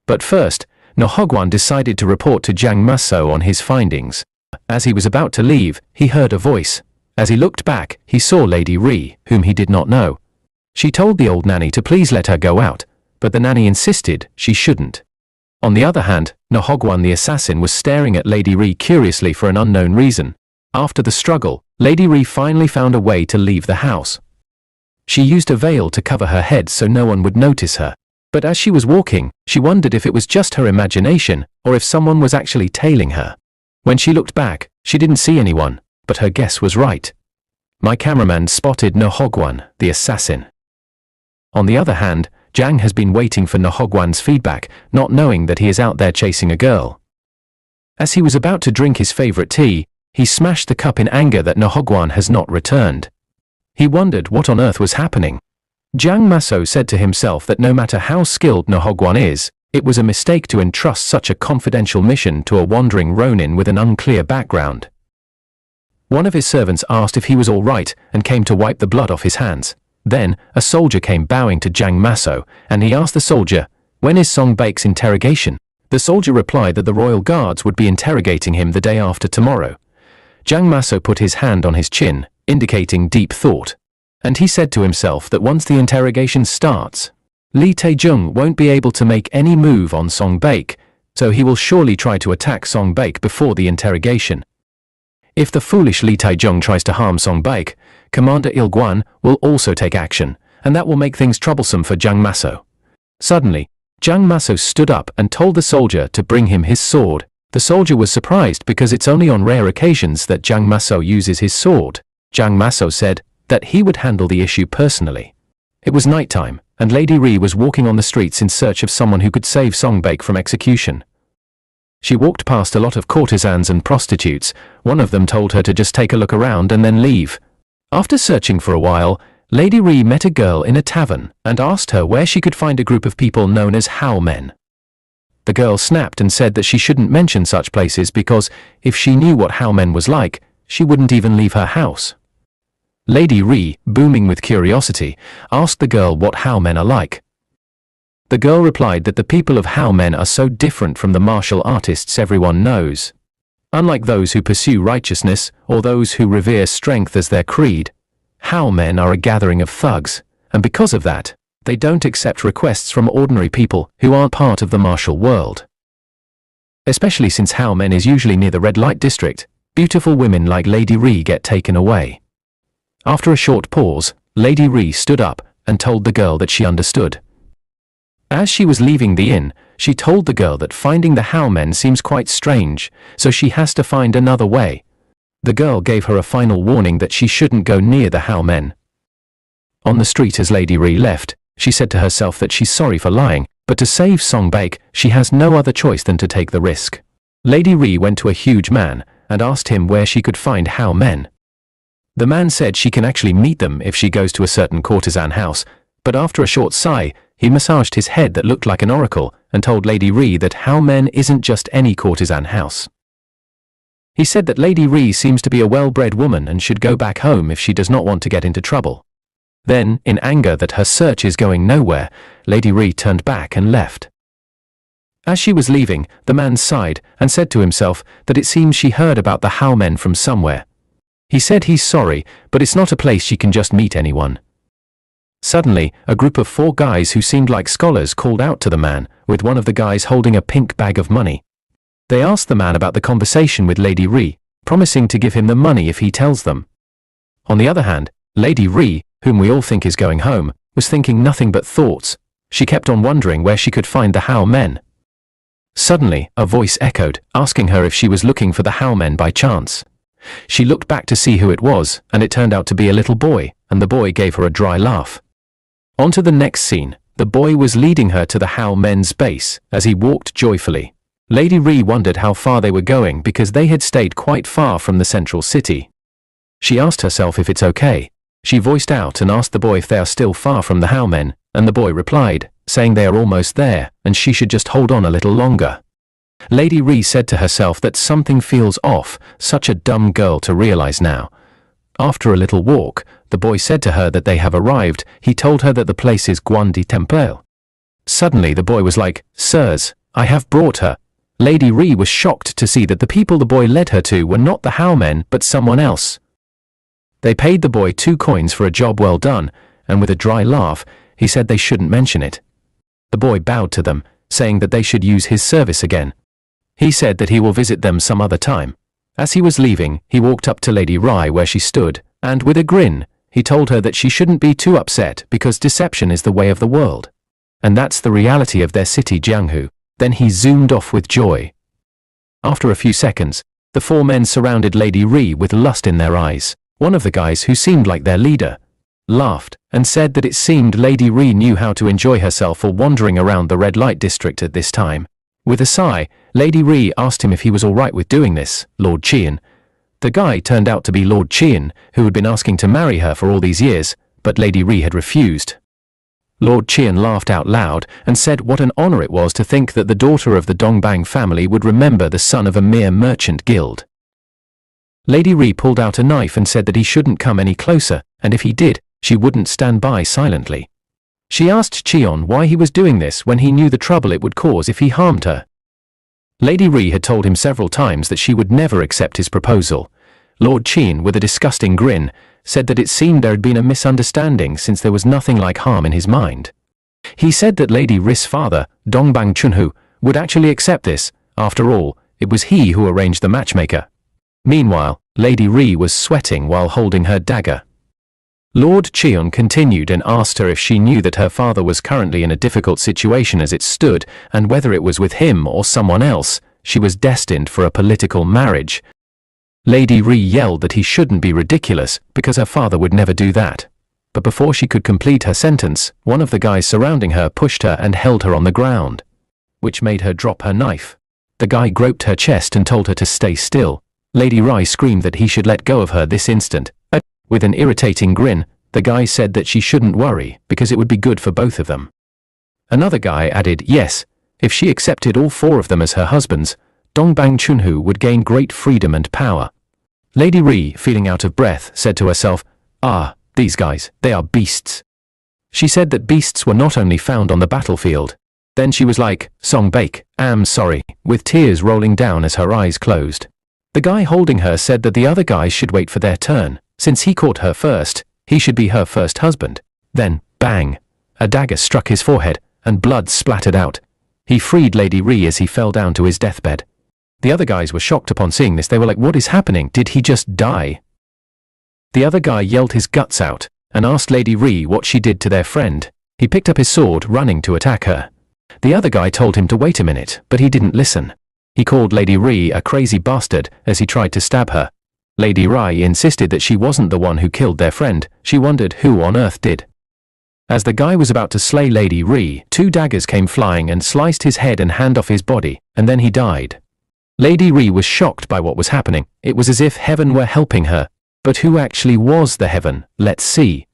But first, Nahogwan decided to report to Jiang Maso on his findings. As he was about to leave, he heard a voice. As he looked back, he saw Lady Ri, whom he did not know. She told the old nanny to please let her go out, but the nanny insisted she shouldn't. On the other hand, Nahogwan the assassin was staring at Lady Ri curiously for an unknown reason. After the struggle, Lady Ri finally found a way to leave the house. She used a veil to cover her head so no one would notice her. But as she was walking, she wondered if it was just her imagination or if someone was actually tailing her. When she looked back, she didn't see anyone, but her guess was right. My cameraman spotted Nahogwan, the assassin. On the other hand, Jiang has been waiting for Nahogwan's feedback, not knowing that he is out there chasing a girl. As he was about to drink his favorite tea, he smashed the cup in anger that Nahogwan has not returned. He wondered what on earth was happening. Jiang Maso said to himself that no matter how skilled Nahogwan is, it was a mistake to entrust such a confidential mission to a wandering ronin with an unclear background. One of his servants asked if he was all right and came to wipe the blood off his hands. Then, a soldier came bowing to Jiang Maso, and he asked the soldier, "When is Song Baek's interrogation?" The soldier replied that the royal guards would be interrogating him the day after tomorrow. Jiang Maso put his hand on his chin, indicating deep thought. And he said to himself that once the interrogation starts, Li Taejung won't be able to make any move on Song Baek, so he will surely try to attack Song Baek before the interrogation. If the foolish Li Taejung tries to harm Song Baek, Commander Il Guan will also take action, and that will make things troublesome for Jiang Maso. Suddenly, Jiang Maso stood up and told the soldier to bring him his sword. The soldier was surprised because it's only on rare occasions that Jiang Maso uses his sword. Jiang Maso said that he would handle the issue personally. It was nighttime, and Lady Ri was walking on the streets in search of someone who could save Song Baek from execution. She walked past a lot of courtesans and prostitutes. One of them told her to just take a look around and then leave. After searching for a while, Lady Ri met a girl in a tavern and asked her where she could find a group of people known as Hao men. The girl snapped and said that she shouldn't mention such places because if she knew what Hao men was like, she wouldn't even leave her house. Lady Ri, booming with curiosity, asked the girl what Hao men are like. The girl replied that the people of Hao men are so different from the martial artists everyone knows. Unlike those who pursue righteousness or those who revere strength as their creed, Hao men are a gathering of thugs, and because of that, they don't accept requests from ordinary people who aren't part of the martial world. Especially since Hao men is usually near the red light district, beautiful women like Lady Ri get taken away. After a short pause, Lady Ri stood up and told the girl that she understood. As she was leaving the inn, she told the girl that finding the Hao men seems quite strange, so she has to find another way. The girl gave her a final warning that she shouldn't go near the Hao men. On the street as Lady Ri left, she said to herself that she's sorry for lying, but to save Song Baek, she has no other choice than to take the risk. Lady Ri went to a huge man and asked him where she could find Hao men. The man said she can actually meet them if she goes to a certain courtesan house, but after a short sigh, he massaged his head that looked like an oracle and told Lady Ri that Hao men isn't just any courtesan house. He said that Lady Ri seems to be a well-bred woman and should go back home if she does not want to get into trouble. Then, in anger that her search is going nowhere, Lady Ri turned back and left. As she was leaving, the man sighed and said to himself that it seems she heard about the How men from somewhere. He said he's sorry, but it's not a place she can just meet anyone. Suddenly, a group of 4 guys who seemed like scholars called out to the man, with one of the guys holding a pink bag of money. They asked the man about the conversation with Lady Ri, promising to give him the money if he tells them. On the other hand, Lady Ri, whom we all think is going home, was thinking nothing but thoughts. She kept on wondering where she could find the How men. Suddenly, a voice echoed, asking her if she was looking for the How men by chance. She looked back to see who it was, and it turned out to be a little boy, and the boy gave her a dry laugh. On to the next scene. The boy was leading her to the How men's base, as he walked joyfully. Lady Ri wondered how far they were going because they had stayed quite far from the central city. She asked herself if it's okay. She voiced out and asked the boy if they are still far from the How men, and the boy replied, saying they are almost there, and she should just hold on a little longer. Lady Ri said to herself that something feels off, such a dumb girl to realize now. After a little walk, the boy said to her that they have arrived. He told her that the place is Guandi Temple. Suddenly the boy was like, "Sirs, I have brought her." Lady Ri was shocked to see that the people the boy led her to were not the How men but someone else. They paid the boy 2 coins for a job well done, and with a dry laugh, he said they shouldn't mention it. The boy bowed to them, saying that they should use his service again. He said that he will visit them some other time. As he was leaving, he walked up to Lady Ri where she stood, and with a grin, he told her that she shouldn't be too upset because deception is the way of the world. And that's the reality of their city Jianghu. Then he zoomed off with joy. After a few seconds, the 4 men surrounded Lady Ri with lust in their eyes. One of the guys, who seemed like their leader, laughed and said that it seemed Lady Ri knew how to enjoy herself for wandering around the red light district at this time. With a sigh, Lady Ri asked him if he was all right with doing this, Lord Qian. The guy turned out to be Lord Qian, who had been asking to marry her for all these years, but Lady Ri had refused. Lord Qian laughed out loud and said what an honor it was to think that the daughter of the Dongbang family would remember the son of a mere merchant guild. Lady Ri pulled out a knife and said that he shouldn't come any closer, and if he did, she wouldn't stand by silently. She asked Qian why he was doing this when he knew the trouble it would cause if he harmed her. Lady Ri had told him several times that she would never accept his proposal. Lord Qian, with a disgusting grin, said that it seemed there had been a misunderstanding since there was nothing like harm in his mind. He said that Lady Ri's father, Dongbang Chunhu, would actually accept this. After all, it was he who arranged the matchmaker. Meanwhile, Lady Ri was sweating while holding her dagger. Lord Qian continued and asked her if she knew that her father was currently in a difficult situation as it stood, and whether it was with him or someone else, she was destined for a political marriage. Lady Ri yelled that he shouldn't be ridiculous, because her father would never do that. But before she could complete her sentence, one of the guys surrounding her pushed her and held her on the ground, which made her drop her knife. The guy groped her chest and told her to stay still. Lady Ri screamed that he should let go of her this instant. With an irritating grin, the guy said that she shouldn't worry, because it would be good for both of them. Another guy added, yes, if she accepted all 4 of them as her husbands, Dongbang Chunhu would gain great freedom and power. Lady Ri, feeling out of breath, said to herself, these guys, they are beasts. She said that beasts were not only found on the battlefield. Then she was like, Song Baek, am sorry, with tears rolling down as her eyes closed. The guy holding her said that the other guys should wait for their turn. Since he caught her first, he should be her first husband. Then, bang! A dagger struck his forehead, and blood splattered out. He freed Lady Ri as he fell down to his deathbed. The other guys were shocked upon seeing this. They were like, what is happening? Did he just die? The other guy yelled his guts out, and asked Lady Ri what she did to their friend. He picked up his sword, running to attack her. The other guy told him to wait a minute, but he didn't listen. He called Lady Ri a crazy bastard as he tried to stab her. Lady Ri insisted that she wasn't the one who killed their friend. She wondered who on earth did. As the guy was about to slay Lady Ri, 2 daggers came flying and sliced his head and hand off his body, and then he died. Lady Ri was shocked by what was happening. It was as if heaven were helping her. But who actually was the heaven? Let's see.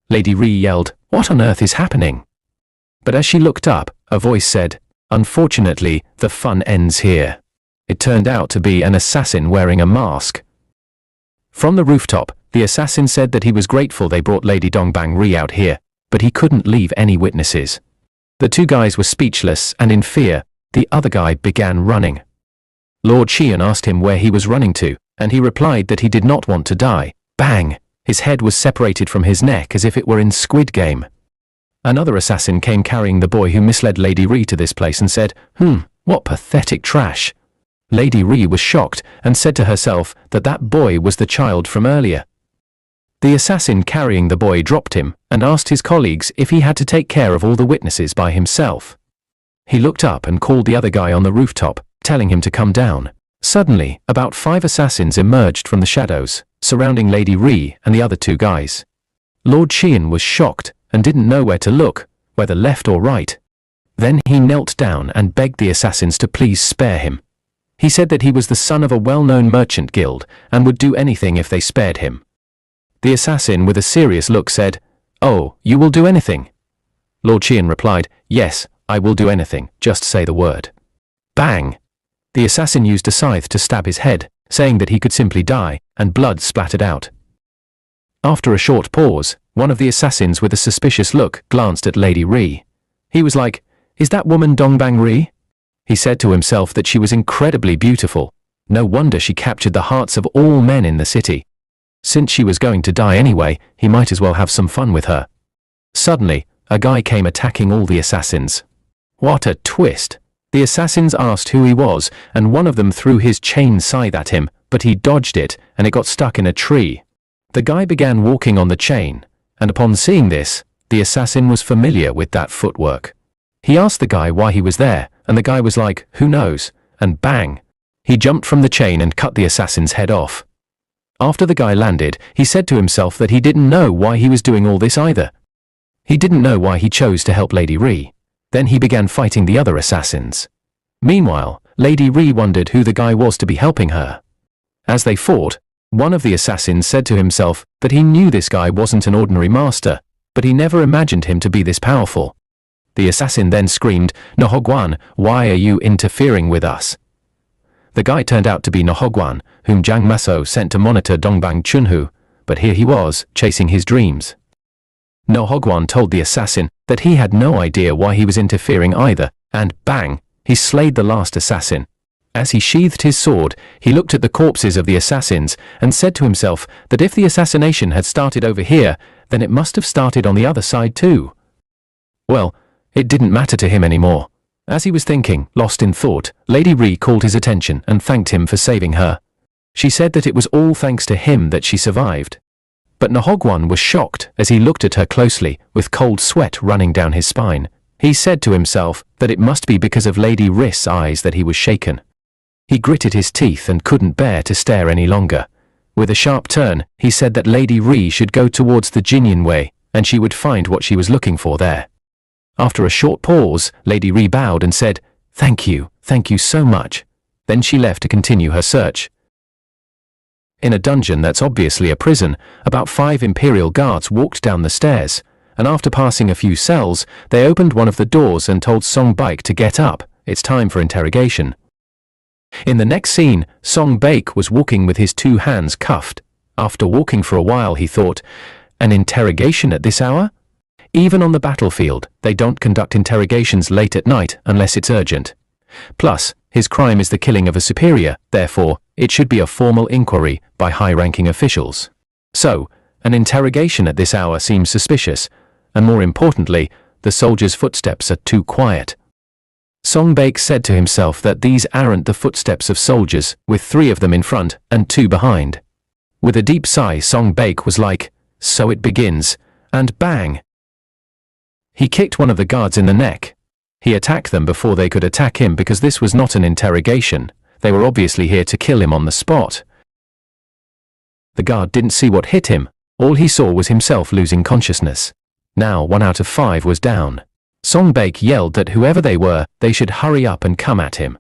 Lady Ri yelled, what on earth is happening? But as she looked up, a voice said, unfortunately, the fun ends here. It turned out to be an assassin wearing a mask. From the rooftop, the assassin said that he was grateful they brought Lady Dongbang Ri out here, but he couldn't leave any witnesses. The two guys were speechless, and in fear, the other guy began running. Lord Qian asked him where he was running to, and he replied that he did not want to die. Bang! His head was separated from his neck as if it were in Squid Game. Another assassin came carrying the boy who misled Lady Ri to this place and said, what pathetic trash. Lady Ri was shocked and said to herself that that boy was the child from earlier. The assassin carrying the boy dropped him and asked his colleagues if he had to take care of all the witnesses by himself. He looked up and called the other guy on the rooftop, telling him to come down. Suddenly, about 5 assassins emerged from the shadows, surrounding Lady Ri and the other 2 guys. Lord Qian was shocked and didn't know where to look, whether left or right. Then he knelt down and begged the assassins to please spare him. He said that he was the son of a well-known merchant guild and would do anything if they spared him. The assassin with a serious look said, "Oh, you will do anything?" Lord Qian replied, "Yes, I will do anything, just say the word." Bang! The assassin used a scythe to stab his head, saying that he could simply die, and blood splattered out. After a short pause, one of the assassins with a suspicious look glanced at Lady Ri. He was like, "Is that woman Dongbang Ri?" He said to himself that she was incredibly beautiful. No wonder she captured the hearts of all men in the city. Since she was going to die anyway, he might as well have some fun with her. Suddenly, a guy came attacking all the assassins. What a twist! The assassins asked who he was, and one of them threw his chain scythe at him, but he dodged it, and it got stuck in a tree. The guy began walking on the chain, and upon seeing this, the assassin was familiar with that footwork. He asked the guy why he was there, and the guy was like, "Who knows?" And bang! He jumped from the chain and cut the assassin's head off. After the guy landed, he said to himself that he didn't know why he was doing all this either. He didn't know why he chose to help Lady Ri. Then he began fighting the other assassins. Meanwhile, Lady Ri wondered who the guy was to be helping her. As they fought, one of the assassins said to himself that he knew this guy wasn't an ordinary master, but he never imagined him to be this powerful. The assassin then screamed, "Nohogwan, why are you interfering with us?" The guy turned out to be Nohogwan, whom Jiang Maso sent to monitor Dongbang Chunhu, but here he was, chasing his dreams. Nohogwan told the assassin that he had no idea why he was interfering either, and bang, he slayed the last assassin. As he sheathed his sword, he looked at the corpses of the assassins and said to himself that if the assassination had started over here, then it must have started on the other side too. Well, it didn't matter to him anymore. As he was thinking, lost in thought, Lady Ri called his attention and thanked him for saving her. She said that it was all thanks to him that she survived. But Nohogwan was shocked as he looked at her closely, with cold sweat running down his spine. He said to himself that it must be because of Lady Ri's eyes that he was shaken. He gritted his teeth and couldn't bear to stare any longer. With a sharp turn, he said that Lady Ri should go towards the Jinyan Way, and she would find what she was looking for there. After a short pause, Lady Ri bowed and said, thank you so much." Then she left to continue her search. In a dungeon that's obviously a prison, about 5 Imperial guards walked down the stairs, and after passing a few cells, they opened one of the doors and told Song Baek to get up, it's time for interrogation. In the next scene, Song Baek was walking with his 2 hands cuffed. After walking for a while, he thought, an interrogation at this hour? Even on the battlefield, they don't conduct interrogations late at night unless it's urgent. Plus, his crime is the killing of a superior, therefore, it should be a formal inquiry by high-ranking officials. So, an interrogation at this hour seems suspicious, and more importantly, the soldiers' footsteps are too quiet. Song Baek said to himself that these aren't the footsteps of soldiers, with 3 of them in front and 2 behind. With a deep sigh, Song Baek was like, so it begins, and bang! He kicked one of the guards in the neck. He attacked them before they could attack him because this was not an interrogation. They were obviously here to kill him on the spot. The guard didn't see what hit him. All he saw was himself losing consciousness. Now 1 out of 5 was down. Song Baek yelled that whoever they were, they should hurry up and come at him.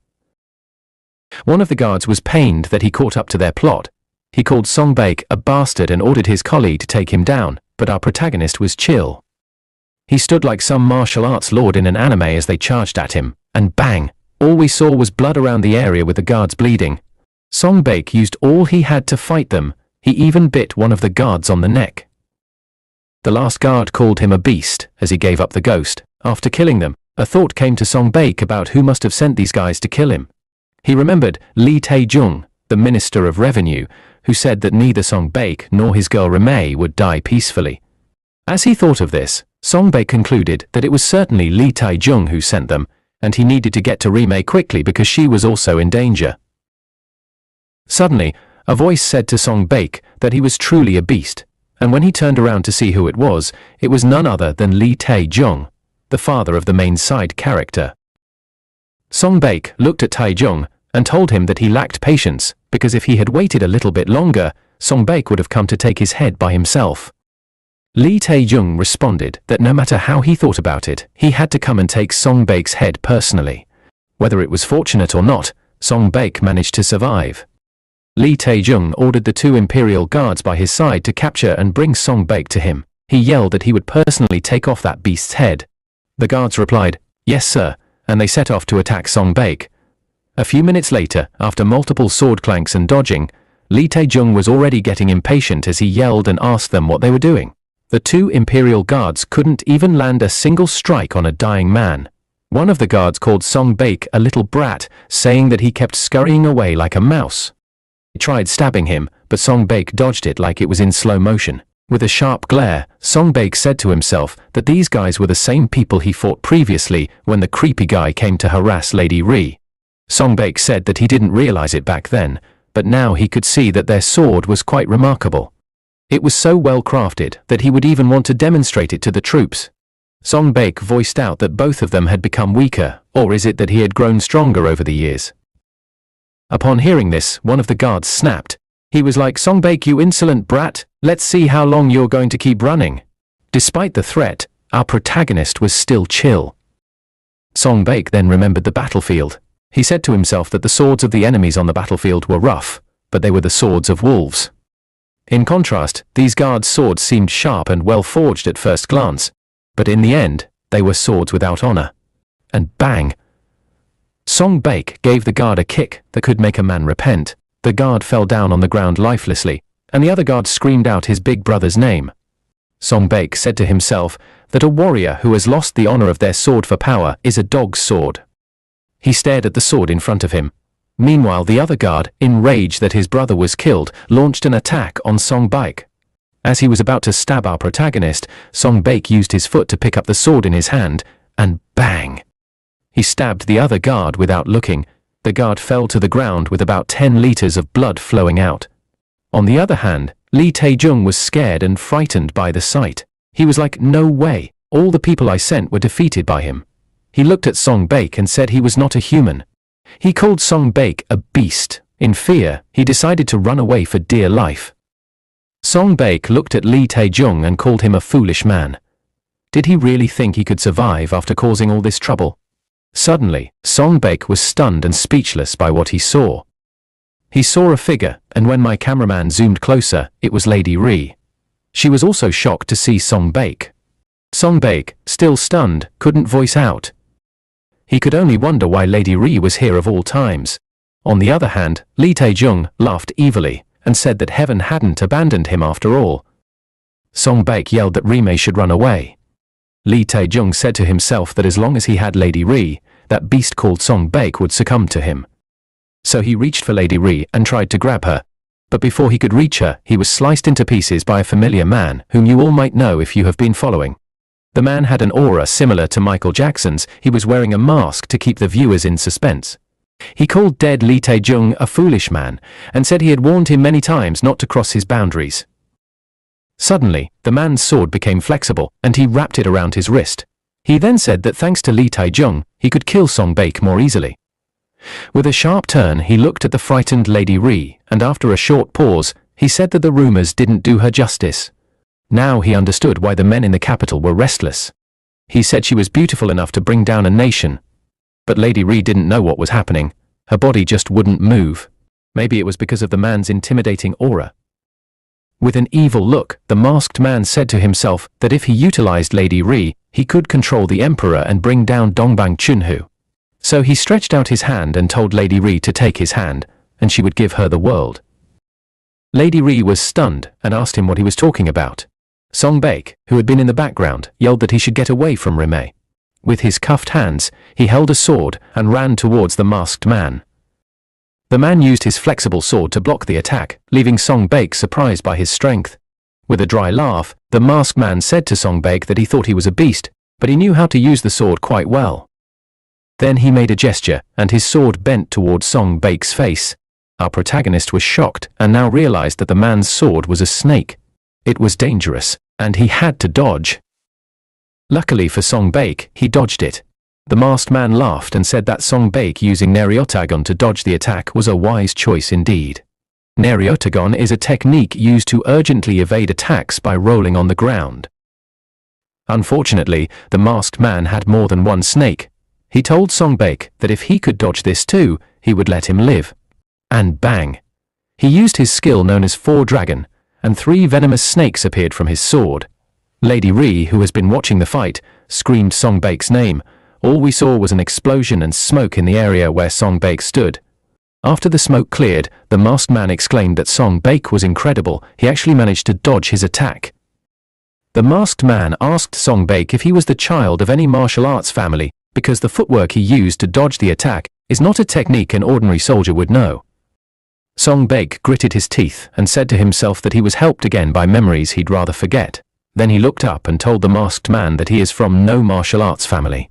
One of the guards was pained that he caught up to their plot. He called Song Baek a bastard and ordered his colleague to take him down, but our protagonist was chill. He stood like some martial arts lord in an anime as they charged at him, and bang! All we saw was blood around the area with the guards bleeding. Song Baek used all he had to fight them. He even bit one of the guards on the neck. The last guard called him a beast as he gave up the ghost. After killing them, A thought came to Song Baek about who must have sent these guys to kill him. He remembered Lee Tae-jung, the Minister of Revenue, who said that neither Song Baek nor his girl Rimei would die peacefully. As he thought of this, Song Baek concluded that it was certainly Lee Tae-jung who sent them, and he needed to get to Rimei quickly because she was also in danger. Suddenly, a voice said to Song Baek that he was truly a beast, and when he turned around to see who it was none other than Lee Tae-jung, the father of the main side character. Song Baek looked at Tae-jung and told him that he lacked patience, because if he had waited a little bit longer, Song Baek would have come to take his head by himself. Lee Tae-jung responded that no matter how he thought about it, he had to come and take Song Baek's head personally. Whether it was fortunate or not, Song Baek managed to survive. Lee Tae-jung ordered the 2 imperial guards by his side to capture and bring Song Baek to him. He yelled that he would personally take off that beast's head. The guards replied, "Yes, sir," and they set off to attack Song Baek. A few minutes later, after multiple sword clanks and dodging, Lee Tae-jung was already getting impatient as he yelled and asked them what they were doing. The 2 imperial guards couldn't even land a single strike on a dying man. One of the guards called Song Baek a little brat, saying that he kept scurrying away like a mouse. He tried stabbing him, but Song Baek dodged it like it was in slow motion. With a sharp glare, Song Baek said to himself that these guys were the same people he fought previously when the creepy guy came to harass Lady Ri. Song Baek said that he didn't realize it back then, but now he could see that their sword was quite remarkable. It was so well crafted that he would even want to demonstrate it to the troops. Song Baek voiced out that both of them had become weaker, or is it that he had grown stronger over the years? Upon hearing this, one of the guards snapped. He was like, "Song Baek, you insolent brat, let's see how long you're going to keep running." Despite the threat, our protagonist was still chill. Song Baek then remembered the battlefield. He said to himself that the swords of the enemies on the battlefield were rough, but they were the swords of wolves. In contrast, these guards' swords seemed sharp and well forged at first glance, but in the end, they were swords without honor. And bang! Song Baek gave the guard a kick that could make a man repent. The guard fell down on the ground lifelessly, and the other guard screamed out his big brother's name. Song Baek said to himself that a warrior who has lost the honor of their sword for power is a dog's sword. He stared at the sword in front of him. Meanwhile, the other guard, enraged that his brother was killed, launched an attack on Song Baek. As he was about to stab our protagonist, Song Baek used his foot to pick up the sword in his hand, and bang! He stabbed the other guard without looking. The guard fell to the ground with about 10 liters of blood flowing out. On the other hand, Lee Tae-jung was scared and frightened by the sight. He was like, "No way, all the people I sent were defeated by him." He looked at Song Baek and said he was not a human. He called Song Baek a beast. In fear, he decided to run away for dear life. Song Baek looked at Lee Tae-jung and called him a foolish man. Did he really think he could survive after causing all this trouble? Suddenly, Song Baek was stunned and speechless by what he saw. He saw a figure, and when my cameraman zoomed closer, it was Lady Ri. She was also shocked to see Song Baek. Song Baek, still stunned, couldn't voice out. He could only wonder why Lady Ri was here of all times. On the other hand, Lee Tae-jung laughed evilly and said that heaven hadn't abandoned him after all. Song Baek yelled that Rimei should run away. Lee Tae-jung said to himself that as long as he had Lady Ri, that beast called Song Baek would succumb to him. So he reached for Lady Ri and tried to grab her. But before he could reach her, he was sliced into pieces by a familiar man whom you all might know if you have been following. The man had an aura similar to Michael Jackson's. He was wearing a mask to keep the viewers in suspense. He called dead Lee Tae-jung a foolish man and said he had warned him many times not to cross his boundaries. Suddenly, the man's sword became flexible and he wrapped it around his wrist. He then said that thanks to Lee Tae-jung, he could kill Song Baek more easily. With a sharp turn, he looked at the frightened Lady Ri, and after a short pause, he said that the rumors didn't do her justice. Now he understood why the men in the capital were restless. He said she was beautiful enough to bring down a nation. But Lady Ri didn't know what was happening. Her body just wouldn't move. Maybe it was because of the man's intimidating aura. With an evil look, the masked man said to himself that if he utilized Lady Ri, he could control the emperor and bring down Dongbang Chunhu. So he stretched out his hand and told Lady Ri to take his hand, and she would give her the world. Lady Ri was stunned and asked him what he was talking about. Song Baek, who had been in the background, yelled that he should get away from Rimei. With his cuffed hands, he held a sword and ran towards the masked man. The man used his flexible sword to block the attack, leaving Song Baek surprised by his strength. With a dry laugh, the masked man said to Song Baek that he thought he was a beast, but he knew how to use the sword quite well. Then he made a gesture, and his sword bent towards Song Baek's face. Our protagonist was shocked and now realized that the man's sword was a snake. It was dangerous, and he had to dodge. Luckily for Song Baek, he dodged it. The masked man laughed and said that Song Baek using Neriotagon to dodge the attack was a wise choice indeed. Neriotagon is a technique used to urgently evade attacks by rolling on the ground. Unfortunately, the masked man had more than one snake. He told Song Baek that if he could dodge this too, he would let him live. And bang! He used his skill known as Four Dragon, and 3 venomous snakes appeared from his sword. Lady Ri, who has been watching the fight, screamed Song Baek's name. All we saw was an explosion and smoke in the area where Song Baek stood. After the smoke cleared, the masked man exclaimed that Song Baek was incredible. He actually managed to dodge his attack. The masked man asked Song Baek if he was the child of any martial arts family, because the footwork he used to dodge the attack is not a technique an ordinary soldier would know. Song Baek gritted his teeth and said to himself that he was helped again by memories he'd rather forget. Then he looked up and told the masked man that he is from no martial arts family.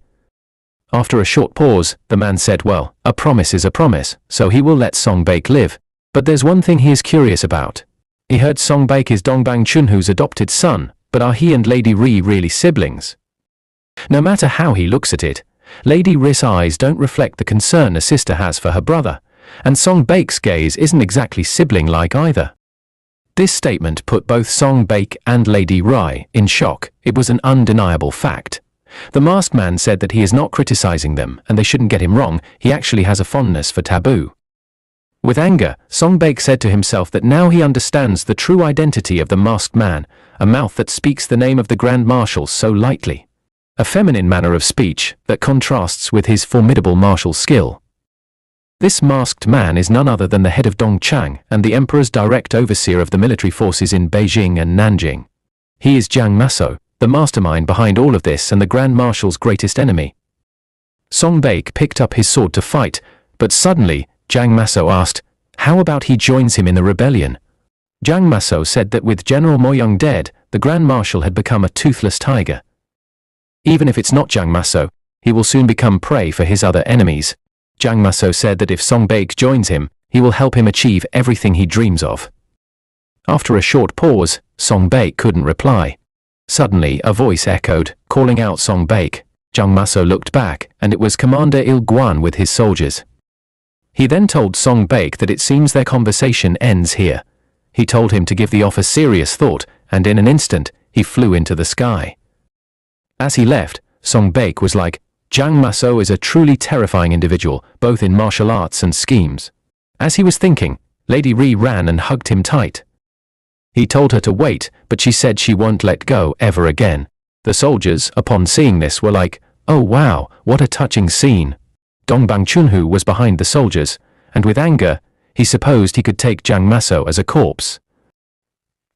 After a short pause, the man said, well, a promise is a promise, so he will let Song Baek live. But there's one thing he is curious about. He heard Song Baek is Dongbang Chunhu's adopted son, but are he and Lady Ri really siblings? No matter how he looks at it, Lady Ri's eyes don't reflect the concern a sister has for her brother, and Song Baek's gaze isn't exactly sibling-like either. This statement put both Song Baek and Lady Ri in shock. It was an undeniable fact. The masked man said that he is not criticizing them and they shouldn't get him wrong, he actually has a fondness for taboo. With anger, Song Baek said to himself that now he understands the true identity of the masked man, a mouth that speaks the name of the Grand Marshal so lightly. A feminine manner of speech that contrasts with his formidable martial skill. This masked man is none other than the head of Dongchang and the emperor's direct overseer of the military forces in Beijing and Nanjing. He is Jiang Maso, the mastermind behind all of this and the Grand Marshal's greatest enemy. Song Baek picked up his sword to fight, but suddenly, Jiang Maso asked, how about he joins him in the rebellion? Jiang Maso said that with General Moyang dead, the Grand Marshal had become a toothless tiger. Even if it's not Jiang Maso, he will soon become prey for his other enemies. Jiang Maso said that if Song Baek joins him, he will help him achieve everything he dreams of. After a short pause, Song Baek couldn't reply. Suddenly, a voice echoed, calling out Song Baek. Jiang Maso looked back, and it was Commander Il Guan with his soldiers. He then told Song Baek that it seems their conversation ends here. He told him to give the offer serious thought, and in an instant, he flew into the sky. As he left, Song Baek was like, Jiang Maso is a truly terrifying individual, both in martial arts and schemes. As he was thinking, Lady Ri ran and hugged him tight. He told her to wait, but she said she won't let go ever again. The soldiers, upon seeing this, were like, oh wow, what a touching scene. Dongbang Chunhu was behind the soldiers, and with anger, he supposed he could take Jiang Maso as a corpse.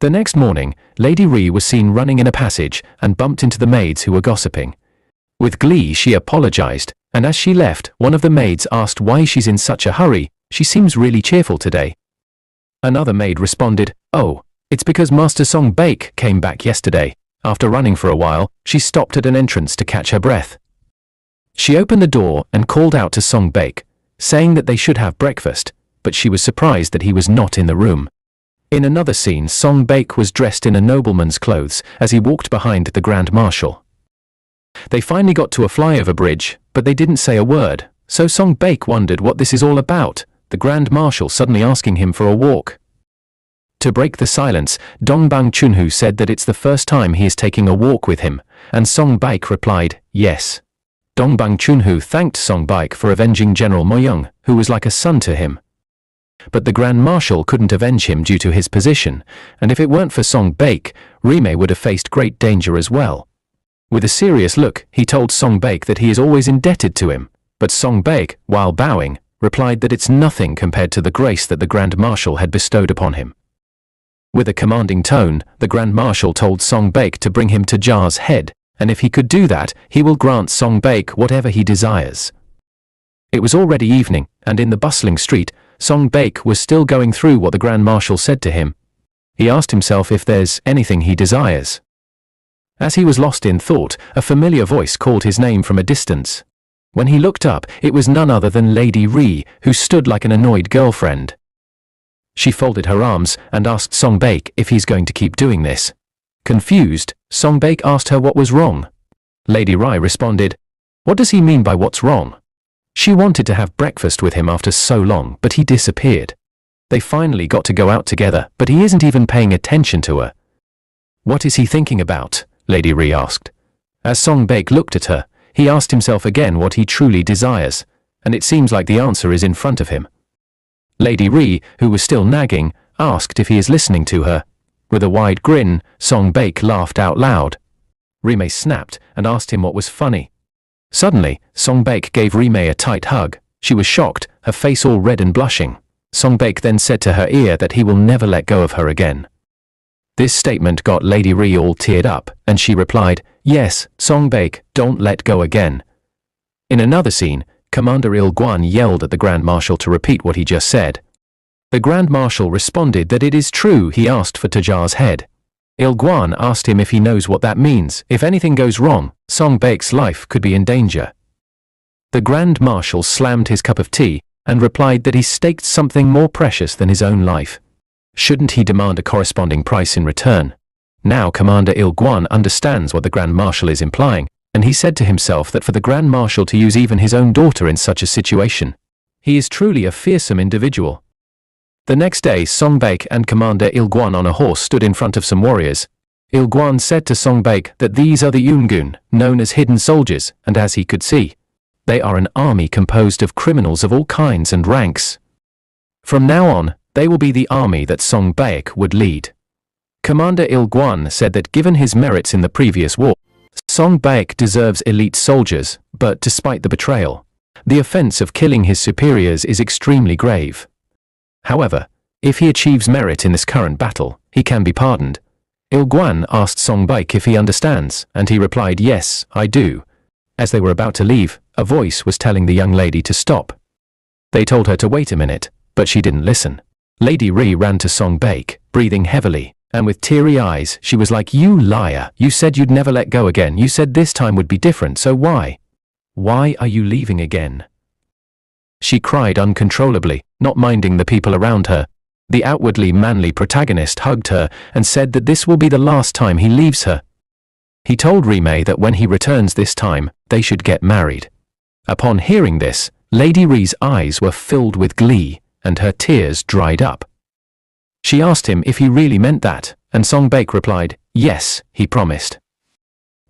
The next morning, Lady Ri was seen running in a passage and bumped into the maids who were gossiping. With glee she apologized, and as she left, one of the maids asked why she's in such a hurry, she seems really cheerful today. Another maid responded, oh, it's because Master Song Baek came back yesterday. After running for a while, she stopped at an entrance to catch her breath. She opened the door and called out to Song Baek, saying that they should have breakfast, but she was surprised that he was not in the room. In another scene, Song Baek was dressed in a nobleman's clothes as he walked behind the Grand Marshal. They finally got to a flyover bridge, but they didn't say a word, so Song Baek wondered what this is all about, the Grand Marshal suddenly asking him for a walk. To break the silence, Dongbang Chunhu said that it's the first time he is taking a walk with him, and Song Baek replied, yes. Dongbang Chunhu thanked Song Baek for avenging General Moyang, who was like a son to him. But the Grand Marshal couldn't avenge him due to his position, and if it weren't for Song Baek, Rime would have faced great danger as well. With a serious look, he told Song Baek that he is always indebted to him, but Song Baek, while bowing, replied that it's nothing compared to the grace that the Grand Marshal had bestowed upon him. With a commanding tone, the Grand Marshal told Song Baek to bring him to Jar's head, and if he could do that, he will grant Song Baek whatever he desires. It was already evening, and in the bustling street, Song Baek was still going through what the Grand Marshal said to him. He asked himself if there's anything he desires. As he was lost in thought, a familiar voice called his name from a distance. When he looked up, it was none other than Lady Ri, who stood like an annoyed girlfriend. She folded her arms and asked Song Baek if he's going to keep doing this. Confused, Song Baek asked her what was wrong. Lady Ri responded, "What does he mean by what's wrong?" She wanted to have breakfast with him after so long, but he disappeared. They finally got to go out together, but he isn't even paying attention to her. "What is he thinking about?" Lady Ri asked. As Song Baek looked at her, he asked himself again what he truly desires, and it seems like the answer is in front of him. Lady Ri, who was still nagging, asked if he is listening to her. With a wide grin, Song Baek laughed out loud. Rime snapped and asked him what was funny. Suddenly, Song Baek gave Rime a tight hug. She was shocked, her face all red and blushing. Song Baek then said to her ear that he will never let go of her again. This statement got Lady Ri all teared up, and she replied, "Yes, Song Baek, don't let go again." In another scene, Commander Il Guan yelled at the Grand Marshal to repeat what he just said. The Grand Marshal responded that it is true he asked for Tajar's head. Il Guan asked him if he knows what that means. If anything goes wrong, Song Baek's life could be in danger. The Grand Marshal slammed his cup of tea and replied that he staked something more precious than his own life. Shouldn't he demand a corresponding price in return? Now Commander Il Guan understands what the Grand Marshal is implying, and he said to himself that for the Grand Marshal to use even his own daughter in such a situation, he is truly a fearsome individual. The next day, Song Baek and Commander Il Guan on a horse stood in front of some warriors. Il Guan said to Song Baek that these are the Yungun, known as hidden soldiers, and as he could see, they are an army composed of criminals of all kinds and ranks. From now on, they will be the army that Song Baek would lead. Commander Il Guan said that given his merits in the previous war, Song Baek deserves elite soldiers, but despite the betrayal, the offense of killing his superiors is extremely grave. However, if he achieves merit in this current battle, he can be pardoned. Il Guan asked Song Baek if he understands, and he replied, "Yes, I do." As they were about to leave, a voice was telling the young lady to stop. They told her to wait a minute, but she didn't listen. Lady Ri ran to Song Baek, breathing heavily, and with teary eyes, she was like, "You liar, you said you'd never let go again, you said this time would be different, so why? Why are you leaving again?" She cried uncontrollably, not minding the people around her. The outwardly manly protagonist hugged her and said that this will be the last time he leaves her. He told Rime that when he returns this time, they should get married. Upon hearing this, Lady Ri's eyes were filled with glee, and her tears dried up. She asked him if he really meant that, and Song Baek replied, "Yes, he promised."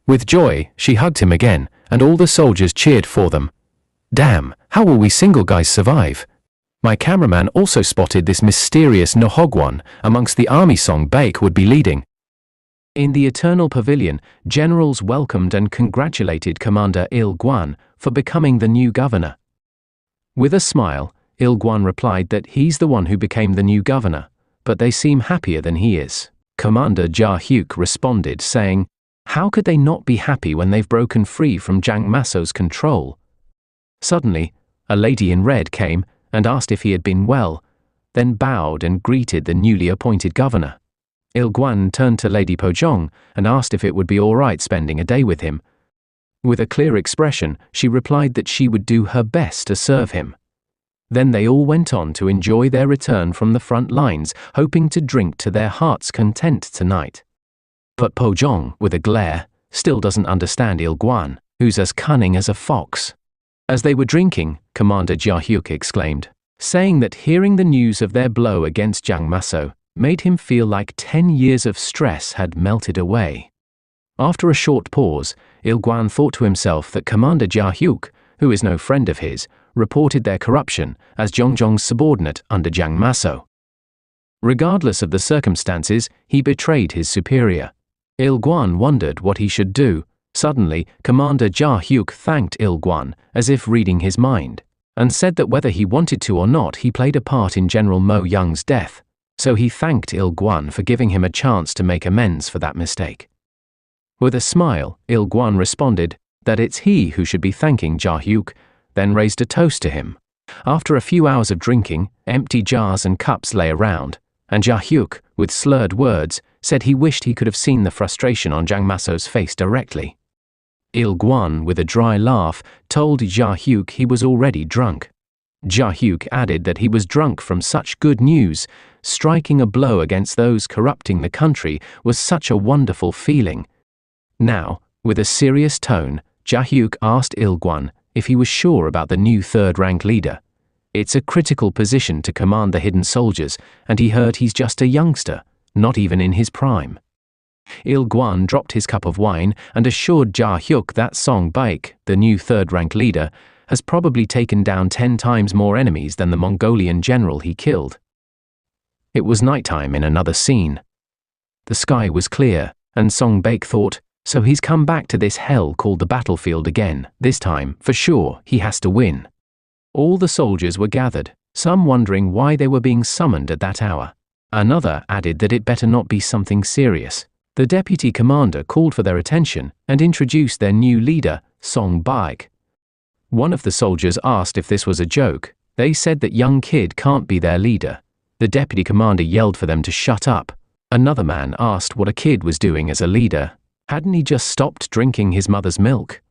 With joy, she hugged him again, and all the soldiers cheered for them. Damn, how will we single guys survive? My cameraman also spotted this mysterious Nohogwan amongst the army Song Baek would be leading. In the Eternal Pavilion, generals welcomed and congratulated Commander Il Guan for becoming the new governor. With a smile, Il Guan replied that he's the one who became the new governor, but they seem happier than he is. Commander Jia Hyuk responded, saying, "How could they not be happy when they've broken free from Jang Maso's control?" Suddenly, a lady in red came and asked if he had been well, then bowed and greeted the newly appointed governor. Il Guan turned to Lady Pojong and asked if it would be all right spending a day with him. With a clear expression, she replied that she would do her best to serve him. Then they all went on to enjoy their return from the front lines, hoping to drink to their heart's content tonight. But Pojong, with a glare, still doesn't understand Il Guan, who's as cunning as a fox. As they were drinking, Commander Jia Hyuk exclaimed, saying that hearing the news of their blow against Jang Maso made him feel like 10 years of stress had melted away. After a short pause, Il Guan thought to himself that Commander Jia Hyuk, who is no friend of his, reported their corruption as Zhongzhong's subordinate under Jang Maso. Regardless of the circumstances, he betrayed his superior. Il Guan wondered what he should do. Suddenly, Commander Jia Hyuk thanked Il Guan as if reading his mind, and said that whether he wanted to or not, he played a part in General Mo Young's death, so he thanked Il Guan for giving him a chance to make amends for that mistake. With a smile, Il Guan responded that it's he who should be thanking Jia-hyuk, then raised a toast to him. After a few hours of drinking, empty jars and cups lay around, and Jia-hyuk, with slurred words, said he wished he could have seen the frustration on Jang Maso's face directly. Il Guan, with a dry laugh, told Jia-hyuk he was already drunk. Jia-hyuk added that he was drunk from such good news. Striking a blow against those corrupting the country was such a wonderful feeling. Now, with a serious tone, Jia-hyuk asked Il Guan if he was sure about the new third-rank leader. It's a critical position to command the hidden soldiers, and he heard he's just a youngster, not even in his prime. Il Guan dropped his cup of wine and assured Jia-hyuk that Song Baek, the new third-rank leader, has probably taken down 10 times more enemies than the Mongolian general he killed. It was nighttime in another scene. The sky was clear, and Song Baek thought, so he's come back to this hell called the battlefield again. This time, for sure, he has to win. All the soldiers were gathered, some wondering why they were being summoned at that hour. Another added that it better not be something serious. The deputy commander called for their attention and introduced their new leader, Song Baek. One of the soldiers asked if this was a joke. They said that young kid can't be their leader. The deputy commander yelled for them to shut up. Another man asked what a kid was doing as a leader. Hadn't he just stopped drinking his mother's milk?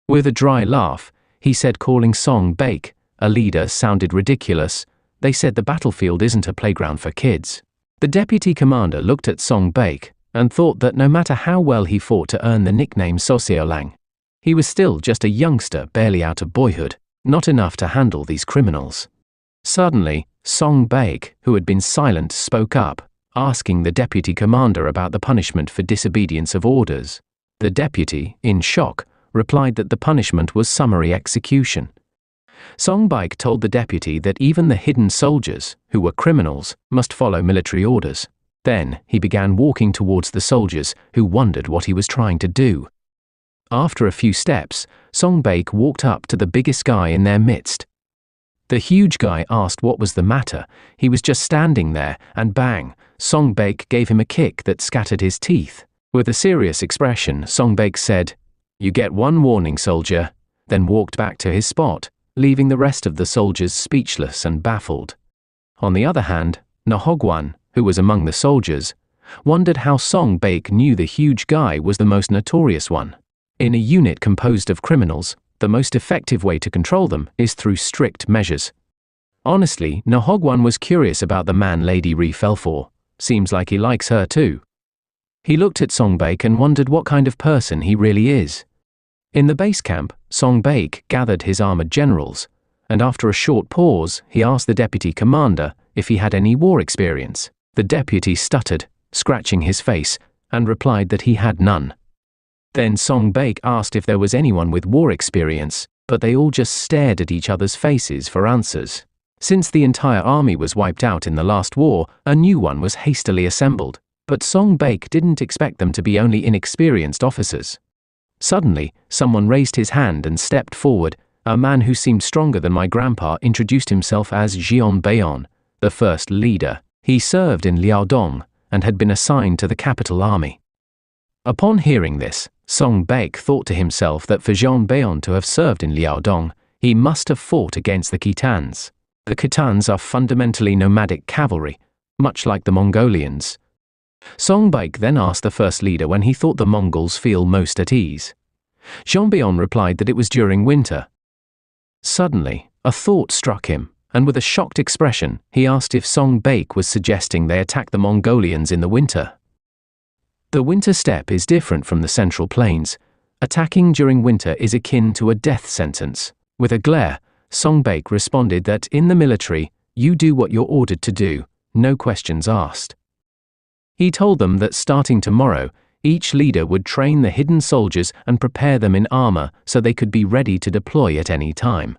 With a dry laugh, he said calling Song Baek a leader sounded ridiculous. They said the battlefield isn't a playground for kids. The deputy commander looked at Song Baek and thought that no matter how well he fought to earn the nickname Sociolang, he was still just a youngster barely out of boyhood, not enough to handle these criminals. Suddenly, Song Baek, who had been silent, spoke up, asking the deputy commander about the punishment for disobedience of orders. The deputy, in shock, replied that the punishment was summary execution. Song Baek told the deputy that even the hidden soldiers, who were criminals, must follow military orders. Then he began walking towards the soldiers, who wondered what he was trying to do. After a few steps, Song Baek walked up to the biggest guy in their midst. The huge guy asked what was the matter. He was just standing there, and bang, Song Baek gave him a kick that scattered his teeth. With a serious expression, Song Baek said, "You get one warning, soldier," then walked back to his spot, leaving the rest of the soldiers speechless and baffled. On the other hand, Nahogwan, who was among the soldiers, wondered how Song Baek knew the huge guy was the most notorious one. In a unit composed of criminals, the most effective way to control them is through strict measures. Honestly, Nahogwan was curious about the man Lady Ri fell for. Seems like he likes her too. He looked at Song Baek and wondered what kind of person he really is. In the base camp, Song Baek gathered his armored generals, and after a short pause, he asked the deputy commander if he had any war experience. The deputy stuttered, scratching his face, and replied that he had none. Then Song Baek asked if there was anyone with war experience, but they all just stared at each other's faces for answers. Since the entire army was wiped out in the last war, a new one was hastily assembled, but Song Baek didn't expect them to be only inexperienced officers. Suddenly, someone raised his hand and stepped forward. A man who seemed stronger than my grandpa introduced himself as Jeon Baeon, the first leader. He served in Liaodong and had been assigned to the capital army. Upon hearing this, Song Baek thought to himself that for Jeon Baeon to have served in Liaodong, he must have fought against the Khitans. The Khitans are fundamentally nomadic cavalry, much like the Mongolians. Song Baek then asked the first leader when he thought the Mongols feel most at ease. Jeon Baeon replied that it was during winter. Suddenly, a thought struck him, and with a shocked expression, he asked if Song Baek was suggesting they attack the Mongolians in the winter. The winter steppe is different from the central plains. Attacking during winter is akin to a death sentence. With a glare, Song Baek responded that in the military, you do what you're ordered to do, no questions asked. He told them that starting tomorrow, each leader would train the hidden soldiers and prepare them in armor so they could be ready to deploy at any time.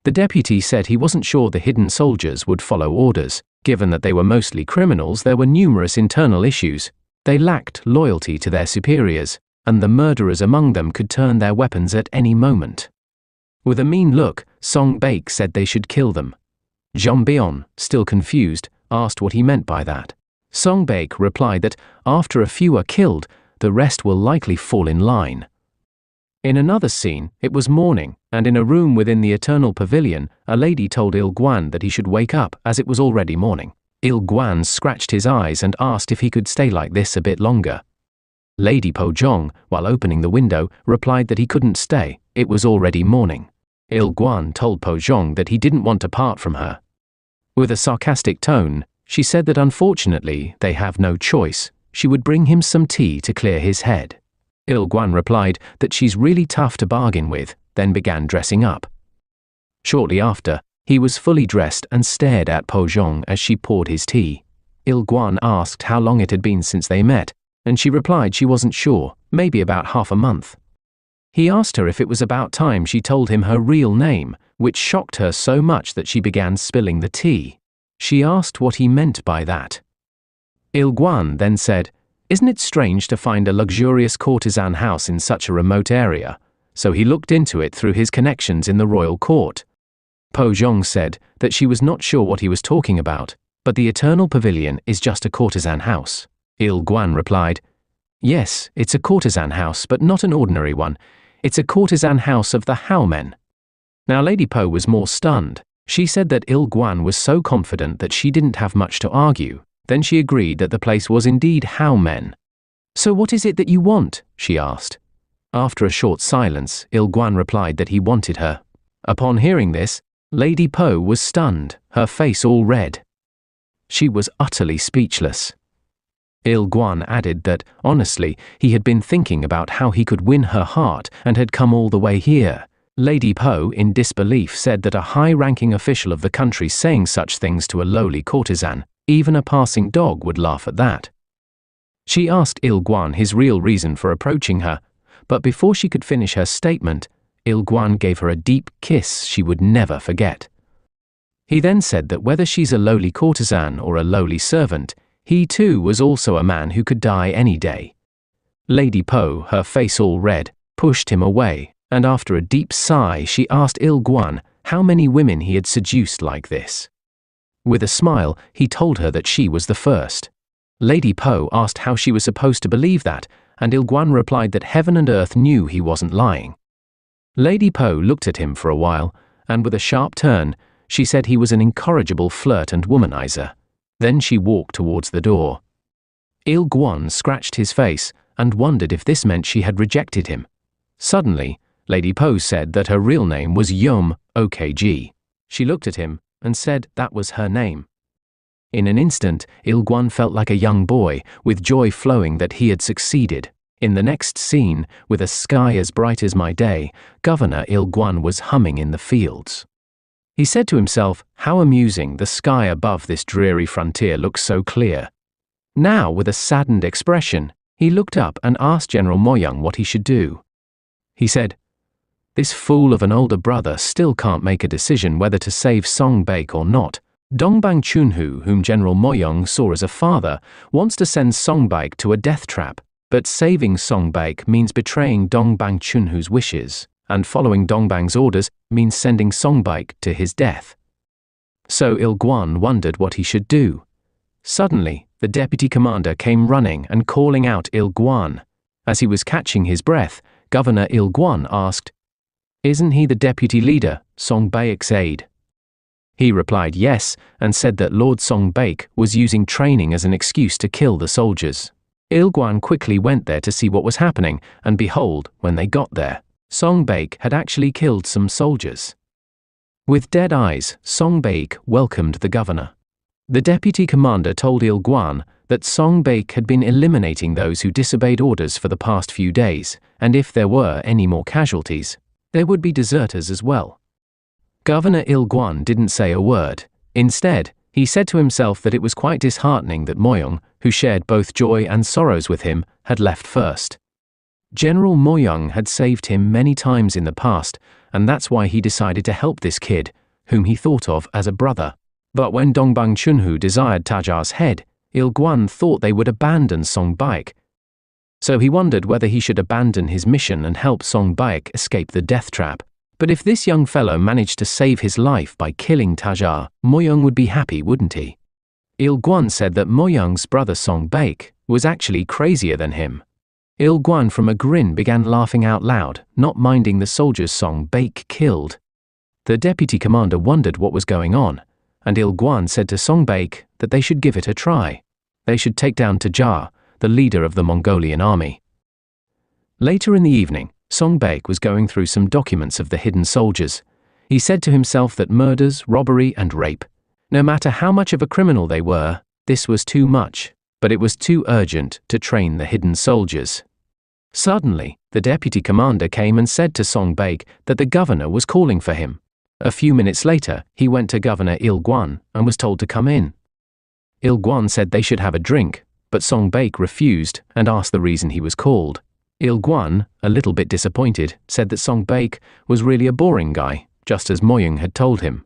The deputy said he wasn't sure the hidden soldiers would follow orders. Given that they were mostly criminals, there were numerous internal issues. They lacked loyalty to their superiors, and the murderers among them could turn their weapons at any moment. With a mean look, Song Baek said they should kill them. Jeon Baeon, still confused, asked what he meant by that. Song Baek replied that after a few are killed, the rest will likely fall in line. In another scene, it was morning, and in a room within the Eternal Pavilion, a lady told Il Guan that he should wake up as it was already morning. Il Guan scratched his eyes and asked if he could stay like this a bit longer. Lady Po Jong, while opening the window, replied that he couldn't stay, it was already morning. Il Guan told Po Jong that he didn't want to part from her. With a sarcastic tone, she said that unfortunately they have no choice, she would bring him some tea to clear his head. Il Guan replied that she's really tough to bargain with, then began dressing up. Shortly after, he was fully dressed and stared at Po Jong as she poured his tea. Il Guan asked how long it had been since they met, and she replied she wasn't sure, maybe about half a month. He asked her if it was about time she told him her real name, which shocked her so much that she began spilling the tea. She asked what he meant by that. Il Guan then said, "Isn't it strange to find a luxurious courtesan house in such a remote area?" So he looked into it through his connections in the royal court. Po Jong said that she was not sure what he was talking about, but the Eternal Pavilion is just a courtesan house. Il Guan replied, "Yes, it's a courtesan house, but not an ordinary one. It's a courtesan house of the Hao men." Now Lady Po was more stunned. She said that Il Guan was so confident that she didn't have much to argue. Then she agreed that the place was indeed Hao men. "So what is it that you want?" she asked. After a short silence, Il Guan replied that he wanted her. Upon hearing this, Lady Po was stunned, her face all red. She was utterly speechless. Il Guan added that, honestly, he had been thinking about how he could win her heart and had come all the way here. Lady Po, in disbelief, said that a high-ranking official of the country saying such things to a lowly courtesan, even a passing dog would laugh at that. She asked Il Guan his real reason for approaching her, but before she could finish her statement, Il Guan gave her a deep kiss she would never forget. He then said that whether she's a lowly courtesan or a lowly servant, he too was also a man who could die any day. Lady Po, her face all red, pushed him away, and after a deep sigh she asked Il Guan how many women he had seduced like this. With a smile, he told her that she was the first. Lady Po asked how she was supposed to believe that, and Il Guan replied that heaven and earth knew he wasn't lying. Lady Po looked at him for a while, and with a sharp turn, she said he was an incorrigible flirt and womanizer. Then she walked towards the door. Il Guan scratched his face and wondered if this meant she had rejected him. Suddenly, Lady Po said that her real name was Yom Okg. She looked at him and said that was her name. In an instant, Il Guan felt like a young boy, with joy flowing that he had succeeded. In the next scene, with a sky as bright as my day, Governor Il Guan was humming in the fields. He said to himself, how amusing, the sky above this dreary frontier looks so clear. Now, with a saddened expression, he looked up and asked General Moyoung what he should do. He said, "This fool of an older brother still can't make a decision whether to save Song Baek or not. Dongbang Chunhu, whom General Moyoung saw as a father, wants to send Song Baek to a death trap, but saving Song Baek means betraying Dongbang Chunhu's wishes, and following Dongbang's orders means sending Song Baek to his death." So Il Guan wondered what he should do. Suddenly, the deputy commander came running and calling out Il Guan. As he was catching his breath, Governor Il Guan asked, "Isn't he the deputy leader, Song Baek's aide?" He replied yes, and said that Lord Song Baek was using training as an excuse to kill the soldiers. Il Guan quickly went there to see what was happening, and behold, when they got there, Song Baek had actually killed some soldiers. With dead eyes, Song Baek welcomed the governor. The deputy commander told Il Guan that Song Baek had been eliminating those who disobeyed orders for the past few days, and if there were any more casualties, there would be deserters as well. Governor Il Guan didn't say a word. Instead, he said to himself that it was quite disheartening that Moyoung, who shared both joy and sorrows with him, had left first. General Moyoung had saved him many times in the past, and that's why he decided to help this kid, whom he thought of as a brother. But when Dongbang Chunhu desired Tajar's head, Il Guan thought they would abandon Song Baek. So he wondered whether he should abandon his mission and help Song Baek escape the death trap. But if this young fellow managed to save his life by killing Tajar, Moyoung would be happy, wouldn't he? Il Guan said that Moyoung's brother Song Baek was actually crazier than him. Il Guan from a grin began laughing out loud, not minding the soldiers Song Baek killed. The deputy commander wondered what was going on, and Il Guan said to Song Baek that they should give it a try. They should take down Tajar, the leader of the Mongolian army. Later in the evening, Song Baek was going through some documents of the hidden soldiers. He said to himself that murders, robbery, and rape, no matter how much of a criminal they were, this was too much, but it was too urgent to train the hidden soldiers. Suddenly, the deputy commander came and said to Song Baek that the governor was calling for him. A few minutes later, he went to Governor Il Guan and was told to come in. Il Guan said they should have a drink, but Song Baek refused and asked the reason he was called. Il Guan, a little bit disappointed, said that Song Baek was really a boring guy, just as Moyang had told him.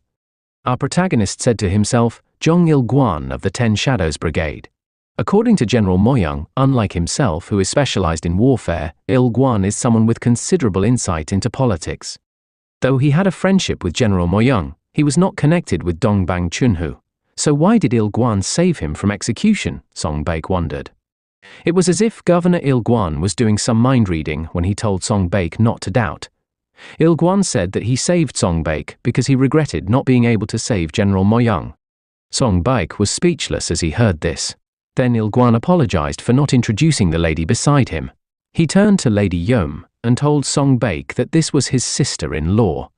Our protagonist said to himself, Zhong Il Guan of the 10 Shadows Brigade. According to General Moyang, unlike himself, who is specialized in warfare, Il Guan is someone with considerable insight into politics. Though he had a friendship with General Moyang, he was not connected with Dongbang Chunhu. So why did Il Guan save him from execution? Song Baek wondered. It was as if Governor Il Guan was doing some mind reading when he told Song Baek not to doubt. Il Guan said that he saved Song Baek because he regretted not being able to save General Moyang. Song Baek was speechless as he heard this. Then Il Guan apologized for not introducing the lady beside him. He turned to Lady Yom and told Song Baek that this was his sister-in-law.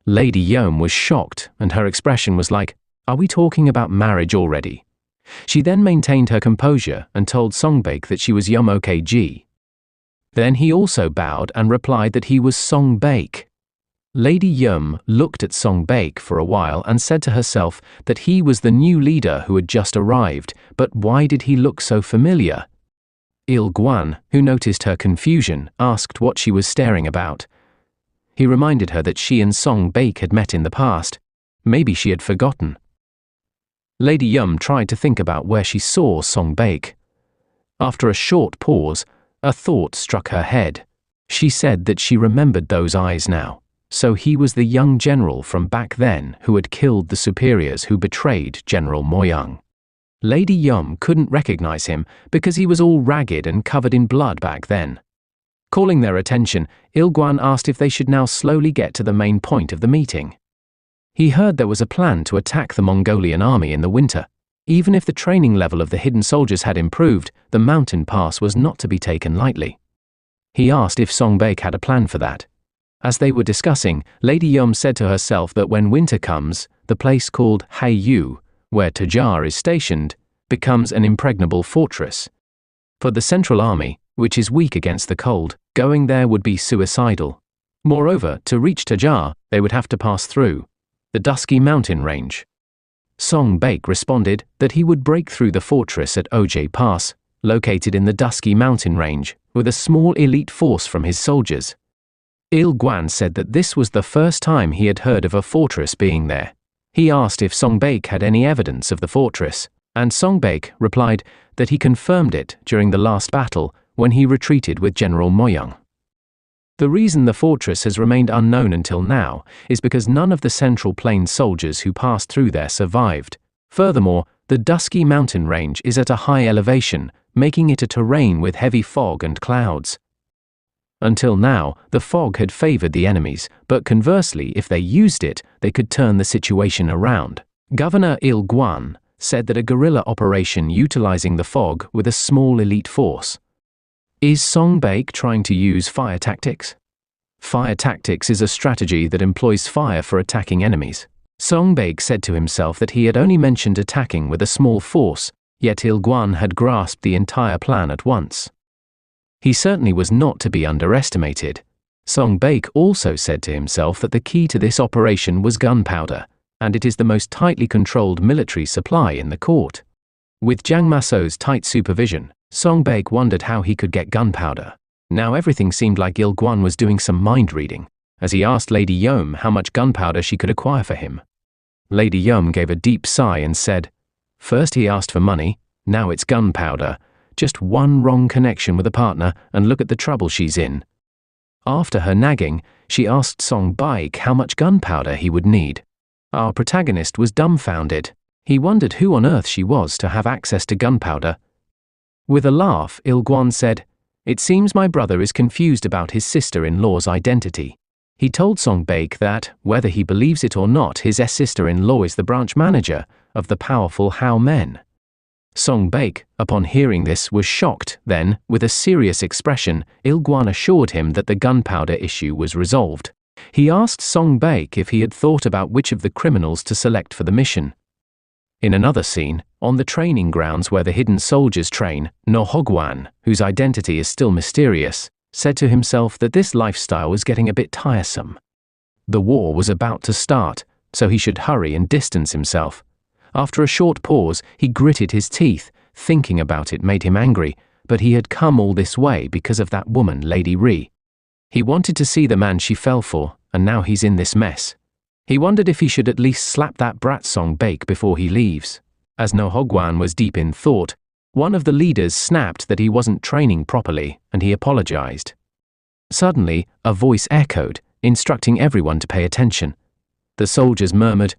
Lady Yom was shocked, and her expression was like, "Are we talking about marriage already?" She then maintained her composure and told Song Baek that she was Yom OKG. Then he also bowed and replied that he was Song Baek. Lady Yum looked at Song Baek for a while and said to herself that he was the new leader who had just arrived, but why did he look so familiar? Il Guan, who noticed her confusion, asked what she was staring about. He reminded her that she and Song Baek had met in the past. Maybe she had forgotten. Lady Yum tried to think about where she saw Song Baek. After a short pause, a thought struck her head. She said that she remembered those eyes now. So he was the young general from back then who had killed the superiors who betrayed General Moyang. Lady Yum couldn't recognize him because he was all ragged and covered in blood back then. Calling their attention, Il Guan asked if they should now slowly get to the main point of the meeting. He heard there was a plan to attack the Mongolian army in the winter. Even if the training level of the hidden soldiers had improved, the mountain pass was not to be taken lightly. He asked if Song Baek had a plan for that. As they were discussing, Lady Yum said to herself that when winter comes, the place called Haiyu, where Tajar is stationed, becomes an impregnable fortress. For the Central Army, which is weak against the cold, going there would be suicidal. Moreover, to reach Tajar, they would have to pass through the dusky mountain range. Song Baek responded that he would break through the fortress at Oj Pass, located in the dusky mountain range, with a small elite force from his soldiers. Il Guan said that this was the first time he had heard of a fortress being there. He asked if Song Baek had any evidence of the fortress, and Song Baek replied that he confirmed it during the last battle when he retreated with General Moyang. The reason the fortress has remained unknown until now is because none of the Central Plains soldiers who passed through there survived. Furthermore, the dusky mountain range is at a high elevation, making it a terrain with heavy fog and clouds. Until now, the fog had favored the enemies, but conversely, if they used it, they could turn the situation around. Governor Il Guan said that a guerrilla operation utilizing the fog with a small elite force. Is Song Baek trying to use fire tactics? Fire tactics is a strategy that employs fire for attacking enemies. Song Baek said to himself that he had only mentioned attacking with a small force, yet Il Guan had grasped the entire plan at once. He certainly was not to be underestimated. Song Baek also said to himself that the key to this operation was gunpowder, and it is the most tightly controlled military supply in the court. With Jiang Maso's tight supervision, Song Baek wondered how he could get gunpowder. Now everything seemed like Il Guan was doing some mind reading, as he asked Lady Yom how much gunpowder she could acquire for him. Lady Yom gave a deep sigh and said, "First he asked for money, now it's gunpowder. Just one wrong connection with a partner and look at the trouble she's in." After her nagging, she asked Song Baek how much gunpowder he would need. Our protagonist was dumbfounded. He wondered who on earth she was to have access to gunpowder. With a laugh, Il Guan said, It seems my brother is confused about his sister-in-law's identity. He told Song Baek that, whether he believes it or not, his sister-in-law is the branch manager of the powerful How men. Song Baek, upon hearing this, was shocked. Then, with a serious expression, Il-gwan assured him that the gunpowder issue was resolved. He asked Song Baek if he had thought about which of the criminals to select for the mission. In another scene, on the training grounds where the hidden soldiers train, No Hogwan, whose identity is still mysterious, said to himself that this lifestyle was getting a bit tiresome. The war was about to start, so he should hurry and distance himself. After a short pause, he gritted his teeth. Thinking about it made him angry, but he had come all this way because of that woman, Lady Ri. He wanted to see the man she fell for, and now he's in this mess. He wondered if he should at least slap that brat Song Baek before he leaves. As No Hogwan was deep in thought, one of the leaders snapped that he wasn't training properly, and he apologized. Suddenly, a voice echoed, instructing everyone to pay attention. The soldiers murmured,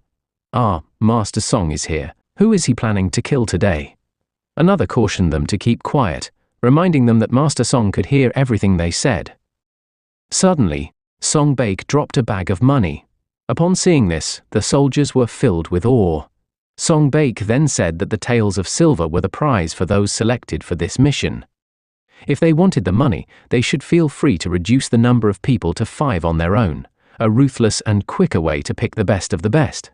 "Ah, Master Song is here. Who is he planning to kill today?" Another cautioned them to keep quiet, reminding them that Master Song could hear everything they said. Suddenly, Song Baek dropped a bag of money. Upon seeing this, the soldiers were filled with awe. Song Baek then said that the taels of silver were the prize for those selected for this mission. If they wanted the money, they should feel free to reduce the number of people to 5 on their own, a ruthless and quicker way to pick the best of the best.